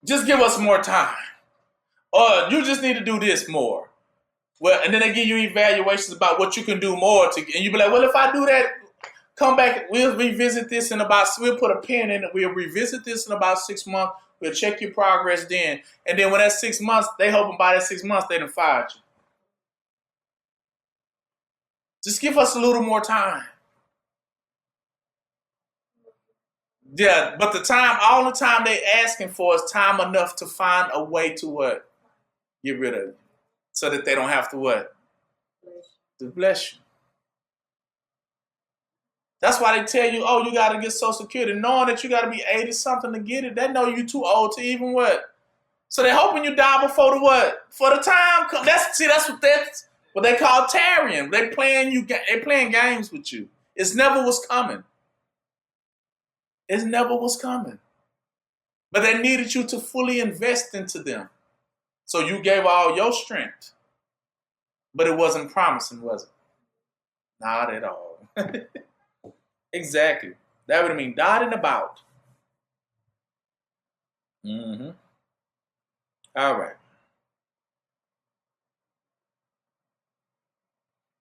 Speaker 2: Just give us more time. Or you just need to do this more. Well, and then they give you evaluations about what you can do more and you be like, well, if I do that, come back, we'll revisit this we'll put a pin in it, we'll revisit this in about 6 months, we'll check your progress then. And then when that's 6 months, they hoping by that 6 months they done fired you. Just give us a little more time. Yeah, but all the time they asking for is time enough to find a way to what? Get rid of it. So that they don't have to what? To bless you. That's why they tell you, oh, you got to get Social Security. Knowing that you got to be 80-something to get it. They know you too old to even what? So they're hoping you die before the what? For the time comes. That's what they call tarrying. They playing games with you. It's never was coming. It never was coming. But they needed you to fully invest into them. So you gave all your strength. But it wasn't promising, was it? Not at all. Exactly. That would mean dotting about. Mm-hmm. All right.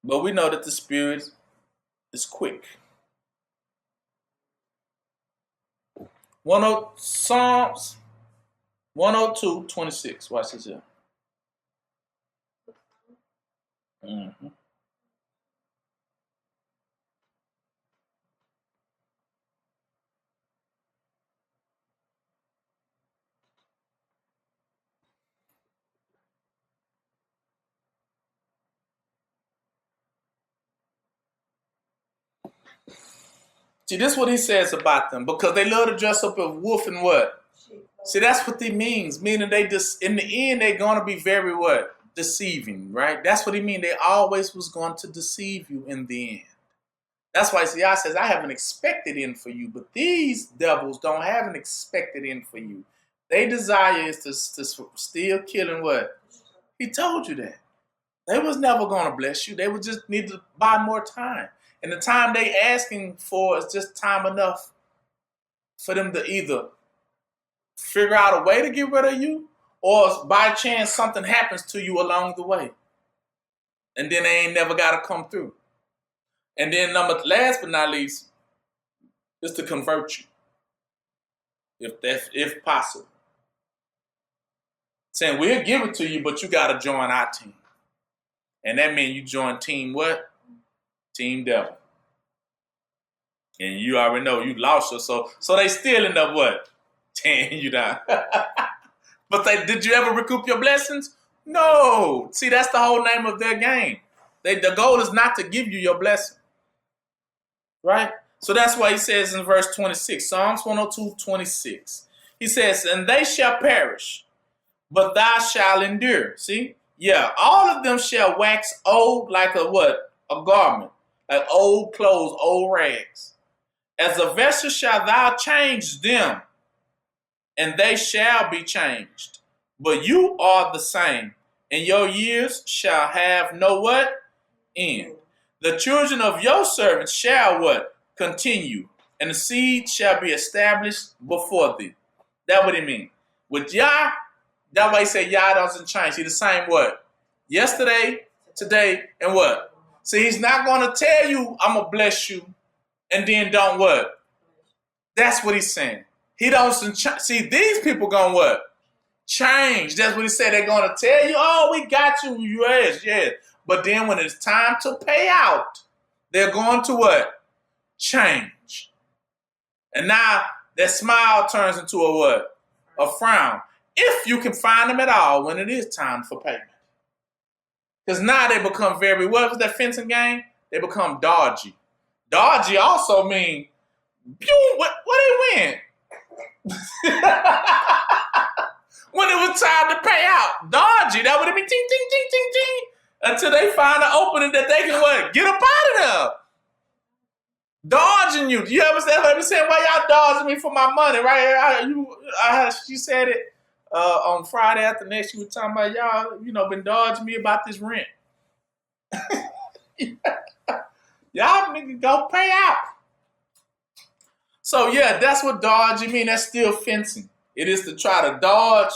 Speaker 2: But we know that the Spirit is quick. Psalms 102:26. Watch this here. Mm-hmm. See, this is what he says about them, because they love to dress up as wolf and what? See, that's what he means, meaning they just, in the end, they're going to be very what? Deceiving, right? That's what he means. They always was going to deceive you in the end. That's why God says, I have an expected end for you, but these devils don't have an expected end for you. Their desire is to steal, kill, and what? He told you that. They was never going to bless you. They would just need to buy more time. And the time they asking for is just time enough for them to either figure out a way to get rid of you, or by chance something happens to you along the way. And then they ain't never got to come through. And then last but not least, is to convert you. If possible. Saying we'll give it to you, but you got to join our team. And that means you join team what? Team devil. And you already know you lost her. So they still end up what? Tearing you down. But did you ever recoup your blessings? No. See, that's the whole name of their game. The goal is not to give you your blessing. Right? So that's why he says in verse 26, Psalms 102:26. He says, and they shall perish, but thou shalt endure. See? Yeah, all of them shall wax old like a what? A garment. Like old clothes, old rags. As a vessel shalt thou change them, and they shall be changed. But you are the same, and your years shall have no what? End. The children of your servants shall what? Continue, and the seed shall be established before thee. That what it mean. With Yah, that way he said Yah doesn't change. He the same what? Yesterday, today, and what? See, he's not going to tell you, I'm going to bless you, and then don't what? That's what he's saying. He don't see these people going what? Change. That's what he said. They're going to tell you, oh, we got you. Yes. But then when it's time to pay out, they're going to what? Change. And now that smile turns into a what? A frown. If you can find them at all when it is time for payment. Because now they become very, what was that fencing game? They become dodgy. Dodgy also mean, what they win? When it was time to pay out. Dodgy, that would have been ting, ting, ting, ting, ting. Until they find an opening that they can what? Get up out of there. Dodging you. You ever say, why y'all dodging me for my money, right? She said it on Friday after next. She was talking about y'all, been dodging me about this rent. Y'all niggas go pay out. So yeah, that's what dodging mean. That's still fencing. It is to try to dodge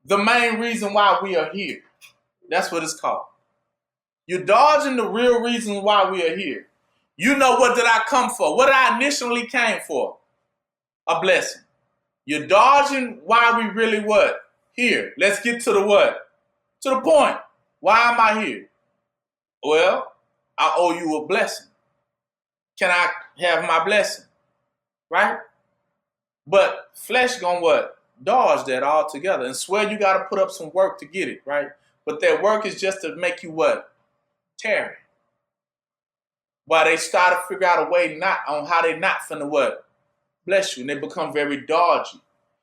Speaker 2: the main reason why we are here. That's what it's called. You're dodging the real reason why we are here. You know, what did I come for? What did I initially came for? A blessing. You're dodging why we really what? Here. Let's get to the what? To the point. Why am I here? Well, I owe you a blessing. Can I have my blessing? Right? But flesh gonna what? Dodge that altogether and swear you got to put up some work to get it, right? But that work is just to make you what? Tarry. Why they start to figure out a way not on how they not finna what? Bless you. And they become very dodgy.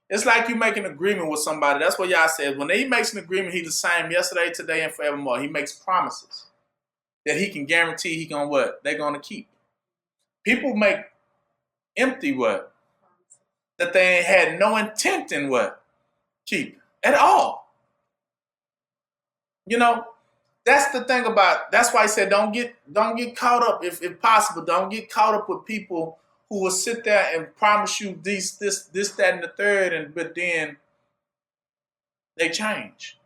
Speaker 2: It's like you make an agreement with somebody. That's what Yah says. When he makes an agreement, he's the same yesterday, today, and forevermore. He makes promises that he can guarantee he gonna what? They're gonna keep. People make empty what? That they had no intent in what? Keep. At all. That's the thing about, that's why I said don't get caught up, if possible, don't get caught up with people who will sit there and promise you this, that, and the third, but then they change.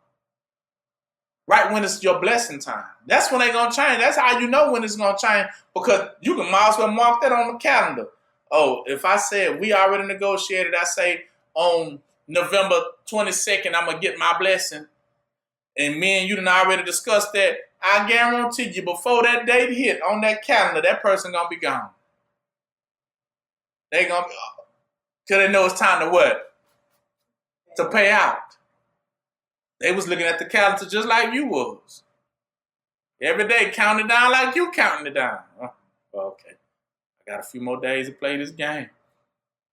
Speaker 2: Right when it's your blessing time. That's when they're going to change. That's how you know when it's going to change, because you can might as well mark that on the calendar. Oh, if I said we already negotiated, I say on November 22nd, I'm going to get my blessing, and me and you done already discussed that, I guarantee you before that date hit on that calendar, that person going to be gone. They going to be, because they know it's time to what? To pay out. They was looking at the calendar just like you was. Every day counting down like you counting it down. Oh, okay. I got a few more days to play this game.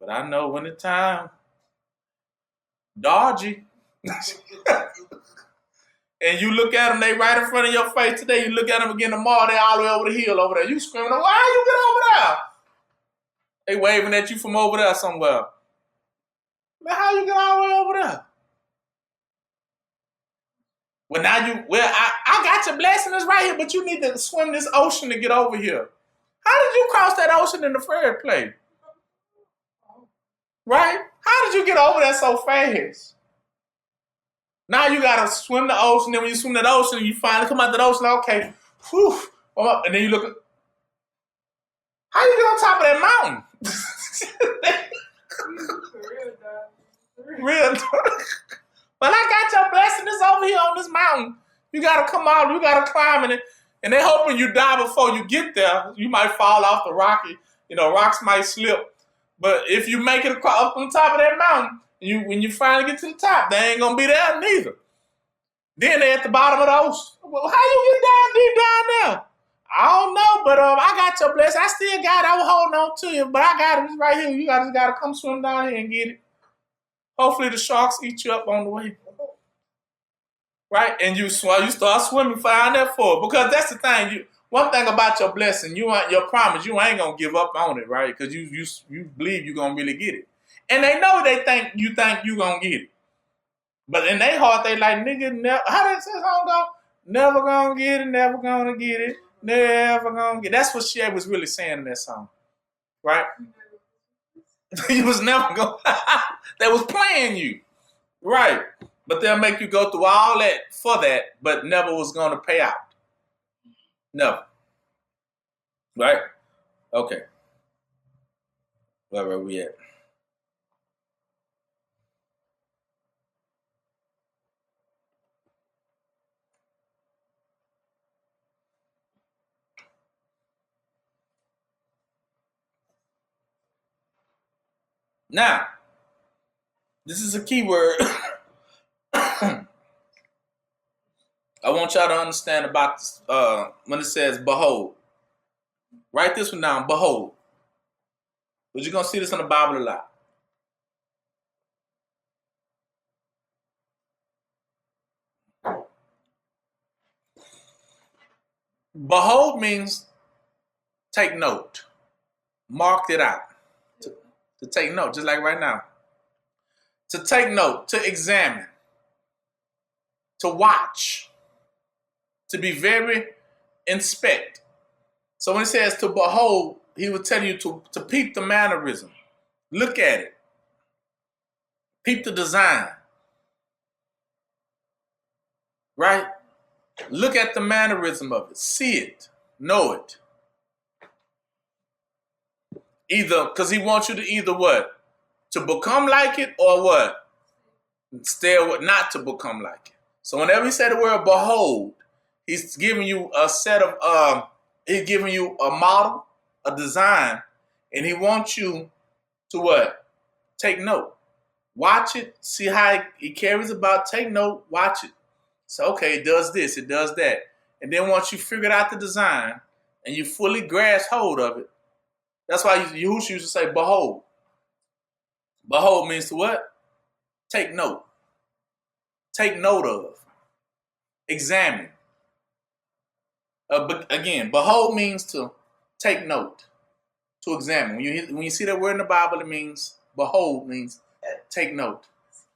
Speaker 2: But I know when the time, dodgy. And you look at them, they right in front of your face today. You look at them again tomorrow, they all the way over the hill over there. You screaming, why you get over there? They waving at you from over there somewhere. But how you get all the way over there? Well, now I got your blessing is right here, but you need to swim this ocean to get over here. How did you cross that ocean in the first place? Right? How did you get over there so fast? Now you got to swim the ocean. Then when you swim that ocean, you finally come out the ocean. Okay, whew, I'm up. And then you look at, how you get on top of that mountain? Real. But I got your blessing is over here on this mountain. You got to come out. You got to climb in it. And they hoping you die before you get there. You might fall off the rocky. Rocks might slip. But if you make it up on top of that mountain, when you finally get to the top, they ain't going to be there neither. Then they at the bottom of the ocean. Well, how you get down deep down there? I don't know, but I got your blessing. I still got it. I was holding on to you, but I got it. It's right here. You just got to come swim down here and get it. Hopefully the sharks eat you up on the way. Right? And you start swimming fine there for it. Because that's the thing. One thing about your blessing, your promise, you ain't going to give up on it, right? Because you believe you're going to really get it. And they know you think you're going to get it. But in their heart, they like, nigga, how did this song go? Never going to get it, never going to get it, never going to get it. That's what Shay was really saying in that song. Right? You was never going to. They was playing you. Right. But they'll make you go through all that for that, but never was going to pay out. Never. Right? Okay. Where are we at? Now, this is a key word I want y'all to understand about this, when it says behold. Write this one down, behold. But you're going to see this in the Bible a lot. Behold means take note. Mark it out. To take note, just like right now. To take note, to examine, to watch, to be very inspect. So when it says to behold, he will tell you to peep the mannerism. Look at it. Peep the design. Right? Look at the mannerism of it. See it. Know it. Either, because he wants you to either what? To become like it or what? Not to become like it. So whenever he said the word behold, he's giving you a set of, he's giving you a model, a design, and he wants you to what? Take note. Watch it. See how he carries about. Take note. Watch it. So, okay, it does this. It does that. And then once you figured out the design and you fully grasp hold of it, that's why Yahushua used to say, behold. Behold means to what? Take note. Take note of. Examine. Again, behold means to take note. To examine. When you see that word in the Bible, it means, behold means take note.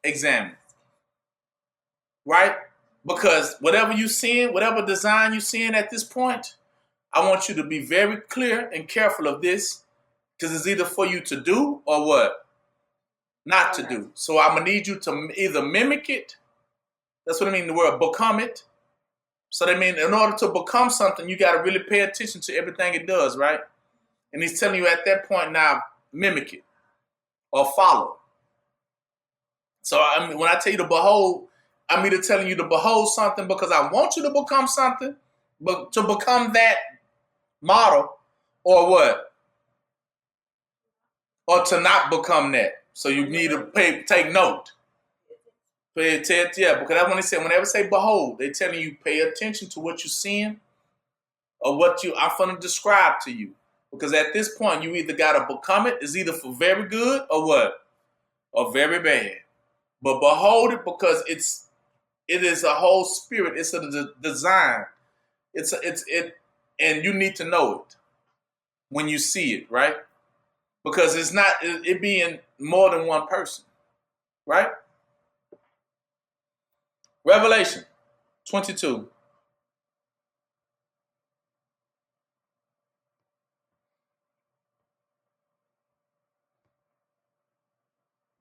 Speaker 2: Examine. Right? Because whatever you're seeing, whatever design you're seeing at this point, I want you to be very clear and careful of this. Because it's either for you to do or what? Not to do. So I'm going to need you to either mimic it. That's what I mean, the word become it. So that means in order to become something, you got to really pay attention to everything it does, right? And he's telling you at that point now, mimic it or follow. So when I tell you to behold, I'm either telling you to behold something because I want you to become something, but to become that model, or what? Or to not become that. So you need to take note. Pay attention, yeah, because that's when they say, whenever they say behold, they're telling you pay attention to what you're seeing or what I'm going to describe to you. Because at this point, you either got to become it. It's either for very good or what? Or very bad. But behold it because it is a whole spirit. It's a design. And you need to know it when you see it, right? Because it's not it being more than one person, right? Revelation 22.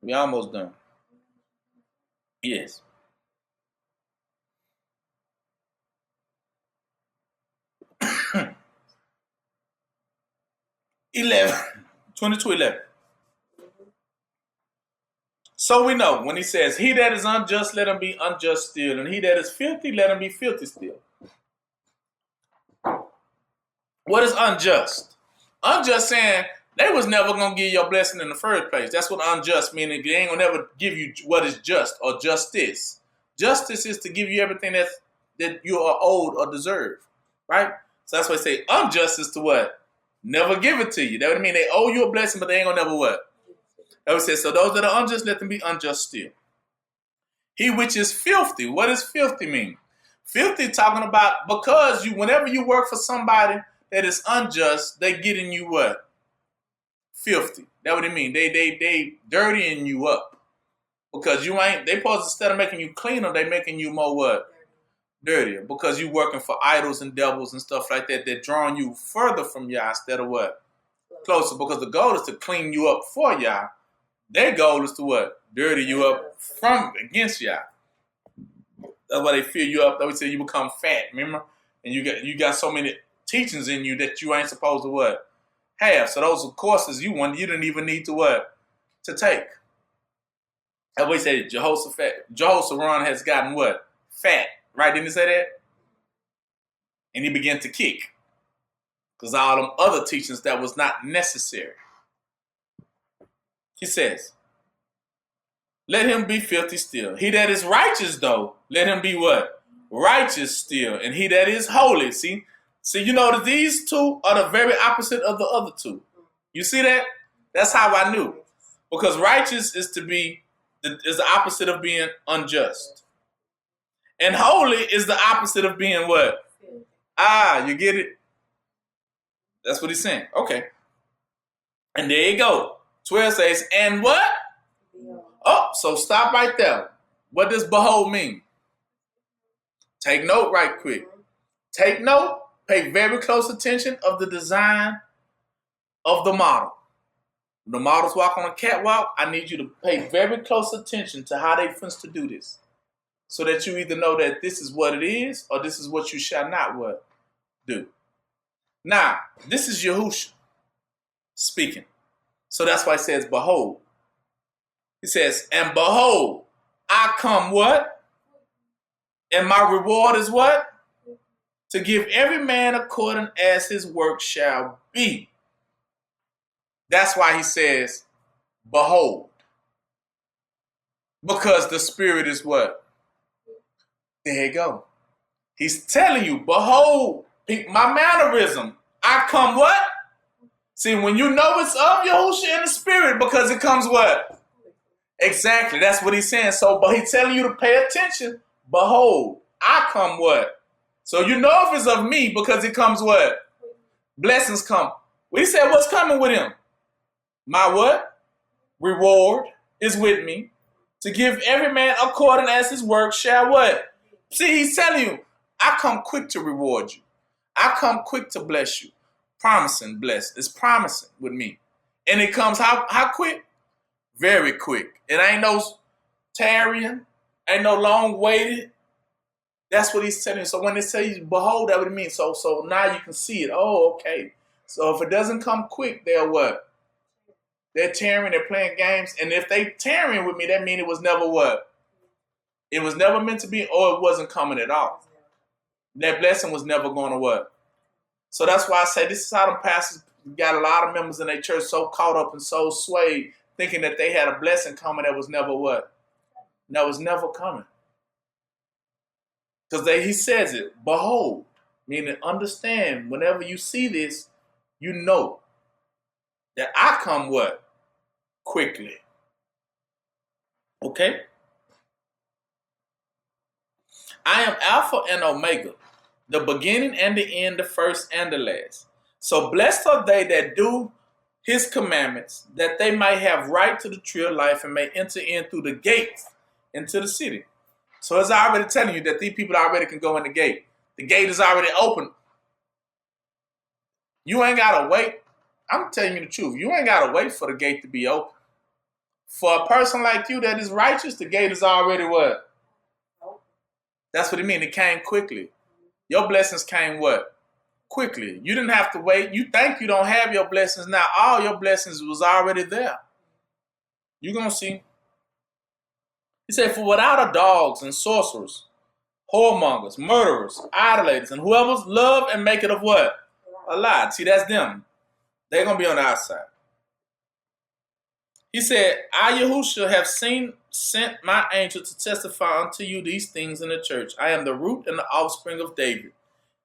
Speaker 2: We almost done. Yes. 22:11. So we know when he says, he that is unjust, let him be unjust still. And he that is filthy, let him be filthy still. What is unjust? Unjust saying they was never going to give you your blessing in the first place. That's what unjust meaning. They ain't going to never give you what is just or justice. Justice is to give you everything that you are owed or deserve, right? So that's why I say unjust is to what? Never give it to you. That would mean they owe you a blessing, but they ain't gonna never what? That would say, so those that are unjust, let them be unjust still. He which is filthy. What does filthy mean? Filthy talking about because whenever you work for somebody that is unjust, they getting you what? Filthy. That what it mean. They dirtying you up. Because you ain't, they supposed to, instead of making you cleaner, they making you more what? Dirtier. Because you working for idols and devils and stuff like that, they're drawing you further from Yah instead of what? Closer. Because the goal is to clean you up for Yah. Their goal is to what? Dirty you up from against Yah. That's why they fill you up. They would say you become fat, remember? And you got so many teachings in you that you ain't supposed to what? Have. So those are courses you didn't even need to what? To take. That's what he said. Jehoshaphat has gotten what? Fat. Right? Didn't he say that? And he began to kick. Because all them other teachings that was not necessary. He says, let him be filthy still. He that is righteous, though, let him be what? Righteous still. And he that is holy. See, you know that these two are the very opposite of the other two. You see that? That's how I knew. Because righteous is the opposite of being unjust. And holy is the opposite of being what? You get it? That's what he's saying. Okay. And there you go. 12 says, and what? Oh, so stop right there. What does behold mean? Take note right quick. Take note. Pay very close attention of the design of the model. When the models walk on a catwalk, I need you to pay very close attention to how they finna to do this. So that you either know that this is what it is or this is what you shall not what do. Now, this is Yahushua speaking. So that's why it says, behold. He says, and behold, I come what? And my reward is what? To give every man according as his work shall be. That's why he says, behold. Because the Spirit is what? There you go. He's telling you, behold, my mannerism. I come what? See, when you know it's of Yahushua in the Spirit, because it comes what? Exactly. That's what he's saying. So, but he's telling you to pay attention. Behold, I come what? So you know if it's of me because it comes what? Blessings come. We said what's coming with him? My what? Reward is with me to give every man according as his work shall what? See, he's telling you, I come quick to reward you. I come quick to bless you. Promising, bless. It's promising with me. And it comes how quick? Very quick. It ain't no tarrying. Ain't no long waiting. That's what he's telling you. So when they say behold, that would mean. So now you can see it. Oh, okay. So if it doesn't come quick, they're what? They're tearing, they're playing games. And if they tearing with me, that means it was never what? It was never meant to be, or it wasn't coming at all. That blessing was never going to what? So that's why I say this is how the pastors got a lot of members in their church so caught up and so swayed, thinking that they had a blessing coming that was never what? That was never coming. Because he says it, behold, meaning understand, whenever you see this, you know that I come what? Quickly. Okay? I am Alpha and Omega, the beginning and the end, the first and the last. So blessed are they that do his commandments, that they might have right to the tree of life and may enter in through the gates into the city. So it's already telling you that these people already can go in the gate. The gate is already open. You ain't got to wait. I'm telling you the truth. You ain't got to wait for the gate to be open. For a person like you that is righteous, the gate is already what? That's what it means. It came quickly. Your blessings came what? Quickly. You didn't have to wait. You think you don't have your blessings now. All your blessings was already there. You're going to see. He said, for without a dogs and sorcerers, whoremongers, murderers, idolaters, and whoever love and make it of what? A lie. See, that's them. They're going to be on the outside. He said, I, Yahushua, have sent my angel to testify unto you these things in the church. I am the root and the offspring of David,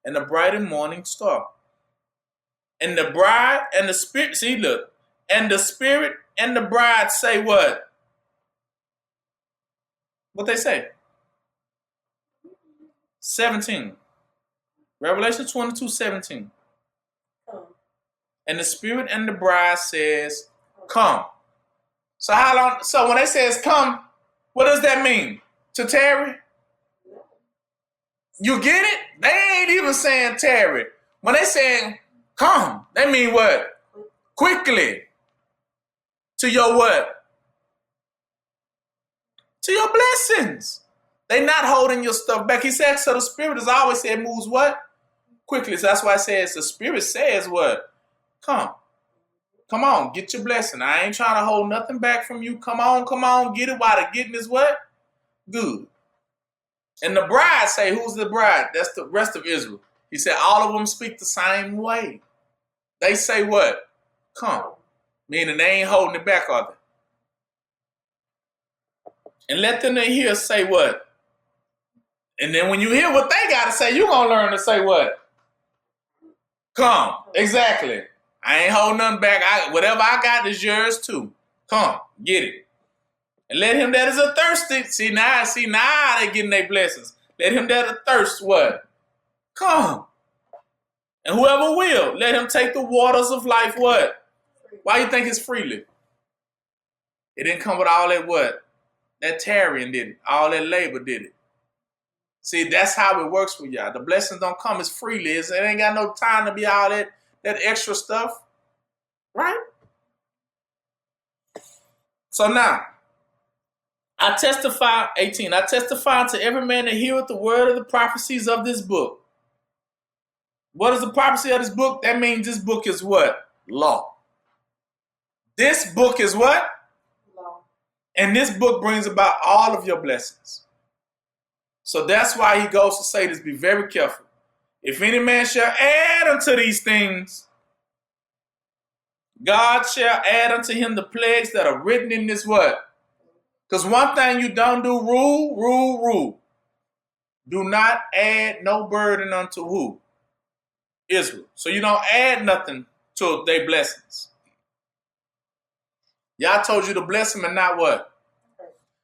Speaker 2: and the bright and morning star. And the bride and the spirit, see, look, and the spirit and the bride say what? What they say? 17. Revelation 22:17.
Speaker 4: Come.
Speaker 2: And the spirit and the bride says, come. So how long? So when they says come, what does that mean? To tarry? You get it? They ain't even saying tarry. When they saying come, they mean what? Quickly. To your what? To your blessings. They not holding your stuff back. He said, so the spirit has always said moves what? Quickly. So that's why it says, the spirit says what? Come. Come on, get your blessing. I ain't trying to hold nothing back from you. Come on, get it while the getting is what? Good. And the bride say, who's the bride? That's the rest of Israel. He said, all of them speak the same way. They say what? Come. Meaning they ain't holding it back, are they? And let them hear say what? And then when you hear what they got to say, you're going to learn to say what? Come. Exactly. I ain't holding nothing back. Whatever I got is yours too. Come, get it. And let him that is a thirsty. See now they getting their blessings. Let him that is thirst what? Come. And whoever will, let him take the waters of life what? Why you think it's freely? It didn't come with all that what? That tarrying did it. All that labor did it. See, that's how it works with y'all. The blessings don't come as freely. It ain't got no time to be all that extra stuff, right? So now, I testify, 18, I testify to every man that heareth the word of the prophecies of this book. What is the prophecy of this book? That means this book is what? Law. This book is what?
Speaker 4: Law.
Speaker 2: And this book brings about all of your blessings. So that's why he goes to say this, be very careful. If any man shall add unto these things, God shall add unto him the plagues that are written in this what? Because one thing you don't do, rule. Do not add no burden unto who? Israel. So you don't add nothing to their blessings. Y'all told you to bless them and not what?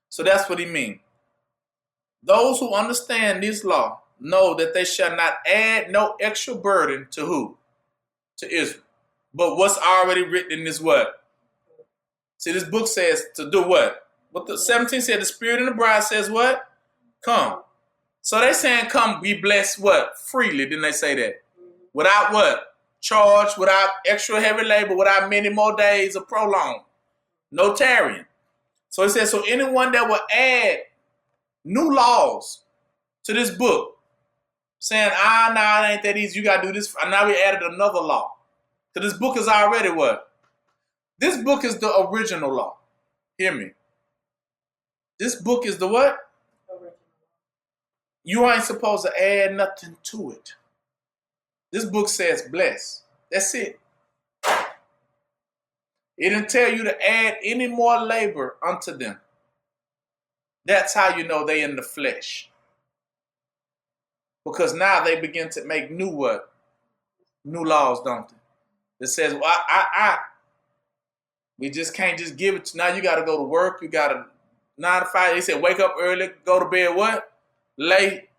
Speaker 2: So that's what he means. Those who understand this law know that they shall not add no extra burden to who? To Israel. But what's already written in this what? See, this book says to do what? What the 17 said, the spirit and the bride says what? Come. So they saying come be blessed what? Freely, didn't they say that? Without what? Charge, without extra heavy labor, without many more days of prolong. No tarrying. So it says, so anyone that will add new laws to this book, saying, nah, it ain't that easy. You got to do this. And now we added another law. So this book is already what? This book is the original law. Hear me. This book is the what?
Speaker 4: Original.
Speaker 2: You ain't supposed to add nothing to it. This book says bless. That's it. It didn't tell you to add any more labor unto them. That's how you know they in the flesh. Because now they begin to make new what? New laws, don't they? That says, well, we just can't just give it to, now you got to go to work, you got to 9 to 5. They said wake up early, go to bed what? Late.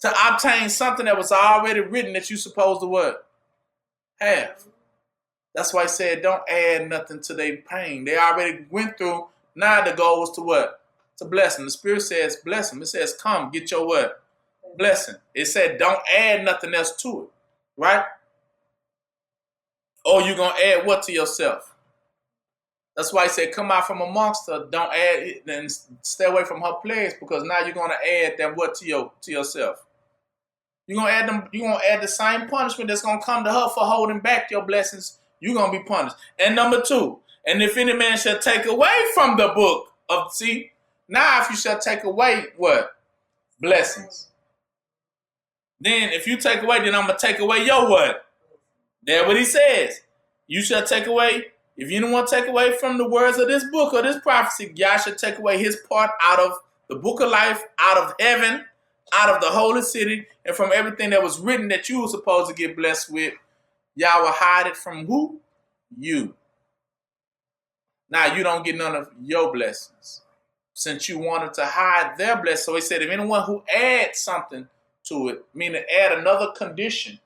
Speaker 2: To obtain something that was already written that you supposed to what? Have. That's why I said don't add nothing to their pain. They already went through. Now the goal was to what? To bless them. The Spirit says bless them. It says come, get your what? Blessing. It said don't add nothing else to it. Right? Or you going to add what to yourself? That's why he said come out from amongst her. Don't add it and stay away from her plagues, because now you're going to add them what to yourself. You're going to add them. You're going to add the same punishment that's going to come to her for holding back your blessings. You're going to be punished. And number 2, and if any man shall take away from the book of, see, now if you shall take away what? Blessings. Then if you take away, then I'm going to take away your what? That's what he says. You shall take away If you don't want to take away from the words of this book or this prophecy, Yah should take away his part out of the book of life, out of heaven, out of the holy city, and from everything that was written that you were supposed to get blessed with. Yah will hide it from who? You. Now you don't get none of your blessings, since you wanted to hide their blessing. So he said, if anyone who adds something to it, meaning add another condition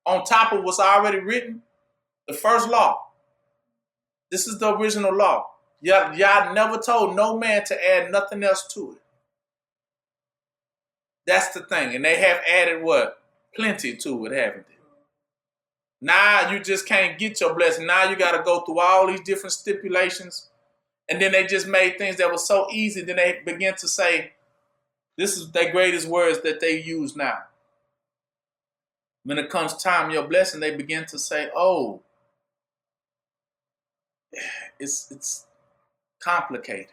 Speaker 2: on top of what's already written, the first law. This is the original law. Yah never told no man to add nothing else to it. That's the thing. And they have added what? Plenty to it, haven't they? Now you just can't get your blessing. Now you got to go through all these different stipulations. And then they just made things that were so easy. Then they begin to say, this is their greatest words that they use now. When it comes time your blessing, they begin to say, oh, it's complicated.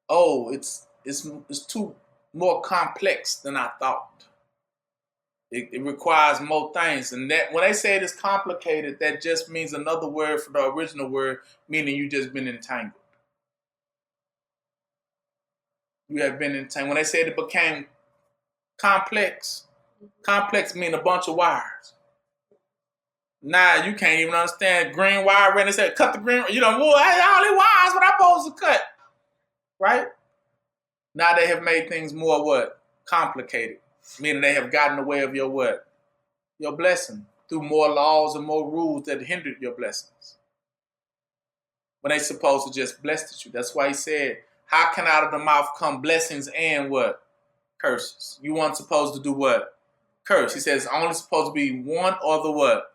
Speaker 2: Oh, it's too more complex than I thought. It requires more things. And that when they say it is complicated, that just means another word for the original word, meaning you just been entangled. You have been entangled. When they said it became complex mean a bunch of wires. Now you can't even understand green wire. When they said cut the green, well, all these wires, what I'm supposed to cut, right? Now they have made things more what? Complicated. Meaning they have gotten away of your what? Your blessing through more laws and more rules that hindered your blessings. When they supposed to just bless you. That's why he said, how can out of the mouth come blessings and what? Curses. You weren't supposed to do what? Curse. He says it's only supposed to be one or the what?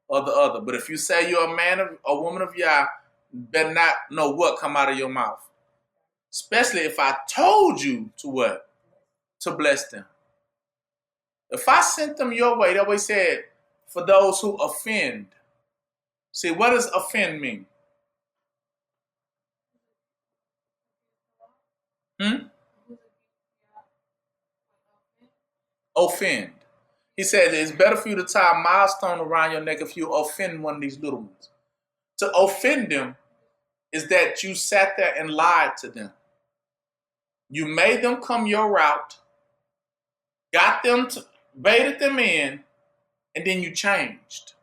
Speaker 2: Or the other. But if you say you're a man of a woman of Yah, you better not know what come out of your mouth. Especially if I told you to what? To bless them. If I sent them your way, that way said, for those who offend. See, what does offend mean? Offend. He said it's better for you to tie a milestone around your neck if you offend one of these little ones. To offend them is that you sat there and lied to them. You made them come your route, got them to, baited them in, and then you changed.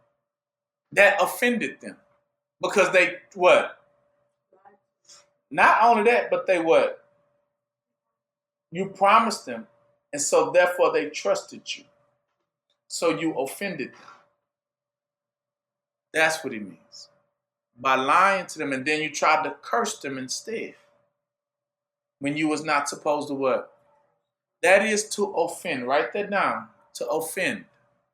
Speaker 2: That offended them. Because they, what? Not only that, but they what? You promised them, and so therefore they trusted you. So you offended them. That's what it means. By lying to them, and then you tried to curse them instead. When you was not supposed to what? That is to offend. Write that down. To offend.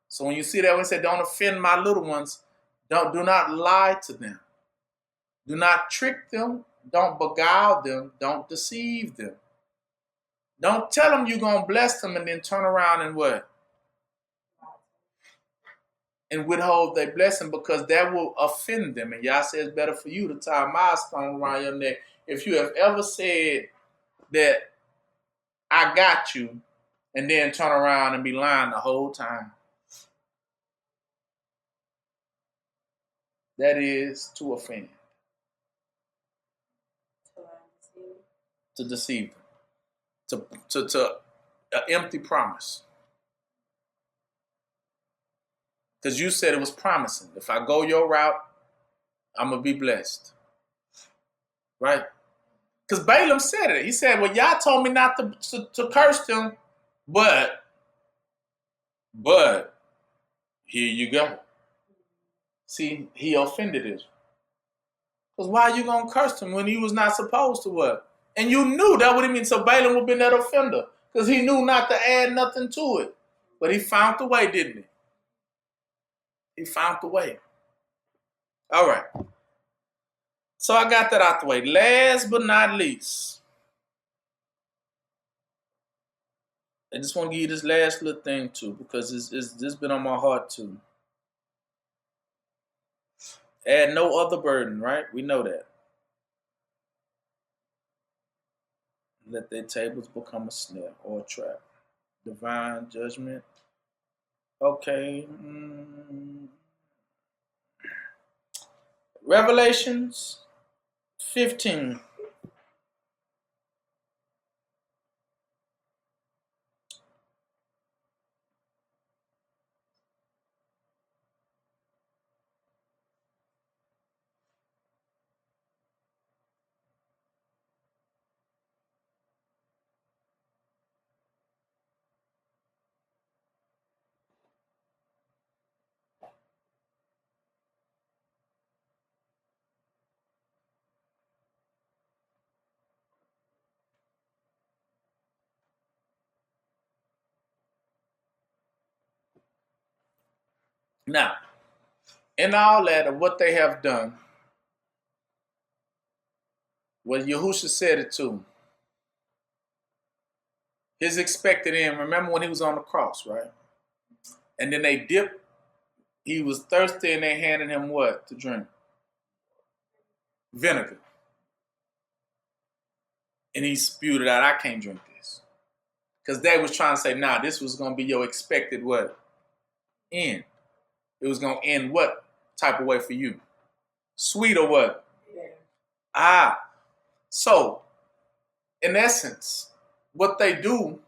Speaker 2: So when you see that, when it said, don't offend my little ones, do not lie to them. Do not trick them. Don't beguile them. Don't deceive them. Don't tell them you're going to bless them and then turn around and what? And withhold their blessing, because that will offend them. And Yah says it's better for you to tie a milestone around your neck. If you have ever said that I got you, and then turn around and be lying the whole time. That is to offend. To deceive them. To an empty promise. Because you said it was promising. If I go your route, I'm going to be blessed. Right? Because Balaam said it. He said, well, y'all told me not to curse them, but here you go. See, he offended Israel. Because why are you going to curse him when he was not supposed to what? And you knew that what it means. So Balaam would have been that offender. Because he knew not to add nothing to it. But he found the way, didn't he? He found the way. All right. So I got that out the way. Last but not least, I just want to give you this last little thing too, because this has been on my heart too. Add no other burden, right? We know that. Let their tables become a snare or a trap. Divine judgment. Okay. Revelations 15. Now, in all that of what they have done, when Yahushua said it to him, his expected end, remember when he was on the cross, right? And then they dipped, he was thirsty and they handed him what to drink? Vinegar. And he spewed it out, I can't drink this. Because they was trying to say, nah, this was going to be your expected what? End. It was going to end what type of way for you? Sweet or what?
Speaker 4: Yeah.
Speaker 2: So, in essence, what they do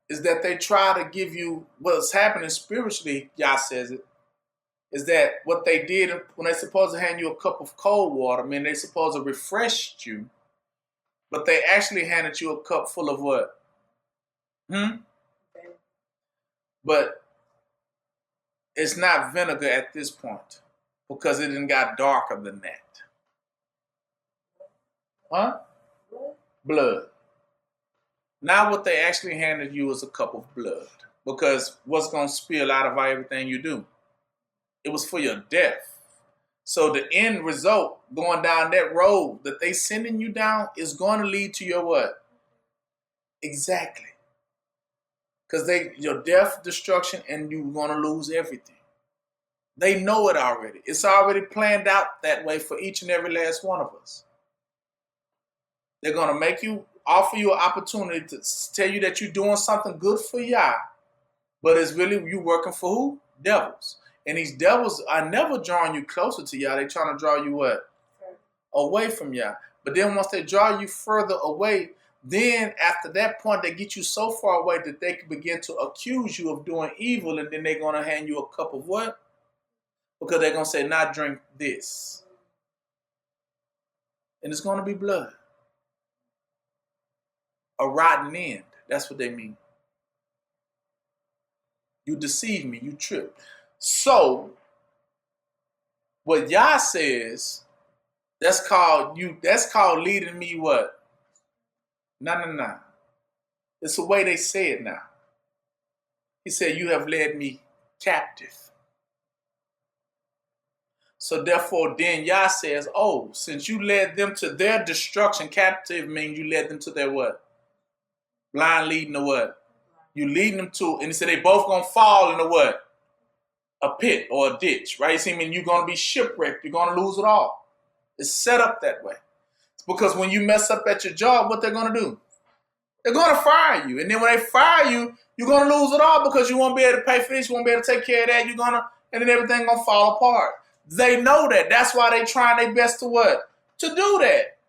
Speaker 2: is that they try to give you what's happening spiritually, Yah says it, is that what they did when they're supposed to hand you a cup of cold water, I mean, they're supposed to refresh you, but they actually handed you a cup full of what? But it's not vinegar at this point because it done got darker than that. Huh? Blood. Now what they actually handed you is a cup of blood because what's going to spill out of everything you do? It was for your death. So the end result going down that road that they sending you down is going to lead to your what? Exactly. Because your death, destruction, and you're going to lose everything. They know it already. It's already planned out that way for each and every last one of us. They're going to offer you an opportunity to tell you that you're doing something good for Yah, but it's really you working for who? Devils. And these devils are never drawing you closer to Yah. They're trying to draw you what? Away from Yah. But then once they draw you further away, then after that point, they get you so far away that they can begin to accuse you of doing evil, and then they're going to hand you a cup of what? Because they're going to say, not drink this. And it's going to be blood. A rotten end. That's what they mean. You deceive me. You trip. So, what Yah says, that's called leading me what? No. It's the way they say it now. He said, you have led me captive. So therefore, then Yah says, oh, since you led them to their destruction, captive means you led them to their what? Blind leading to what? You leading them to, and he said they both gonna fall into what? A pit or a ditch, right? You see, I mean, you're gonna be shipwrecked. You're gonna lose it all. It's set up that way. It's because when you mess up at your job, what they're gonna do? They're gonna fire you, and then when they fire you, you're gonna lose it all because you won't be able to pay for this. You won't be able to take care of that. And then everything gonna fall apart. They know that. That's why they trying their best to what? To do that.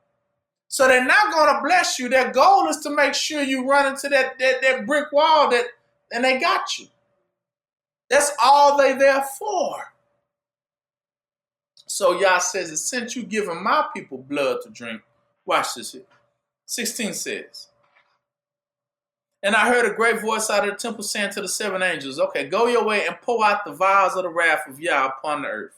Speaker 2: So they're not going to bless you. Their goal is to make sure you run into that brick wall and they got you. That's all they there for. So Yah says that since you giving my people blood to drink, watch this here. 16 says, and I heard a great voice out of the temple saying to the seven angels, okay, go your way and pour out the vials of the wrath of Yah upon the earth.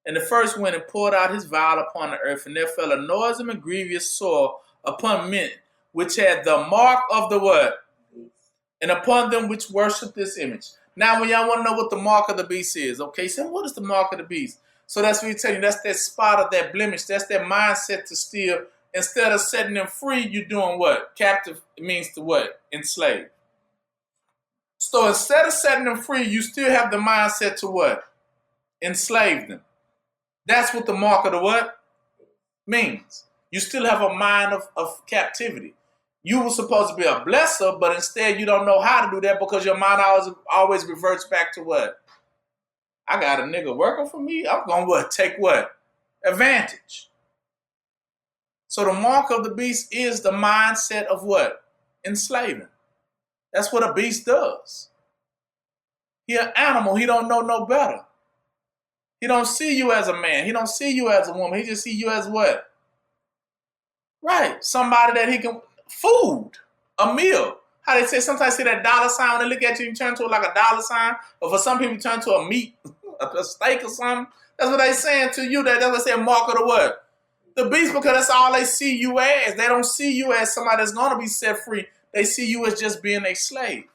Speaker 2: And the first went and poured out his vial upon the earth, and there fell a noisome and grievous sore upon men, which had the mark of the what? And upon them which worship this image. Now, when y'all want to know what the mark of the beast is, okay, so what is the mark of the beast? So that's what he's telling you. That's that spot of that blemish. That's that mindset to steal. Instead of setting them free, you're doing what? Captive means to what? Enslave. So instead of setting them free, you still have the mindset to what? Enslave them. That's what the mark of the what? Means. You still have a mind of captivity. You were supposed to be a blesser, but instead you don't know how to do that because your mind always reverts back to what? I got a nigga working for me. I'm going to what? Take what? advantage. So the mark of the beast is the mindset of what? Enslaving. That's what a beast does. He an animal. He don't know no better. He don't see you as a man. He don't see you as a woman. He just see you as what? Right. Somebody that he can, food, a meal. How they say, sometimes see that dollar sign when they look at you, you turn to it like a dollar sign. Or for some people, turn to a meat, a steak or something. That's what they saying to you. That's what they say, mark of the what? The beast, because that's all they see you as. They don't see you as somebody that's going to be set free. They see you as just being a slave.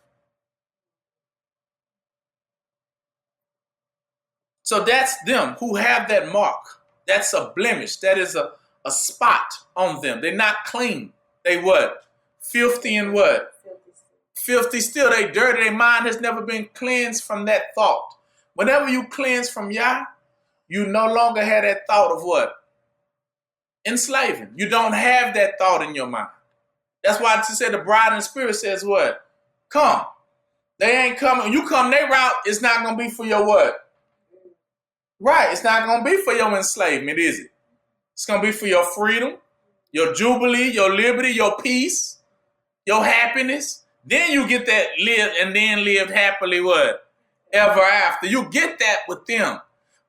Speaker 2: So that's them who have that mark. That's a blemish. That is a spot on them. They're not clean. They what? Filthy and what? Filthy still. They dirty. Their mind has never been cleansed from that thought. Whenever you cleanse from Yah, you no longer have that thought of what? Enslaving. You don't have that thought in your mind. That's why it said the bride and spirit says what? Come. They ain't coming. You come their route, it's not going to be for your what? Right. It's not going to be for your enslavement, is it? It's going to be for your freedom, your jubilee, your liberty, your peace, your happiness. Then you get that live and then lived happily what? Ever after. You get that with them.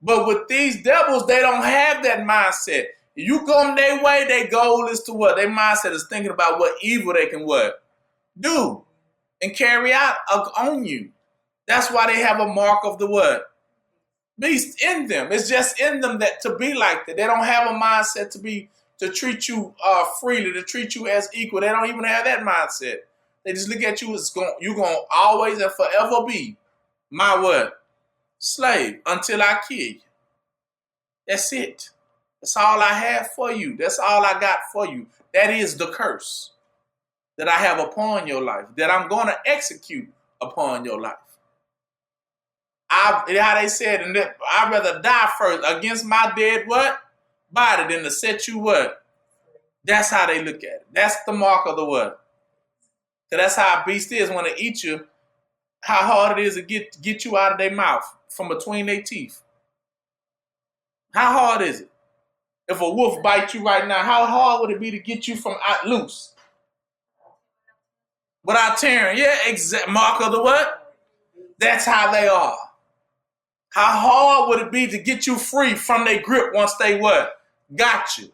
Speaker 2: But with these devils, they don't have that mindset. You come their way, their goal is to what? Their mindset is thinking about what evil they can what? Do and carry out on you. That's why they have a mark of the what? Beast in them. It's just in them that to be like that. They don't have a mindset to treat you freely, to treat you as equal. They don't even have that mindset. They just look at you as you're going to always and forever be my what? Slave until I kill you. That's it. That's all I have for you. That's all I got for you. That is the curse that I have upon your life, that I'm going to execute upon your life. How they said, and I'd rather die first against my dead what? Body than to set you what? That's how they look at it. That's the mark of the what? Because that's how a beast is when they eat you, how hard it is to get you out of their mouth from between their teeth. How hard is it? If a wolf bites you right now, how hard would it be to get you from out loose? Without tearing. Yeah, exact mark of the what? That's how they are. How hard would it be to get you free from their grip once they what? Got you.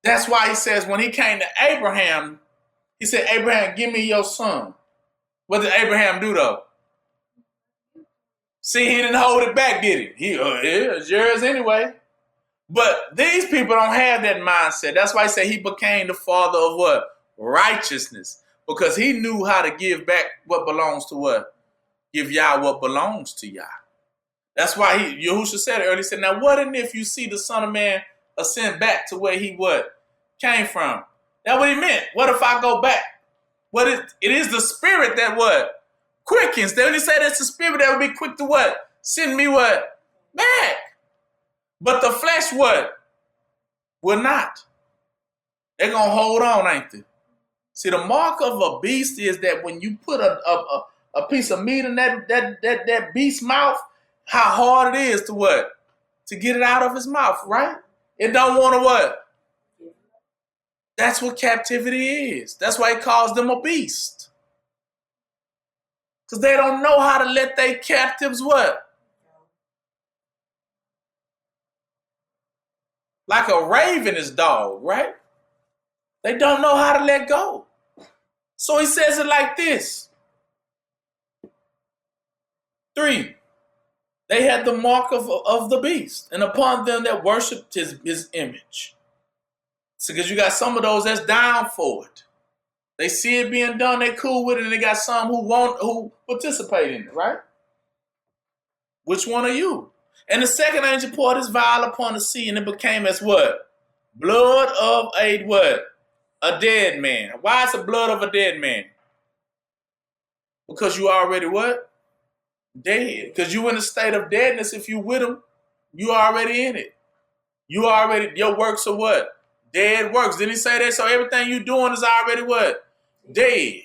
Speaker 2: That's why he says when he came to Abraham, he said, Abraham, give me your son. What did Abraham do though? See, he didn't hold it back, did he? Yeah, it's yours anyway. But these people don't have that mindset. That's why he said he became the father of what? Righteousness. Because he knew how to give back what belongs to what? Give Yah what belongs to Yah. That's why Yahushua said it earlier. He said, now what if you see the Son of Man ascend back to where he what? Came from? That's what he meant. What if I go back? It is the spirit that what? Quickens. They only say that's the spirit that will be quick to what? Send me what? Back. But the flesh what? Will not. They're going to hold on, ain't they? See, the mark of a beast is that when you put a piece of meat in that beast's mouth, how hard it is to what? To get it out of his mouth, right? It don't want to what? That's what captivity is. That's why he calls them a beast. Because they don't know how to let their captives what? Like a ravenous dog, right? They don't know how to let go. So he says it like this. 3, they had the mark of the beast, and upon them that worshipped his image. So because you got some of those that's down for it. They see it being done, they cool with it, and they got some who participate in it, right? Which one are you? And the second angel poured his vial upon the sea, and it became as what? Blood of a what? A dead man. Why is the blood of a dead man? Because you already what? Dead. Because you in a state of deadness. If you with him, you already in it. Your works are what? Dead works. Didn't he say that? So everything you doing is already what? Dead.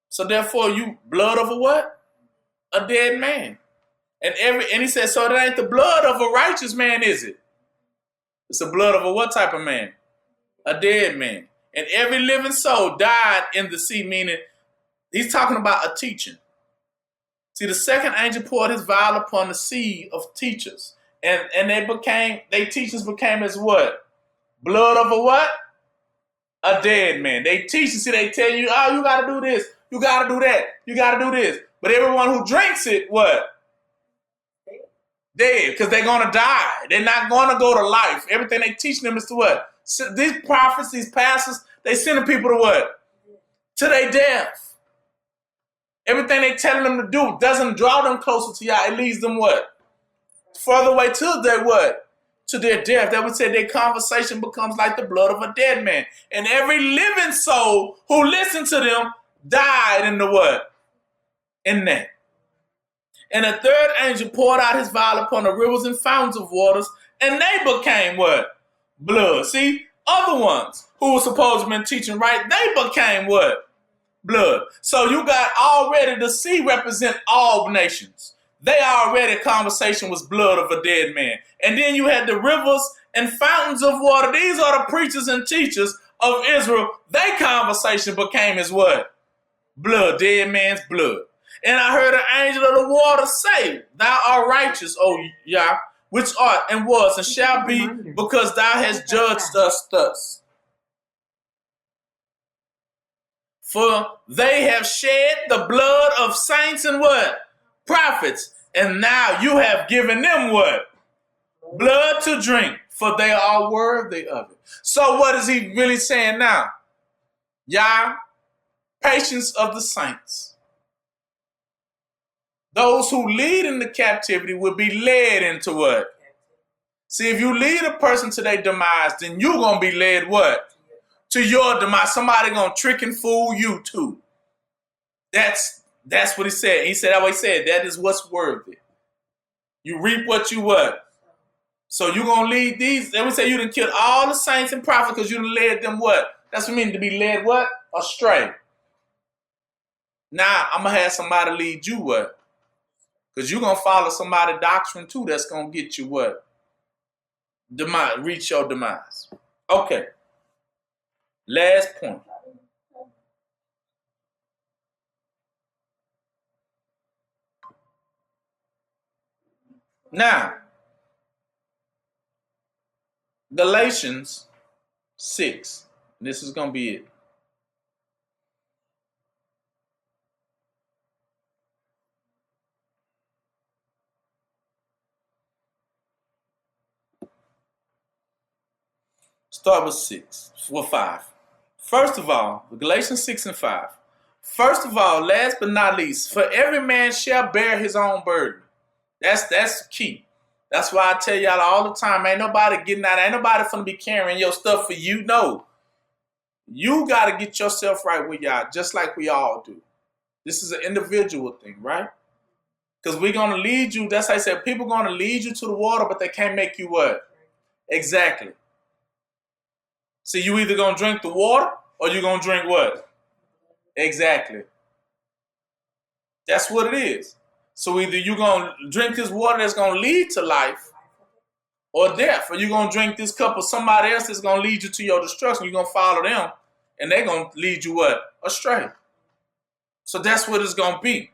Speaker 2: So therefore you blood of a what? A dead man. And he said, so that ain't the blood of a righteous man, is it? It's the blood of a what type of man? A dead man. And every living soul died in the sea, meaning he's talking about a teaching. See, the second angel poured his vial upon the sea of teachers. And they teachers became as what? Blood of a what? A dead man. They teach you, see, they tell you, oh, you got to do this. You got to do that. You got to do this. But everyone who drinks it, what? Dead, because they're going to die. They're not going to go to life. Everything they teach them is to what? So these prophets, these pastors, they sending people to what? To their death. Everything they telling them to do doesn't draw them closer to Yah. It leads them what? Further away to their what? To their death. That would say their conversation becomes like the blood of a dead man. And every living soul who listened to them died in the what? In that. And the third angel poured out his vial upon the rivers and fountains of waters, and they became what? Blood. See, other ones who were supposed to have been teaching right, they became what? Blood. So you got already the sea represent all nations. They already conversation was blood of a dead man. And then you had the rivers and fountains of water. These are the preachers and teachers of Israel. Their conversation became as what? Blood, dead man's blood. And I heard an angel of the water say, thou art righteous, O Yah, which art and was and shall be, because thou hast judged us thus. For they have shed the blood of saints and what? Prophets. And now you have given them what? Blood to drink, for they are worthy of it. So what is he really saying now? Yah, patience of the saints. Those who lead into captivity will be led into what? See, if you lead a person to their demise, then you're going to be led what? To your demise. Somebody going to trick and fool you too. That's what he said. He said, that's what he said. That is what's worthy. You reap what you what? So you're going to lead these. Then we say you done killed all the saints and prophets because you done led them what? That's what it means to be led what? Astray. Now, I'm going to have somebody lead you what? Because you're going to follow somebody's doctrine too that's going to get you what? Demise, reach your demise. Okay. Last point. Now, Galatians 6. This is going to be it. Start with 6, or 5. First of all, Galatians 6 and 5. First of all, last but not least, for every man shall bear his own burden. That's key. That's why I tell y'all all the time, ain't nobody getting out, ain't nobody finna be carrying your stuff for you. No. You got to get yourself right with y'all, just like we all do. This is an individual thing, right? Because we're going to lead you, that's how I said, people going to lead you to the water, but they can't make you what? Exactly. So you either going to drink the water or you're going to drink what? Exactly. That's what it is. So either you're going to drink this water that's going to lead to life or death, or you're going to drink this cup of somebody else that's going to lead you to your destruction. You're going to follow them, and they're going to lead you what? Astray. So that's what it's going to be.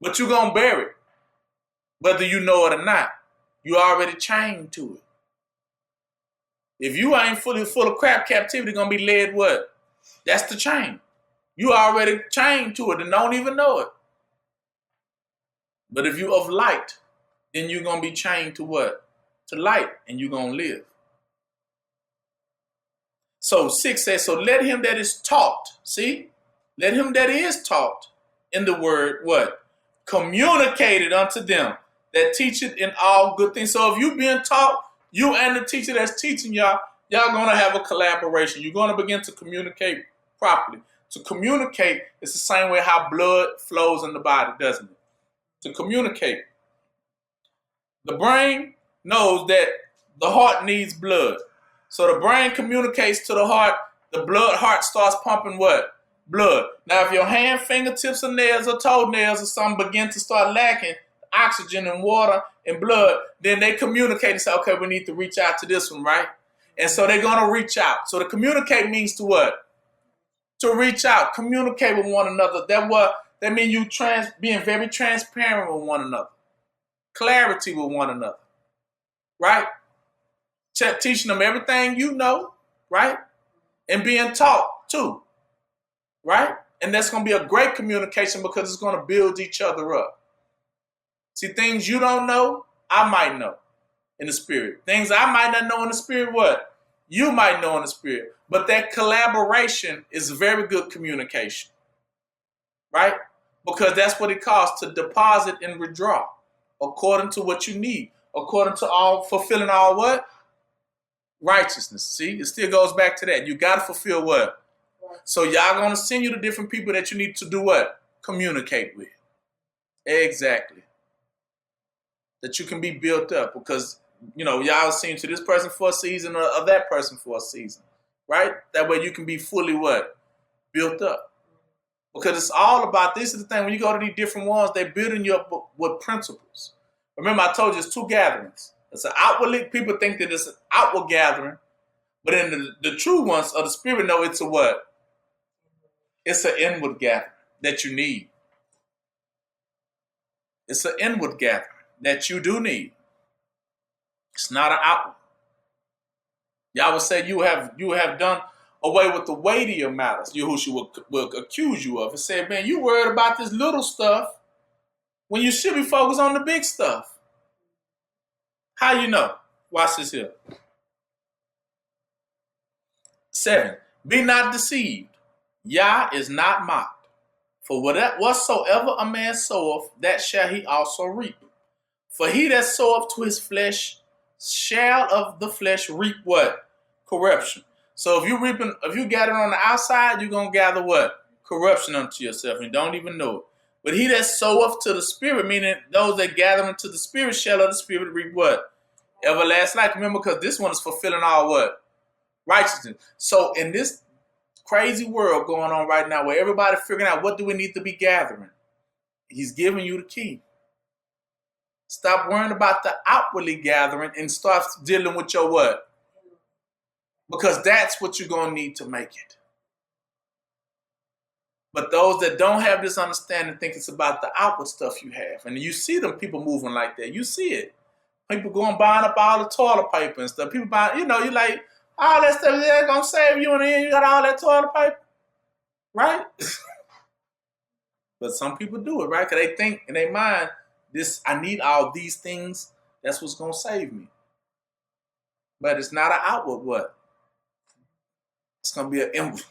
Speaker 2: But you're going to bear it, whether you know it or not. You already chained to it. If you ain't full of crap, captivity going to be led what? That's the chain. You already chained to it and don't even know it. But if you of light, then you're going to be chained to what? To light, and you're going to live. So 6 says, so let him that is taught, see? Let him that is taught in the word, what? Communicated unto them that teacheth in all good things. So if you being taught, you and the teacher that's teaching y'all going to have a collaboration. You're going to begin to communicate properly. To communicate is the same way how blood flows in the body, doesn't it? To communicate. The brain knows that the heart needs blood. So the brain communicates to the heart. The heart starts pumping what? Blood. Now, if your hand, fingertips, or nails, or toenails, or something begin to start lacking, oxygen and water and blood, then they communicate and say, okay, we need to reach out to this one, right? And so they're going to reach out. So to communicate means to what? To reach out, communicate with one another. That means you being very transparent with one another. Clarity with one another, right? Teaching them everything you know, right? And being taught too, right? And that's going to be a great communication because it's going to build each other up. See, things you don't know, I might know in the spirit. Things I might not know in the spirit, what? You might know in the spirit. But that collaboration is very good communication, right? Because that's what it costs to deposit and withdraw according to what you need, according to all, fulfilling all what? Righteousness. See, it still goes back to that. You got to fulfill what? So y'all going to send you to different people that you need to do what? Communicate with. Exactly. That you can be built up because, you know, y'all send to this person for a season or that person for a season, right? That way you can be fully what? Built up. Because it's all about, this is the thing, when you go to these different ones, they're building you up with principles. Remember, I told you it's two gatherings. It's an outwardly, people think that it's an outward gathering, but in the true ones of the spirit, no, it's a what? It's an inward gathering that you need. It's an inward gathering that you do need. It's not an outward. Y'all would say you have done away with the weightier matters, Yahushua will accuse you of and say, man, you worried about this little stuff when you should be focused on the big stuff. How you know? Watch this here. 7, be not deceived. Yah is not mocked. For whatsoever a man soweth, that shall he also reap. For he that soweth to his flesh shall of the flesh reap what? Corruption. So if you gather on the outside, you're going to gather what? Corruption unto yourself, and you don't even know it. But he that soweth to the spirit, meaning those that gather into the spirit, shall of the spirit reap what? Everlasting life. Remember, because this one is fulfilling all what? Righteousness. So in this crazy world going on right now, where everybody figuring out what do we need to be gathering, he's giving you the key. Stop worrying about the outwardly gathering and start dealing with your what? Because that's what you're going to need to make it. But those that don't have this understanding think it's about the outward stuff you have. And you see them people moving like that. You see it. People going buying up all the toilet paper and stuff. People buying, you're like, all that stuff that's going to save you, and then you got all that toilet paper. Right? But some people do it, right? Because they think in their mind, I need all these things. That's what's going to save me. But it's not an outward what? It's going to be an inward.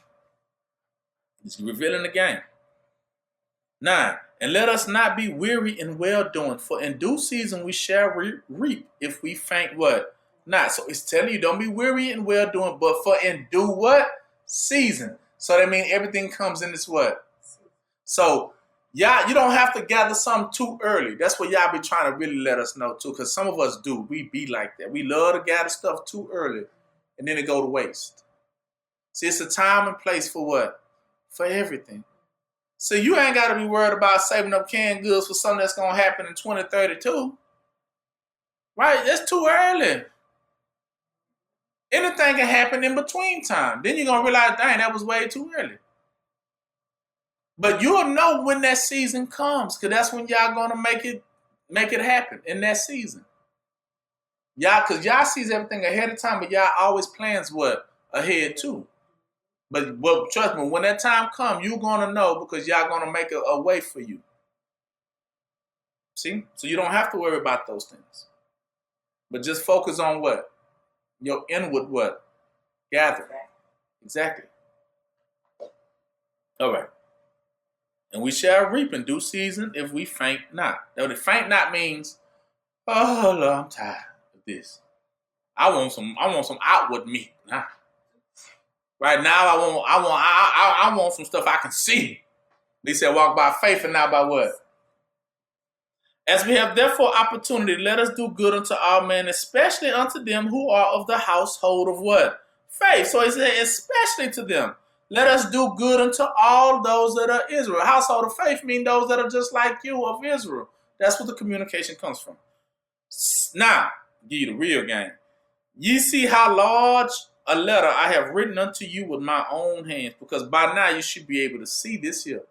Speaker 2: It's revealing the game. 9, and let us not be weary in well-doing, for in due season we shall reap if we faint what? Not. So it's telling you, don't be weary in well-doing, but for in due what? Season. So that means everything comes in this what? So, y'all, you don't have to gather something too early. That's what y'all be trying to really let us know too, because some of us do. We be like that. We love to gather stuff too early, and then it go to waste. See, it's a time and place for what? For everything. So you ain't got to be worried about saving up canned goods for something that's going to happen in 2032. Right? That's too early. Anything can happen in between time. Then you're going to realize, dang, that was way too early. But you'll know when that season comes, because that's when y'all going to make it happen in that season. Y'all, because y'all sees everything ahead of time, but y'all always plans what? Ahead too. But trust me, when that time comes, you're going to know because y'all going to make a way for you. See? So you don't have to worry about those things. But just focus on what? Your inward what? Gather. Exactly. All right. And we shall reap in due season if we faint not. Now, the faint not means, oh, Lord, I'm tired of this. I want some outward meat. Nah. Right now, I want some stuff I can see. They said, walk by faith and not by what? As we have therefore opportunity, let us do good unto all men, especially unto them who are of the household of what? Faith. So he said, especially to them. Let us do good unto all those that are Israel. Household of faith means those that are just like you of Israel. That's what the communication comes from. Now, give you the real game. Ye see how large a letter I have written unto you with my own hands, because by now you should be able to see this here.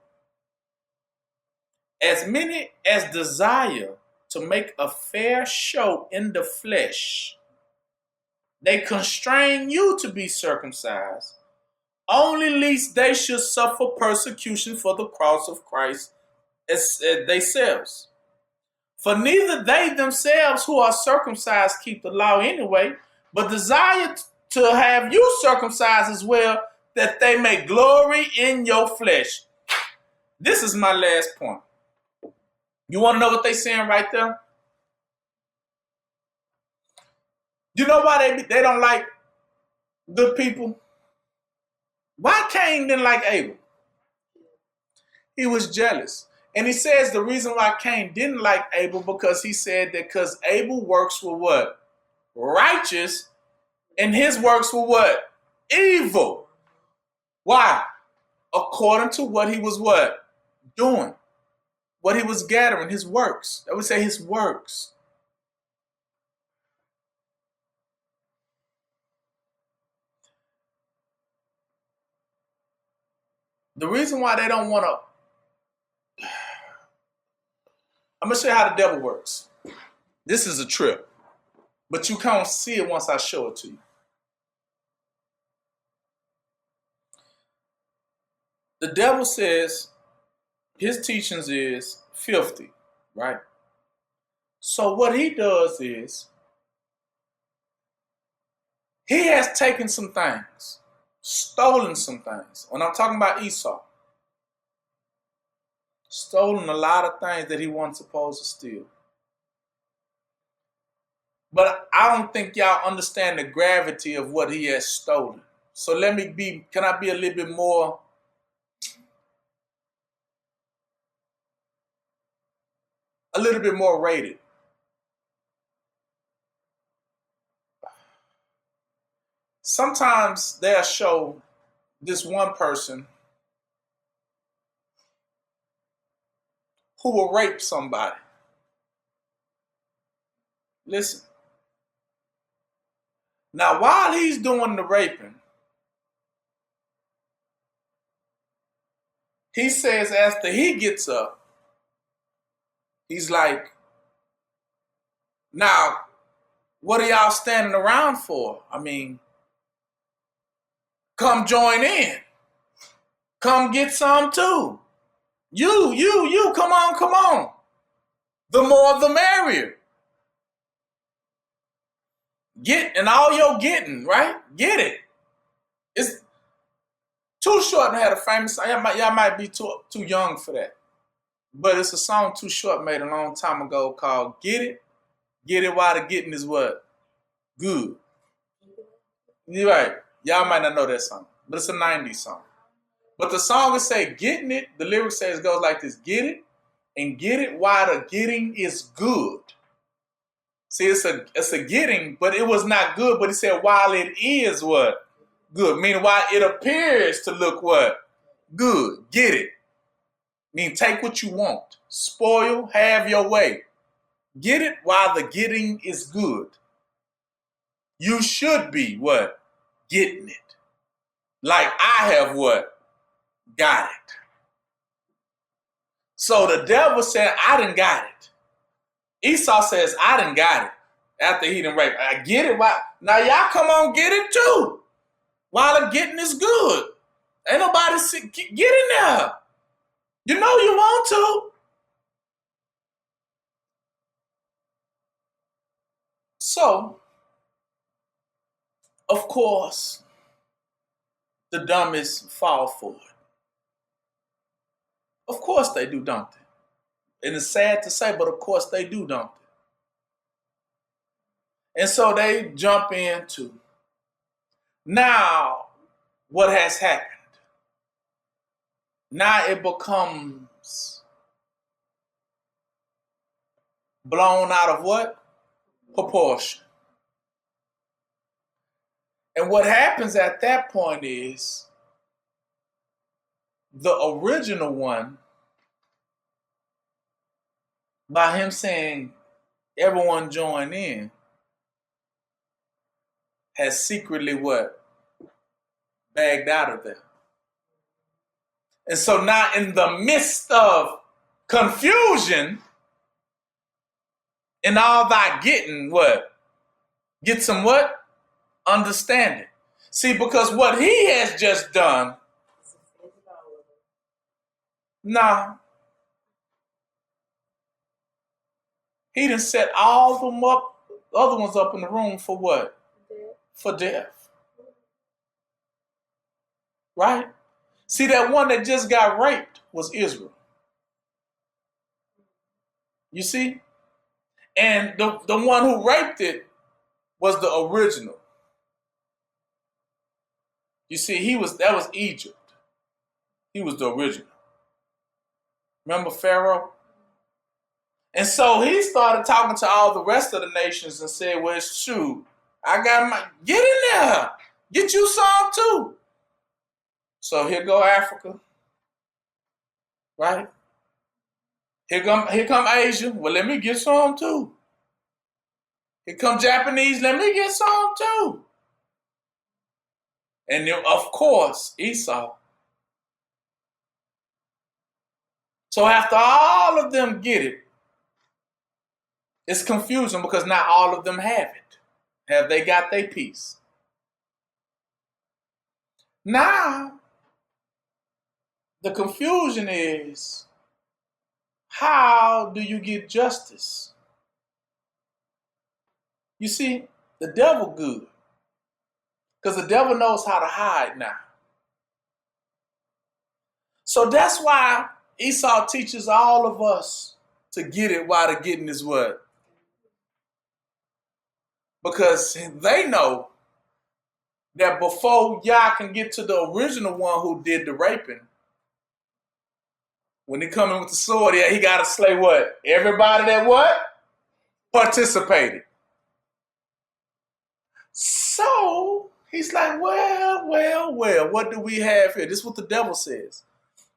Speaker 2: As many as desire to make a fair show in the flesh, they constrain you to be circumcised, only lest they should suffer persecution for the cross of Christ as themselves. For neither they themselves who are circumcised keep the law anyway, but desire to have you circumcised as well, that they may glory in your flesh. This is my last point. You want to know what they're saying right there? You know why they don't like good people? Why Cain didn't like Abel? He was jealous. And he says the reason why Cain didn't like Abel, because he said that because Abel's works were what? Righteous, and his works were what? Evil. Why? According to what he was what? Doing. What he was gathering, his works. I would say his works. The reason why they don't want to, I'm going to show you how the devil works. This is a trip, but you can't see it once I show it to you. The devil says his teachings is filthy, right? So what he does is he has taken some things, stolen some things. When I'm talking about Esau, stolen a lot of things that he wasn't supposed to steal. But I don't think y'all understand the gravity of what he has stolen. So can I be a little bit more rated? Sometimes they'll show this one person who will rape somebody. Listen. Now, while he's doing the raping, he says after he gets up, he's like, now, what are y'all standing around for? I mean, come join in. Come get some too. You, come on. The more the merrier. Get, and all your getting, right? Get it. It's Too Short had a famous song. Y'all might be too young for that. But it's a song Too Short made a long time ago called Get It. Get it while the getting is what? Good. You're right. Y'all might not know that song. But it's a 90s song. But the song will say, getting it, the lyric says it goes like this: get it, and get it while the getting is good. See, it's a getting, but it was not good. But he said, while it is what? Good. Meaning while it appears to look what? Good. Get it. Mean take what you want. Spoil, have your way. Get it while the getting is good. You should be what? Getting it. Like I have what? Got it. So the devil said, I done got it. Esau says, I done got it. After he done raped. I get it. Why? Now y'all come on, get it too. While the getting is good. Ain't nobody get in there. You know you want to. So, of course, the dumbest fall for it. Of course they do, don't they? And it's sad to say, but of course they do, don't they? And so they jump into. Now, what has happened? Now it becomes blown out of what? Proportion. And what happens at that point is the original one by him saying everyone join in, has secretly what? Bagged out of there. And so now in the midst of confusion and all thy getting what? Get some what? Understanding. See, because what he has just done, nah, he done set all them up, other ones up in the room for what? For death. Right? See, that one that just got raped was Israel. You see? And the one who raped it was the original. You see, that was Egypt. He was the original. Remember Pharaoh? And so he started talking to all the rest of the nations and said, well, shoot, get in there. Get you some too. So here go Africa. Right? Here come Asia. Well, let me get some too. Here come Japanese. Let me get some too. And then, of course, Esau. So after all of them get it, it's confusing because not all of them have it. Have they got their piece? Now, the confusion is, how do you get justice? You see, the devil good. Because the devil knows how to hide now. So that's why Esau teaches all of us to get it while the getting is what? Because they know that before Yah can get to the original one who did the raping, when he come in with the sword, yeah, he got to slay what? Everybody that what? Participated. So he's like, well, what do we have here? This is what the devil says.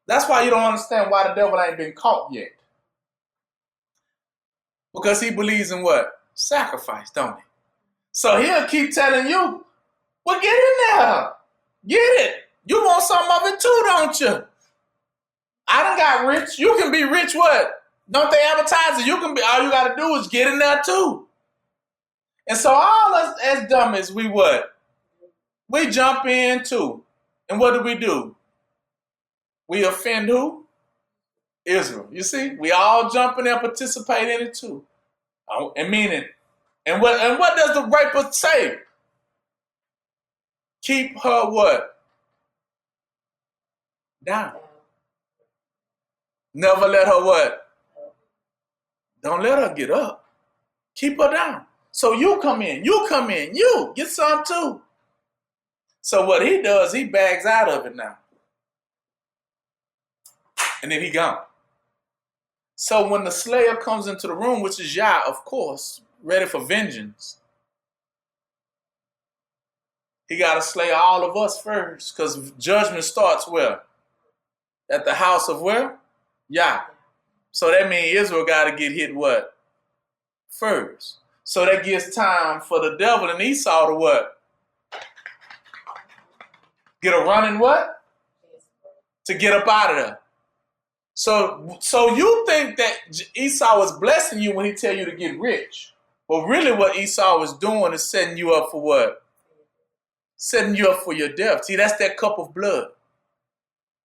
Speaker 2: That's why you don't understand why the devil ain't been caught yet. Because he believes in what? Sacrifice, don't he? So he'll keep telling you, well, get in there. Get it. You want some of it too, don't you? I done got rich. You can be rich what? Don't they advertise it? You can be, all you got to do is get in there too. And so all us as dummies, we what? We jump in too. And what do? We offend who? Israel. You see? We all jump in there and participate in it too. And meaning, and what does the rapist say? Keep her what? Down. Never let her what? Don't let her get up. Keep her down. So you come in, you get some too. So what he does, he bags out of it now. And then he gone. So when the slayer comes into the room, which is Yah, of course, ready for vengeance, he got to slay all of us first, because judgment starts where? At the house of where? Yah. So that means Israel got to get hit what? First. So that gives time for the devil and Esau to what? Get a running what? To get up out of there. So you think that Esau was blessing you when he tell you to get rich. But really what Esau was doing is setting you up for what? Setting you up for your death. See, that's that cup of blood.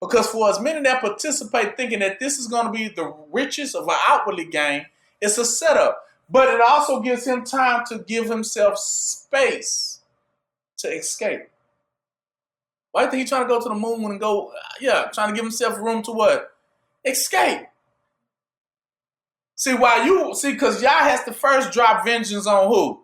Speaker 2: Because for as many that participate thinking that this is going to be the richest of an outwardly gain, it's a setup. But it also gives him time to give himself space to escape. Why do you think he's trying to go to the moon and go, trying to give himself room to what? Escape. See, because Yah has to first drop vengeance on who?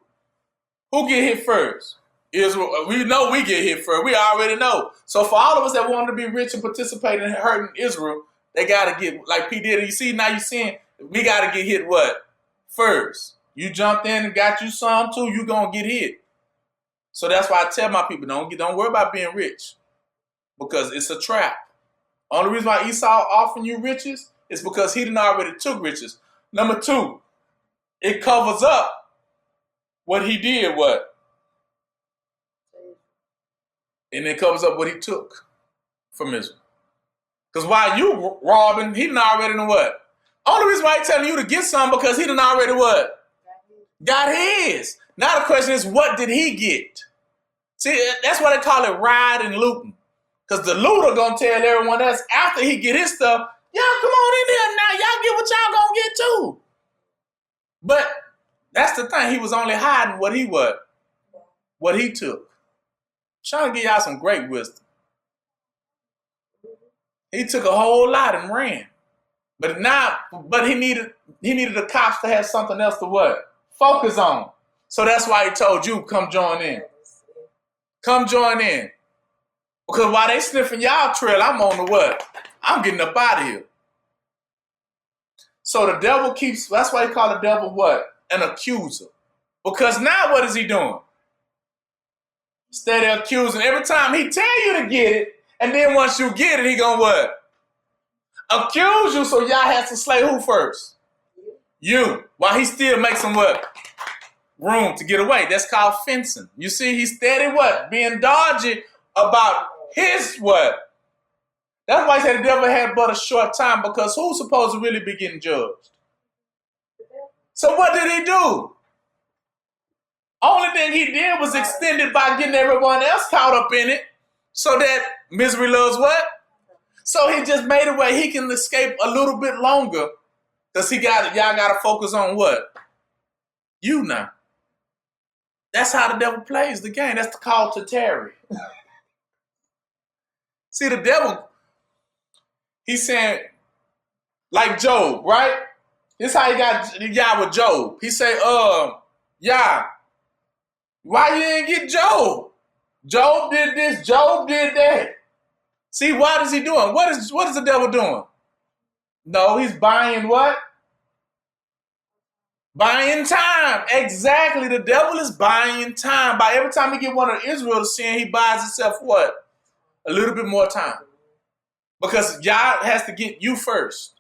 Speaker 2: Who get hit first? Israel. We know we get hit first. We already know. So for all of us that want to be rich and participate in hurting Israel, they got to get, like P. Diddy, you see, now you're seeing, we got to get hit what? First. You jumped in and got you some too, you going to get hit. So that's why I tell my people, don't worry about being rich, because it's a trap. Only reason why Esau offering you riches is because he done already took riches. Number two, it covers up what he did, what? And it covers up what he took from Israel. Because while you robbing, he done already know what? Only reason why he's telling you to get some because he done already what? Got his. Now the question is, what did he get? See, that's why they call it ride and looting. Because the looter gonna tell everyone else after he get his stuff, y'all come on in there now, y'all get what y'all gonna get too. But that's the thing, he was only hiding what he took. I'm trying to give y'all some great wisdom. He took a whole lot and ran. But he needed the cops to have something else to what? Focus on. So that's why he told you, come join in. Come join in. Because while they sniffing y'all trail, I'm on the what? I'm getting up out of here. So the devil that's why he call the devil what? An accuser. Because now what is he doing? Steady accusing. Every time he tell you to get it, and then once you get it, he gonna what? Accuse you, so y'all has to slay who first? You. While he still makes some what? Room to get away. That's called fencing. You see, he's steady what? Being dodgy about his what? That's why he said the devil had but a short time, because who's supposed to really be getting judged? So what did he do? Only thing he did was extend it by getting everyone else caught up in it, so that misery loves what? So he just made it where he can escape a little bit longer, because y'all got to focus on what? You now. That's how the devil plays the game. That's the call to tarry. See, the devil, he's saying, like Job, right? This is how he got Yah with Job. He say, Yah, why you didn't get Job? Job did this, Job did that. See, what is he doing? What is the devil doing? No, he's buying what? Buying time. Exactly. The devil is buying time. By every time he get one of Israel to sin, he buys himself what? A little bit more time. Because Yah has to get you first.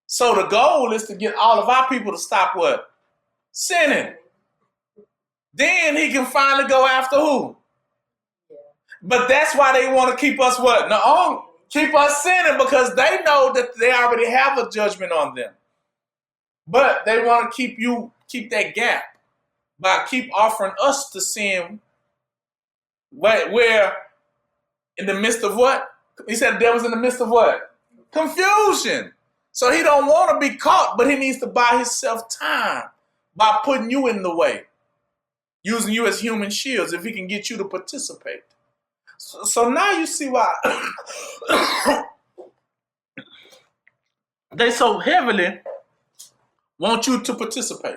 Speaker 2: So the goal is to get all of our people to stop what? Sinning. Then he can finally go after who? But that's why they want to keep us what? No, keep us sinning, because they know that they already have a judgment on them. But they want to keep that gap by keep offering us to sin where in the midst of what? He said the devil's in the midst of what? Confusion. So he don't want to be caught, but he needs to buy himself time by putting you in the way, using you as human shields if he can get you to participate. So now you see why they so heavily want you to participate.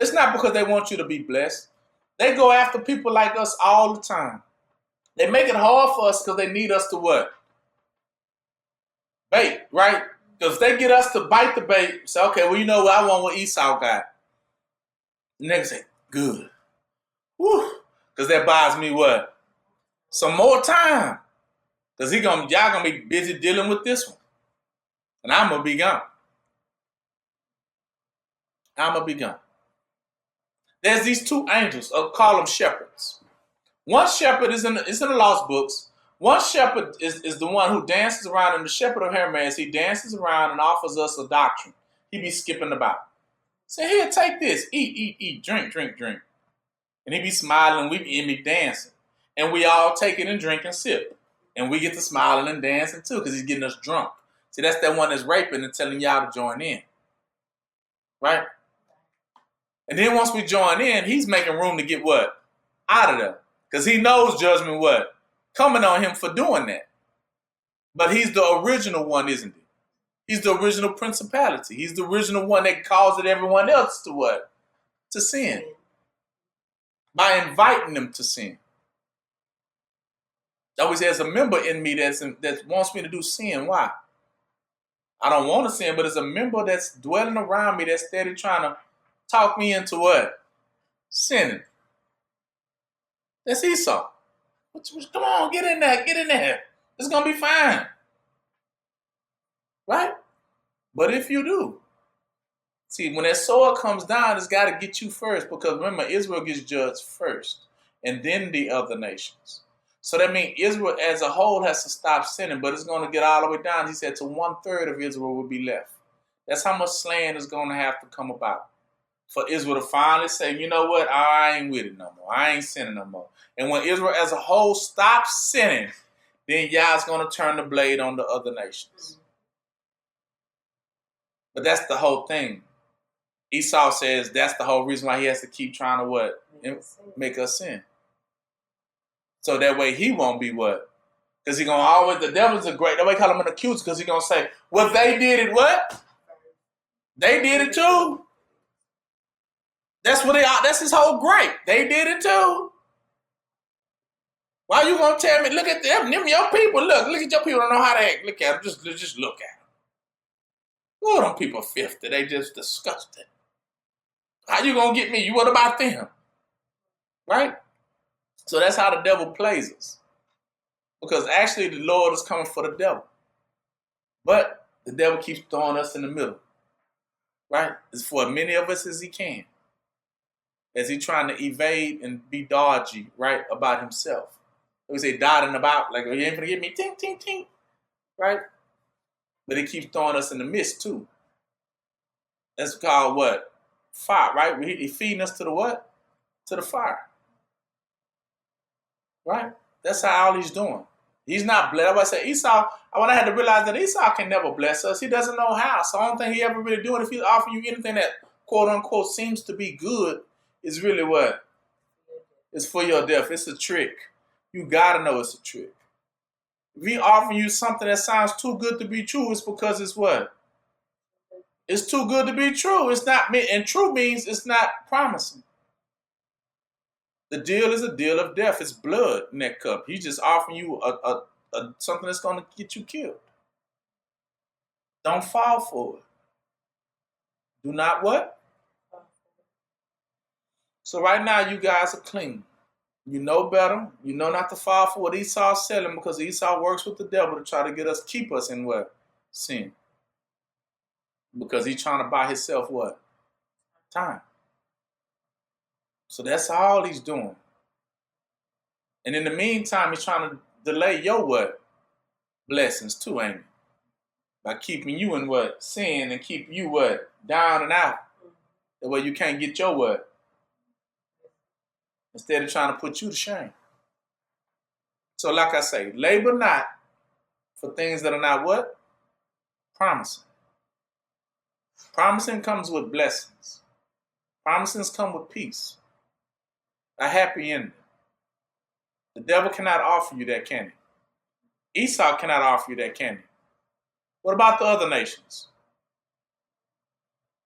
Speaker 2: It's not because they want you to be blessed. They go after people like us all the time. They make it hard for us because they need us to what? Bait, right? Because they get us to bite the bait. Say, okay, well, you know what? I want what Esau got. And they say, good. Whew. Because that buys me what? Some more time. Because y'all going to be busy dealing with this one. And I'm going to be gone. I'm going to be gone. There's these two angels. I'll call them shepherds. One shepherd is in the lost books. One shepherd is the one who dances around, and the shepherd of Hermes, he dances around and offers us a doctrine. He be skipping about. Say, here, take this. Eat, drink. And he be smiling, we be dancing. And we all take it and drink and sip. And we get to smiling and dancing too, because he's getting us drunk. See, that's that one that's raping and telling y'all to join in. Right? And then once we join in, he's making room to get what? Out of there. Because he knows judgment what? Coming on him for doing that. But he's the original one, isn't he? He's the original principality. He's the original one that caused everyone else to what? To sin. By inviting them to sin. Always there's a member in me that wants me to do sin. Why? I don't want to sin, but there's a member that's dwelling around me that's steady trying to talk me into what? Sinning. That's Esau. Come on, get in there. It's going to be fine. Right? But if you do, see, when that sword comes down, it's got to get you first, because remember, Israel gets judged first, and then the other nations. So that means Israel as a whole has to stop sinning, but it's going to get all the way down. He said to 1/3 of Israel will be left. That's how much slaying is going to have to come about for Israel to finally say, you know what, I ain't with it no more. I ain't sinning no more. And when Israel as a whole stops sinning, then Yah's going to turn the blade on the other nations. But that's the whole thing. Esau says that's the whole reason why he has to keep trying to what? Make us sin. So that way he won't be what? Because he's going to always, the devil's a great, nobody call him an accuser, because he's going to say, well, they did it what? They did it too. That's his whole gripe. They did it too. Why you gonna tell me? Look at them your people. Look at your people. Don't know how to act. Look at them. Just look at them. Oh, them people filthy. They just disgusting. How you gonna get me? What about them? Right? So that's how the devil plays us. Because actually the Lord is coming for the devil. But the devil keeps throwing us in the middle. Right? It's for as many of us as he can. As he trying to evade and be dodgy, right, about himself. We say dotting about, like, oh, you ain't gonna get me, ting, ting, ting, right? But he keeps throwing us in the midst, too. That's called what? Fire, right? He's feeding us to the what? To the fire. Right? That's how all he's doing. He's not blessed. I say Esau, I had to realize that Esau can never bless us. He doesn't know how. So the only thing he ever really doing, if he's offering you anything that, quote unquote, seems to be good, is really what? It's for your death. It's a trick. You gotta know it's a trick. If he offering you something that sounds too good to be true, it's because it's what? It's too good to be true. It's not, and true means it's not promising. The deal is a deal of death. It's blood in that cup. He's just offering you something that's going to get you killed. Don't fall for it. Do not what? So right now you guys are clean. You know better. You know not to fall for what Esau's selling, because Esau works with the devil to try to keep us in what? Sin. Because he's trying to buy himself what? Time. So that's all he's doing. And in the meantime, he's trying to delay your what? Blessings too, ain't he? By keeping you in what? Sin, and keep you what? Down and out. That way you can't get your what? Instead of trying to put you to shame. So like I say, labor not for things that are not what? Promising. Promising comes with blessings. Promises come with peace. A happy ending. The devil cannot offer you that, can he? Esau cannot offer you that, can he? What about the other nations?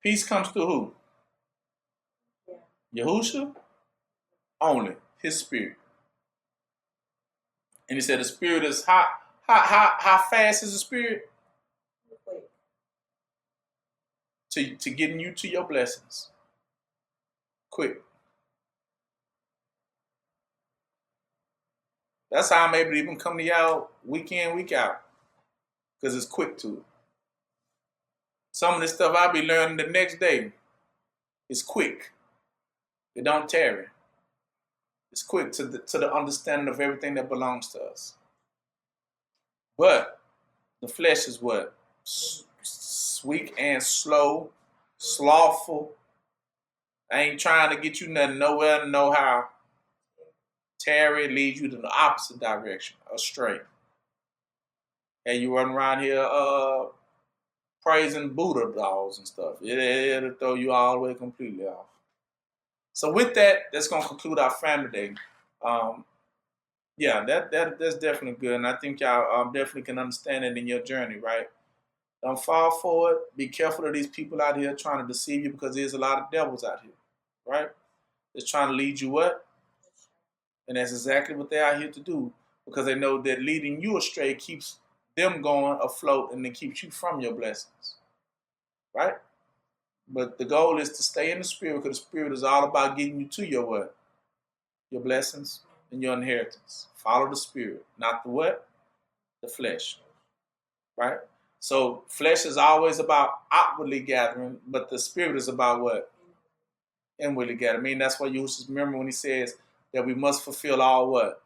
Speaker 2: Peace comes through who? Yahushua? Only his spirit. And he said the spirit is how fast is the spirit? To getting you to your blessings. Quick. That's how I'm able to even come to y'all week in, week out. Because it's quick to it. Some of the stuff I'll be learning the next day is quick. It don't tarry. It's quick to the understanding of everything that belongs to us. But the flesh is what? Weak and slow, slothful. I ain't trying to get you nothing, nowhere, no how. Tarry leads you to the opposite direction, astray. And you run around here praising Buddha dolls and stuff. It'll throw you all the way completely off. So with that, that's going to conclude our family day. Yeah, that's definitely good. And I think y'all definitely can understand it in your journey, right? Don't fall for it. Be careful of these people out here trying to deceive you, because there's a lot of devils out here, right? They're trying to lead you what? And that's exactly what they're out here to do, because they know that leading you astray keeps them going afloat and it keeps you from your blessings, right? But the goal is to stay in the spirit, because the spirit is all about getting you to your what? Your blessings and your inheritance. Follow the spirit, not the what? The flesh, right? So flesh is always about outwardly gathering, but the spirit is about what? Inwardly gathering. I mean, that's why you remember when he says that we must fulfill all what?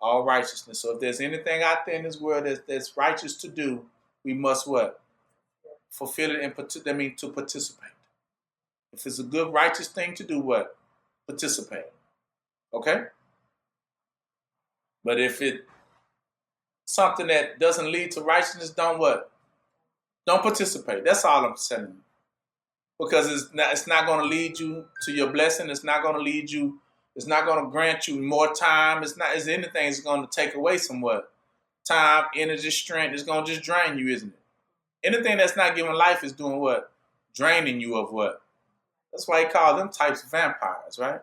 Speaker 2: All righteousness. So if there's anything out there in this world that's righteous to do, we must what? Fulfill it, and that means to participate. If it's a good, righteous thing to do, what? Participate. Okay? But if it's something that doesn't lead to righteousness, don't what? Don't participate. That's all I'm saying. Because it's not going to lead you to your blessing. It's not going to lead you. It's not going to grant you more time. It's anything. It's going to take away some what? Time, energy, strength. It's going to just drain you, isn't it? Anything that's not giving life is doing what? Draining you of what? That's why he called them types of vampires, right?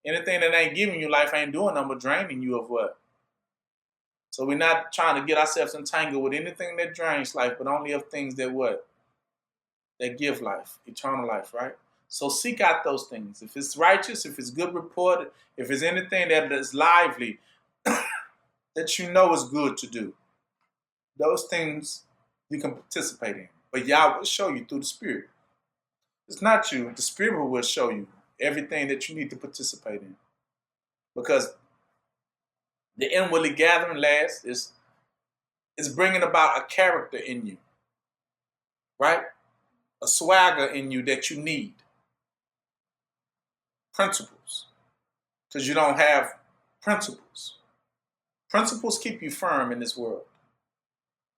Speaker 2: Anything that ain't giving you life ain't doing nothing but draining you of what? So we're not trying to get ourselves entangled with anything that drains life, but only of things that what? That give life, eternal life, right? So seek out those things. If it's righteous, if it's good report, if it's anything that is lively, that you know is good to do, those things you can participate in. But Yah will show you through the Spirit. It's not you. The Spirit will show you everything that you need to participate in. Because the inwardly gathering last is bringing about a character in you, right? A swagger in you that you need. Principles. Because you don't have principles. Principles keep you firm in this world.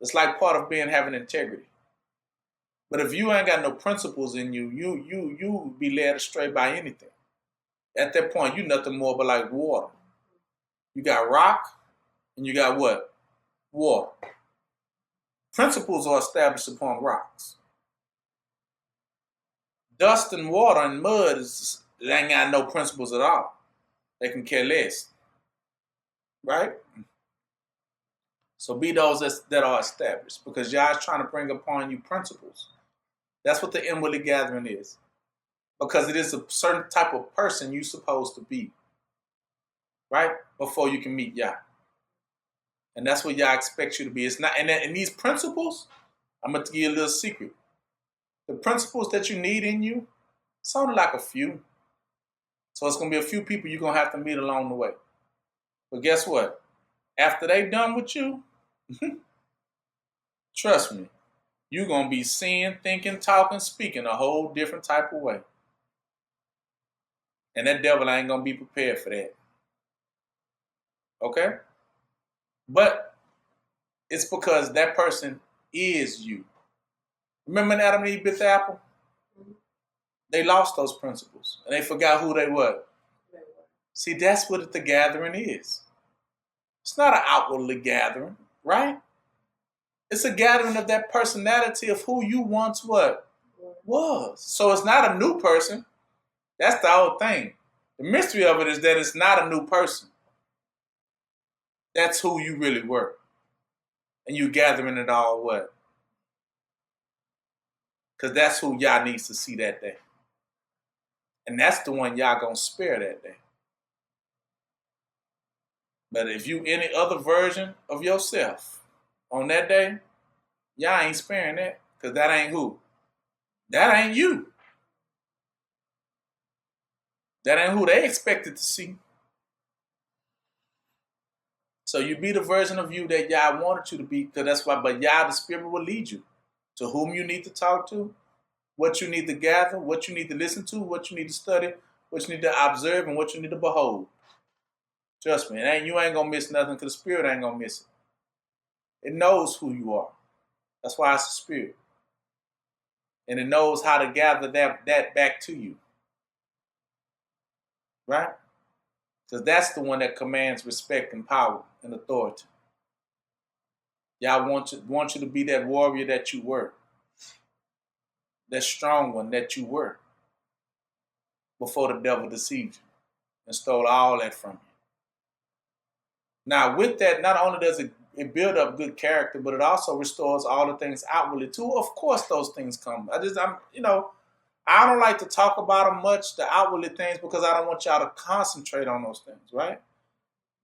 Speaker 2: It's like part of having integrity. But if you ain't got no principles in you, you be led astray by anything. At that point, you nothing more but like water. You got rock and you got what? Water. Principles are established upon rocks. Dust and water and mud they ain't got no principles at all. They can care less. Right? So be those that are established, because Yah is trying to bring upon you principles. That's what the inwardly gathering is. Because it is a certain type of person you're supposed to be. Right? Before you can meet Yah. And that's what Yah expects you to be. It's not, and these principles, I'm going to give you a little secret. The principles that you need in you, it's only like a few. So it's going to be a few people you're going to have to meet along the way. But guess what? After they done with you, trust me, you're going to be seeing, thinking, talking, speaking a whole different type of way. And that devil ain't going to be prepared for that. Okay? But it's because that person is you. Remember when Adam and Eve bit the apple? They lost those principles. And they forgot who they were. See, that's what the gathering is. It's not an outwardly gathering, right? It's a gathering of that personality of who you once what? Was. So it's not a new person. That's the whole thing. The mystery of it is that it's not a new person. That's who you really were. And you gathering it all what? Because that's who Yah needs to see that day. And that's the one Yah gonna spare that day. But if you any other version of yourself on that day, Yah ain't sparing that. Because that ain't who? That ain't you. That ain't who they expected to see. So you be the version of you that Yah wanted you to be, because that's why, but Yah, the Spirit, will lead you to whom you need to talk to, what you need to gather, what you need to listen to, what you need to study, what you need to observe, and what you need to behold. Trust me, you ain't going to miss nothing, because the Spirit ain't going to miss it. It knows who you are. That's why it's the Spirit. And it knows how to gather that back to you. Right? Because that's the one that commands respect and power and authority. Yah want you to be that warrior that you were. That strong one that you were. Before the devil deceived you and stole all that from you. Now with that, not only does it build up good character, but it also restores all the things outwardly too. Of course those things come. I don't like to talk about them much, the outwardly things, because I don't want y'all to concentrate on those things, right?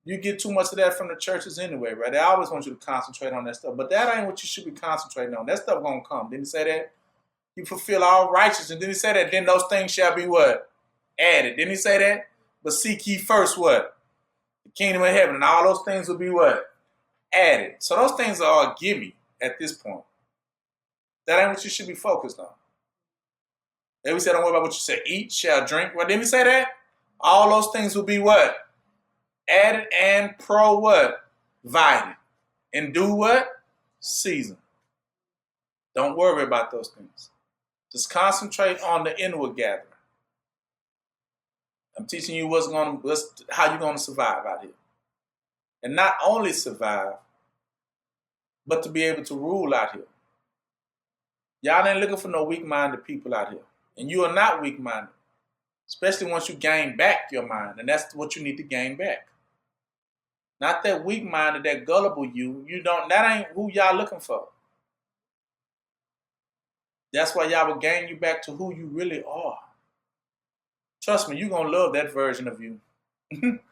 Speaker 2: You get too much of that from the churches anyway, right? They always want you to concentrate on that stuff. But that ain't what you should be concentrating on. That stuff gonna come. Didn't he say that? You fulfill all righteousness. Didn't he say that? Then those things shall be what? Added. Didn't he say that? But seek ye first what? The kingdom of heaven. And all those things will be what? Added. So those things are all gimme at this point. That ain't what you should be focused on. Then we said, don't worry about what you say. Eat, shall drink. Well, didn't we say that? All those things will be what? Added and provided. And do what? Season. Don't worry about those things. Just concentrate on the inward gathering. I'm teaching you how you're going to survive out here. And not only survive, but to be able to rule out here. Y'all ain't looking for no weak-minded people out here. And you are not weak-minded. Especially once you gain back your mind. And that's what you need to gain back. Not that weak-minded, that gullible you. That ain't who y'all looking for. That's why y'all will gain you back to who you really are. Trust me, you're going to love that version of you.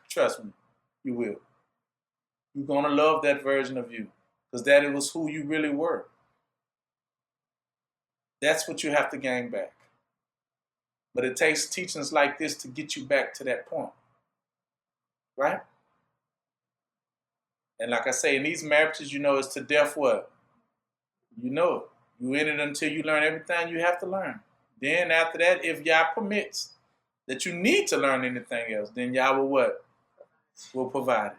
Speaker 2: Trust me, you will. You're going to love that version of you. Because that was who you really were. That's what you have to gain back. But it takes teachings like this to get you back to that point. Right? And like I say, in these marriages, it's to death what? You know it. You in it until you learn everything you have to learn. Then after that, if Yah permits that you need to learn anything else, then Yah will what? Will provide it.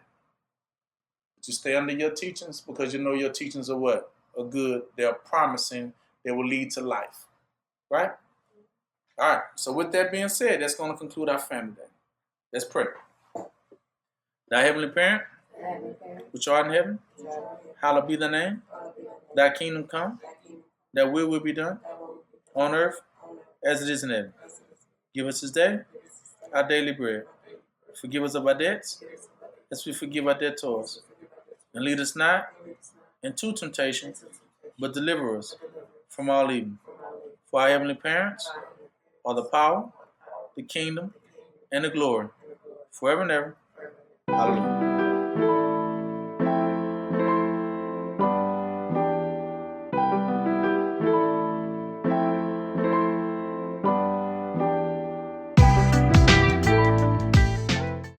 Speaker 2: But you stay under your teachings because you know your teachings are what? Are good. They're promising. They will lead to life. Right? All right. So with that being said, that's going to conclude our family day. Let's pray. Thy heavenly parent, which art in heaven, hallowed be thy name. Thy kingdom come. Thy will be done on earth as it is in heaven. Give us this day our daily bread. Forgive us of our debts as we forgive our debtors. And lead us not into temptation, but deliver us from all evil. For our heavenly parents are the power, the kingdom, and the glory, forever and ever. Hallelujah.